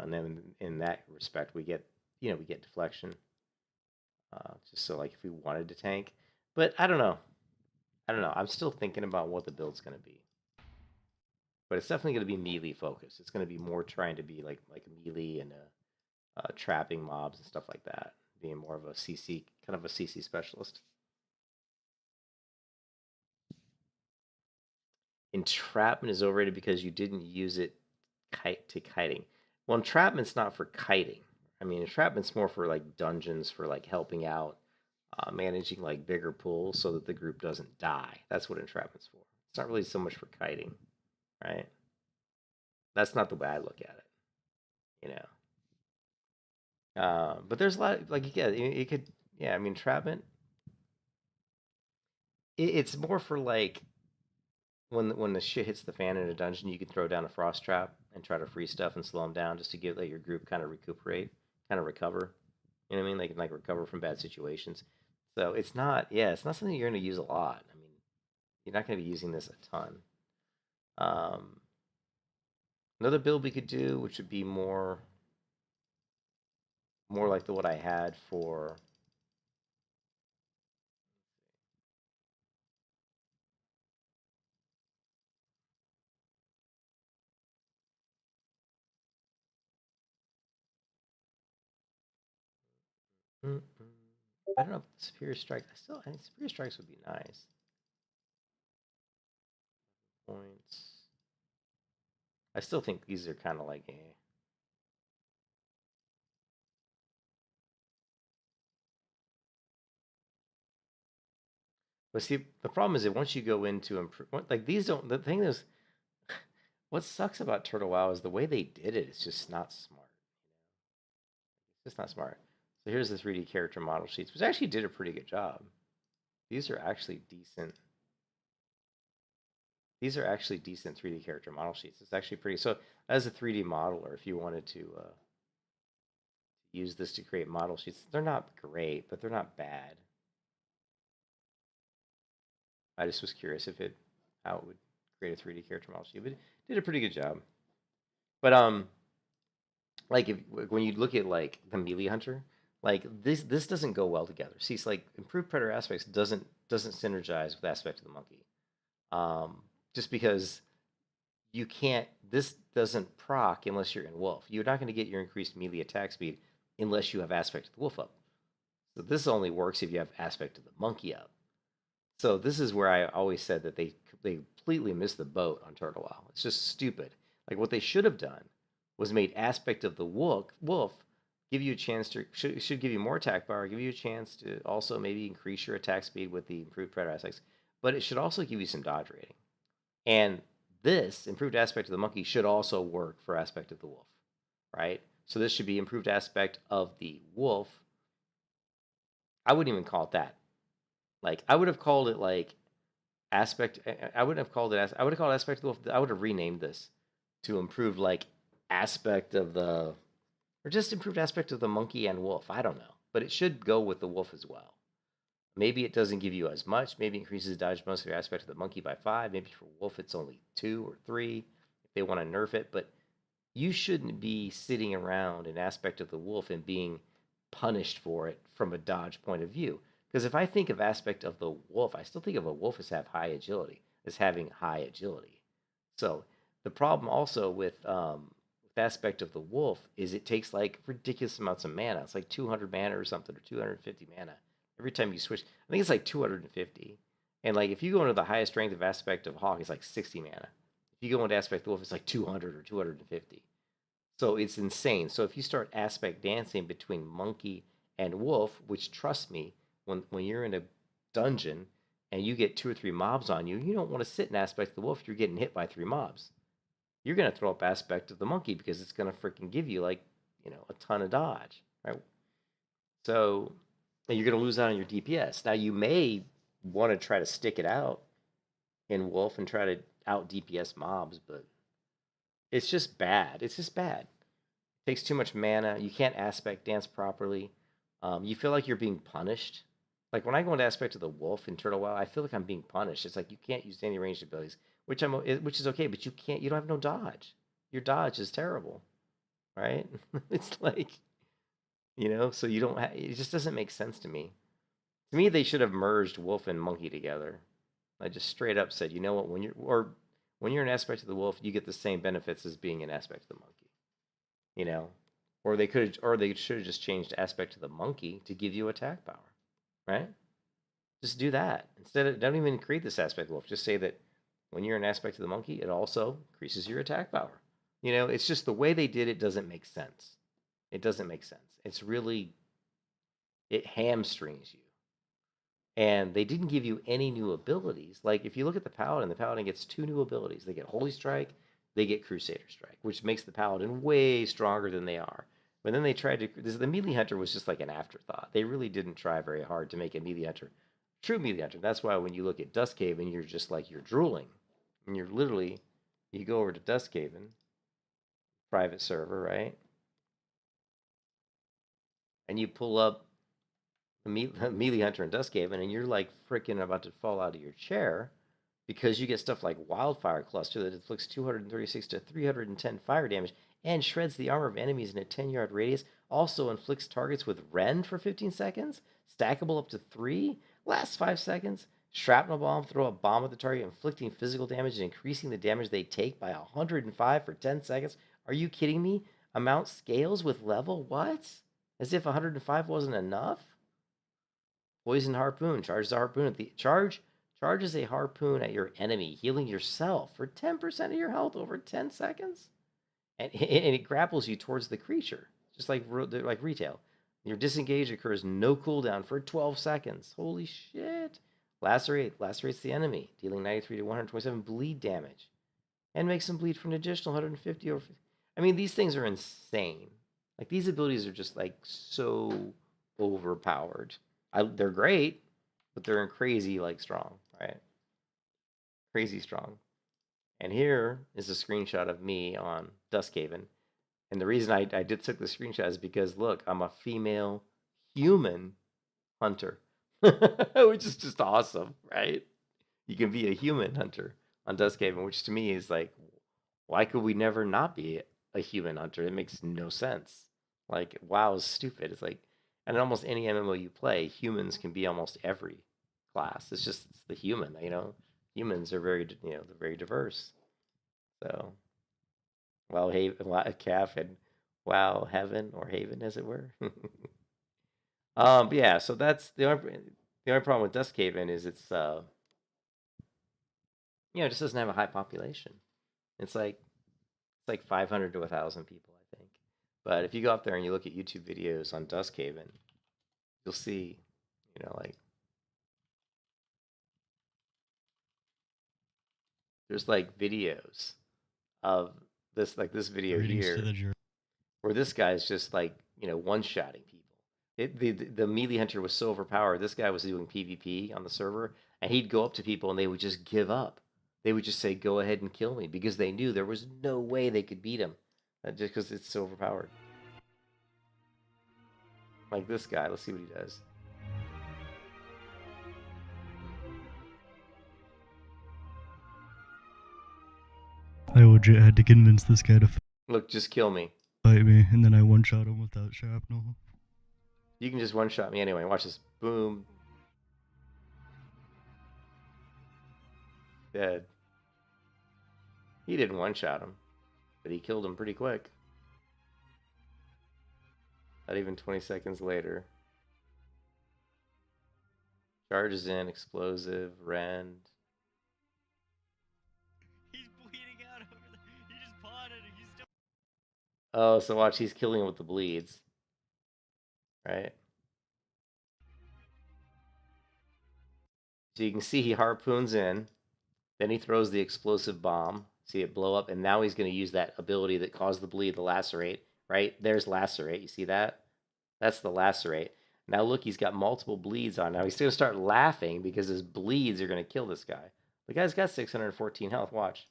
And then in that respect, we get deflection. Just so like if we wanted to tank, but I don't know. I'm still thinking about what the build's going to be, but it's definitely going to be melee focused. It's going to be more trying to be like melee and trapping mobs and stuff like that, being more of a CC specialist. Entrapment is overrated because you didn't use it to kiting. Well, entrapment's not for kiting. I mean, entrapment's more for like dungeons, for like helping out, managing like bigger pools so that the group doesn't die. That's what entrapment's for. It's not really so much for kiting, right? That's not the way I look at it, But there's a lot, like, yeah, it could, yeah. I mean, entrapment. It's more for like when the shit hits the fan in a dungeon, you can throw down a frost trap and try to free stuff and slow them down just to let your group kind of recuperate, kind of recover. You know what I mean? They can like recover from bad situations. So it's not something you're going to use a lot. I mean, you're not going to be using this a ton. Another build we could do, which would be more like the what I had for I don't know if Superior Strike. I think Superior Strikes would be nice. Points. I still think these are kind of like But see, the problem is that once you go into improve, like these don't. The thing is, what sucks about Turtle WoW is the way they did it. It's just not smart. It's just not smart. So here's the 3D character model sheets, which actually did a pretty good job. These are actually decent. These are actually decent 3D character model sheets. It's actually pretty. So as a 3D modeler, if you wanted to use this to create model sheets, they're not great, but they're not bad. I just was curious how it would create a 3D character model sheet, but it did a pretty good job. But like when you look at like the melee hunter, like this doesn't go well together. See, it's like improved predator aspects doesn't synergize with aspect of the monkey, just because you can't. This doesn't proc unless you're in wolf. You're not going to get your increased melee attack speed unless you have aspect of the wolf up. So this only works if you have aspect of the monkey up. So this is where I always said that they completely missed the boat on Turtle WoW. It's just stupid. Like what they should have done was made aspect of the wolf give you a chance to should give you more attack power, give you a chance to also maybe increase your attack speed with the improved predator aspects, but it should also give you some dodge rating. And this improved aspect of the monkey should also work for aspect of the wolf, right? So this should be improved aspect of the wolf. I wouldn't even call it that. Like I would have called it like aspect. I wouldn't have called it. I would have called it aspect of the wolf. I would have renamed this to improve like aspect of the, or just improved aspect of the monkey and wolf. I don't know, but it should go with the wolf as well. Maybe it doesn't give you as much. Maybe it increases dodge bonus for aspect of the monkey by 5. Maybe for wolf it's only 2 or 3 if they want to nerf it. But you shouldn't be sitting around an aspect of the wolf and being punished for it from a dodge point of view. Because if I think of aspect of the wolf, I still think of a wolf as having high agility. So the problem also with aspect of the wolf is it takes like ridiculous amounts of mana. It's like 200 mana or something, or 250 mana every time you switch. I think it's like 250. And like if you go into the highest strength of aspect of hawk, it's like 60 mana. If you go into aspect of the wolf, it's like 200 or 250. So it's insane. So if you start aspect dancing between monkey and wolf, which trust me, when you're in a dungeon and you get 2 or 3 mobs on you, you don't want to sit in aspect of the wolf if you're getting hit by 3 mobs. You're going to throw up aspect of the monkey because it's going to freaking give you like, a ton of dodge, right? So you're going to lose out on your DPS. Now you may want to try to stick it out in wolf and try to out DPS mobs, but it's just bad. It's just bad. It takes too much mana. You can't aspect dance properly. You feel like you're being punished. Like when I go into aspect of the wolf in Turtle WoW, I feel like I'm being punished. It's like you can't use any ranged abilities, which is okay, but you don't have no dodge. Your dodge is terrible, right? It's like, so you don't. It just doesn't make sense to me. To me, they should have merged wolf and monkey together. I just straight up said, you know what? When you're an aspect of the wolf, you get the same benefits as being an aspect of the monkey. Or they should have just changed aspect of the monkey to give you attack power. Right? Just do that. Don't even create this aspect of wolf. Just say that when you're an aspect of the monkey, it also increases your attack power. It's just the way they did it doesn't make sense. It doesn't make sense. It hamstrings you. And they didn't give you any new abilities. Like if you look at the Paladin gets 2 new abilities. They get Holy Strike, they get Crusader Strike, which makes the Paladin way stronger than they are. But then they tried to. The melee hunter was just like an afterthought. They really didn't try very hard to make a melee hunter, true melee hunter. That's why when you look at Duskhaven, you're just like you're drooling, and you go over to Duskhaven, private server, right? And you pull up the melee hunter in Duskhaven, and you're like freaking about to fall out of your chair because you get stuff like Wildfire Cluster that inflicts 236 to 310 fire damage and shreds the armor of enemies in a 10-yard radius. Also inflicts targets with Rend for 15 seconds, stackable up to 3, lasts 5 seconds. Shrapnel Bomb, throw a bomb at the target, inflicting physical damage and increasing the damage they take by 105 for 10 seconds. Are you kidding me? Amount scales with level? What? As if 105 wasn't enough? Poison Harpoon. Charges a harpoon at the charges a harpoon at your enemy, healing yourself for 10% of your health over 10 seconds. And it grapples you towards the creature, just like retail. Your disengage occurs no cooldown for 12 seconds. Holy shit. Lacerates the enemy, dealing 93 to 127 bleed damage. And makes them bleed for an additional 150 over. I mean, these things are insane. Like, these abilities are just, like, so overpowered. They're great, but they're crazy, like, strong, right? Crazy strong. And here is a screenshot of me on Duskhaven. And the reason I took the screenshot is because, look, I'm a female human hunter. Which is just awesome, right? You can be a human hunter on Duskhaven, which to me is like, why could we never not be a human hunter? It makes no sense. Like, WoW is stupid. It's like, and in almost any MMO you play, humans can be almost every class. It's the human, you know? Humans are very, they're very diverse. So, WoW Calf and WoW Heaven, or Haven, as it were. Yeah, so that's the only problem with Duskhaven is it's it just doesn't have a high population. It's like 500 to 1,000 people, I think. But if you go up there and you look at YouTube videos on Duskhaven, you'll see, like there's like videos of this, like this video here, where this guy's just like one-shotting people. The melee hunter was so overpowered. This guy was doing PvP on the server, and he'd go up to people and they would just give up. They would just say, "Go ahead and kill me," because they knew there was no way they could beat him, just because it's so overpowered. Like this guy. Let's see what he does. I legit had to convince this guy to look, just kill me. Fight me, and then I one-shot him without shrapnel. You can just one-shot me anyway. Watch this. Boom. Dead. He didn't one-shot him, but he killed him pretty quick. Not even 20 seconds later. Charges in, explosive, rend. He's bleeding out over there. He just pawed it. He's still... Oh, so watch, he's killing him with the bleeds. Right? So you can see he harpoons in, then he throws the explosive bomb. See it blow up, and now he's going to use that ability that caused the bleed, the lacerate, right? There's lacerate. You see that? That's the lacerate. Now look, he's got multiple bleeds on. Now he's going to start laughing because his bleeds are going to kill this guy. The guy's got 614 health. Watch.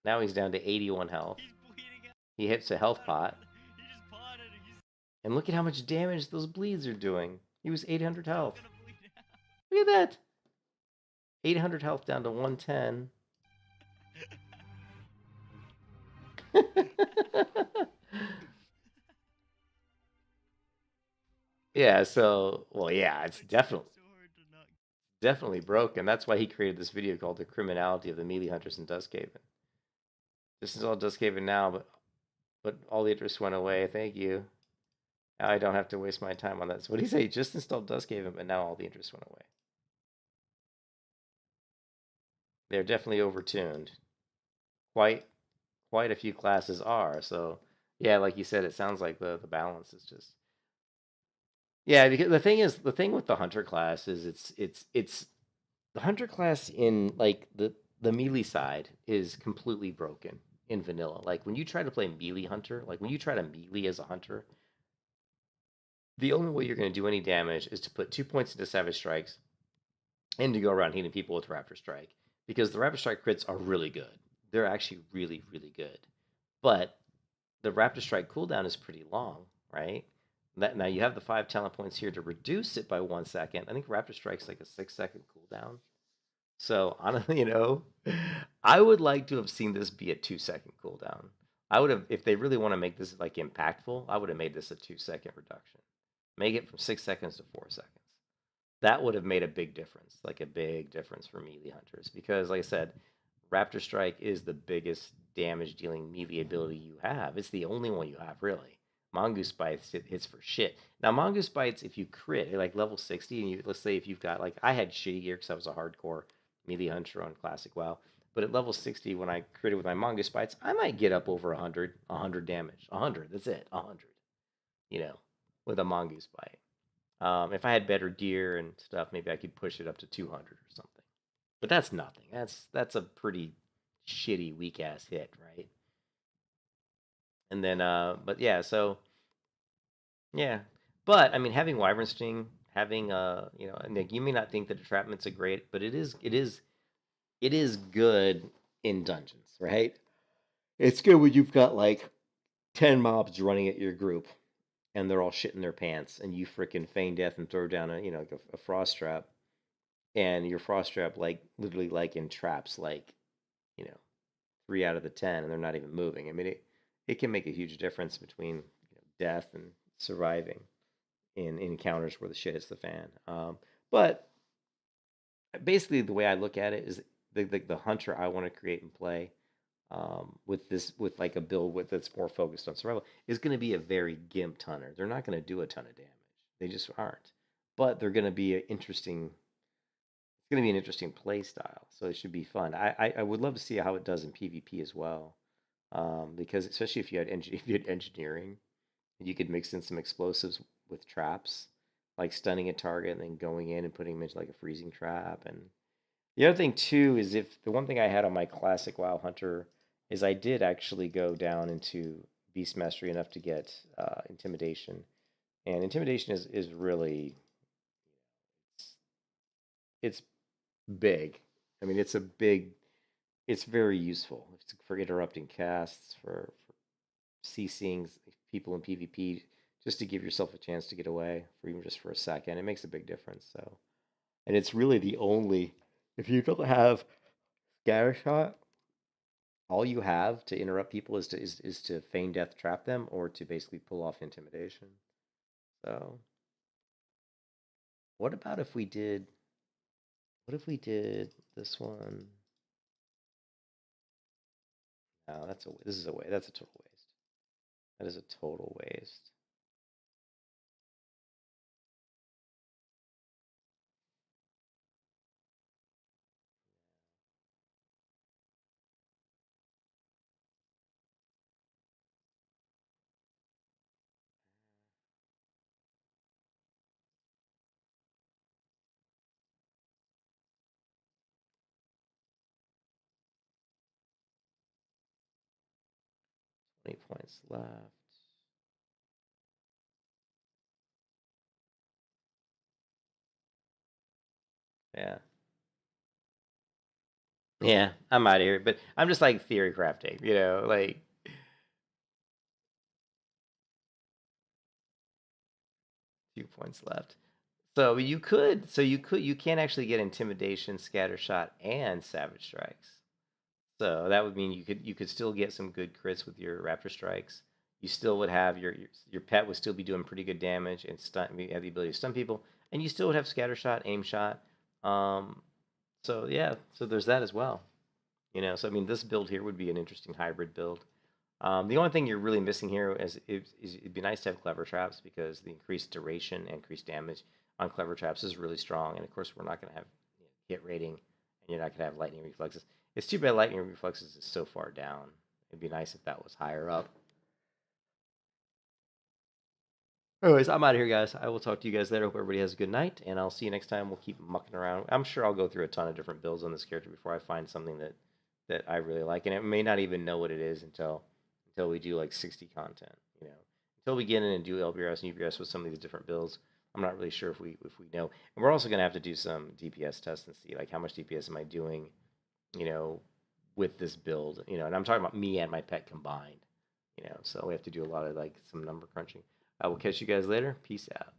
Now he's down to 81 health. He hits a health pot. And look at how much damage those bleeds are doing. He was 800 health. Look at that. 800 health down to 110. Yeah, so, well, yeah, it's definitely broken. That's why he created this video called The Criminality of the Melee Hunters in Duskhaven. This is all Duskhaven now, but all the interest went away. Thank you. Now I don't have to waste my time on that. So what did he say? He just installed Duskhaven, but now all the interest went away. They're definitely overtuned. Quite a few classes are. So yeah, like you said, it sounds like the balance is just. Yeah, because the thing with the hunter class is it's the hunter class in like the melee side is completely broken in vanilla. Like when you try to play melee hunter, like when you try to melee as a hunter, the only way you're going to do any damage is to put 2 points into Savage Strikes and to go around hitting people with Raptor Strike. Because the Raptor Strike crits are really good. They're actually really, really good. But the Raptor Strike cooldown is pretty long, right? Now you have the 5 talent points here to reduce it by 1 second. I think Raptor Strike's like a 6-second cooldown. So honestly, I would like to have seen this be a 2-second cooldown. I would have, if they really want to make this like impactful, I would have made this a 2-second reduction. Make it from 6 seconds to 4 seconds. That would have made a big difference, like a big difference for melee hunters. Because like I said, Raptor Strike is the biggest damage dealing melee ability you have. It's the only one you have, really. Mongoose Bites hits for shit. Now, Mongoose Bites, if you crit, like level 60, and let's say if you've got, like, I had shitty gear because I was a hardcore melee hunter on Classic WoW. But at level 60, when I critted with my Mongoose Bites, I might get up over 100 damage. 100, that's it, 100, with a Mongoose Bite. If I had better gear and stuff, maybe I could push it up to 200 or something. But that's nothing. That's a pretty shitty, weak-ass hit, right? And then, but yeah, so, yeah. But, I mean, having Wyvern Sting, having, and like, you may not think that Entrapment's a great, but it is good in dungeons, right? It's good when you've got, like, 10 mobs running at your group, and they're all shitting their pants, and you freaking feign death and throw down a frost trap, and your frost trap, like, literally, like, entraps, like, 3 out of the 10, and they're not even moving. I mean, it can make a huge difference between death and surviving in encounters where the shit hits the fan. But basically, the way I look at it is the hunter I want to create and play with like a build that's more focused on survival is going to be a very gimped hunter. They're not going to do a ton of damage. They just aren't. But they're going to be an interesting. It's going to be an interesting play style, so it should be fun. I would love to see how it does in PvP as well, because especially if you had engineering, you could mix in some explosives with traps, like stunning a target and then going in and putting them into like a freezing trap. And the other thing too is if the one thing I had on my classic WoW Hunter is I did actually go down into Beast Mastery enough to get Intimidation, and Intimidation is really it's big. I mean, it's very useful for interrupting casts, for CCing people in PvP, just to give yourself a chance to get away, for even just for a second. It makes a big difference. So, and it's really the only, if you don't have Scattershot, all you have to interrupt people is to feign death trap them, or to basically pull off Intimidation. So, what about if we did? What if we did this one? No, this is a waste. That's a total waste. That is a total waste. Points left. Yeah. Yeah, I'm out of here. But I'm just like theory crafting, like 2 points left. So you can actually get Intimidation, Scattershot, and Savage Strikes. So that would mean you could still get some good crits with your Raptor Strikes. You still would have your pet would still be doing pretty good damage and have the ability to stun people, and you still would have Scattershot, Aim Shot. So yeah, so there's that as well. So I mean, this build here would be an interesting hybrid build. The only thing you're really missing here is it'd be nice to have Clever Traps, because the increased duration and increased damage on Clever Traps is really strong. And of course, we're not going to have hit rating, and you're not going to have Lightning Reflexes. It's too bad Lightning Reflexes is so far down. It'd be nice if that was higher up. Anyways, I'm out of here, guys. I will talk to you guys later. Hope everybody has a good night, and I'll see you next time. We'll keep mucking around. I'm sure I'll go through a ton of different builds on this character before I find something that I really like, and I may not even know what it is until we do like 60 content. Until we get in and do LBRS and UBRS with some of these different builds, I'm not really sure if we know. And we're also going to have to do some DPS tests and see like how much DPS am I doing, with this build, and I'm talking about me and my pet combined, so we have to do a lot of like some number crunching. I will catch you guys later. Peace out.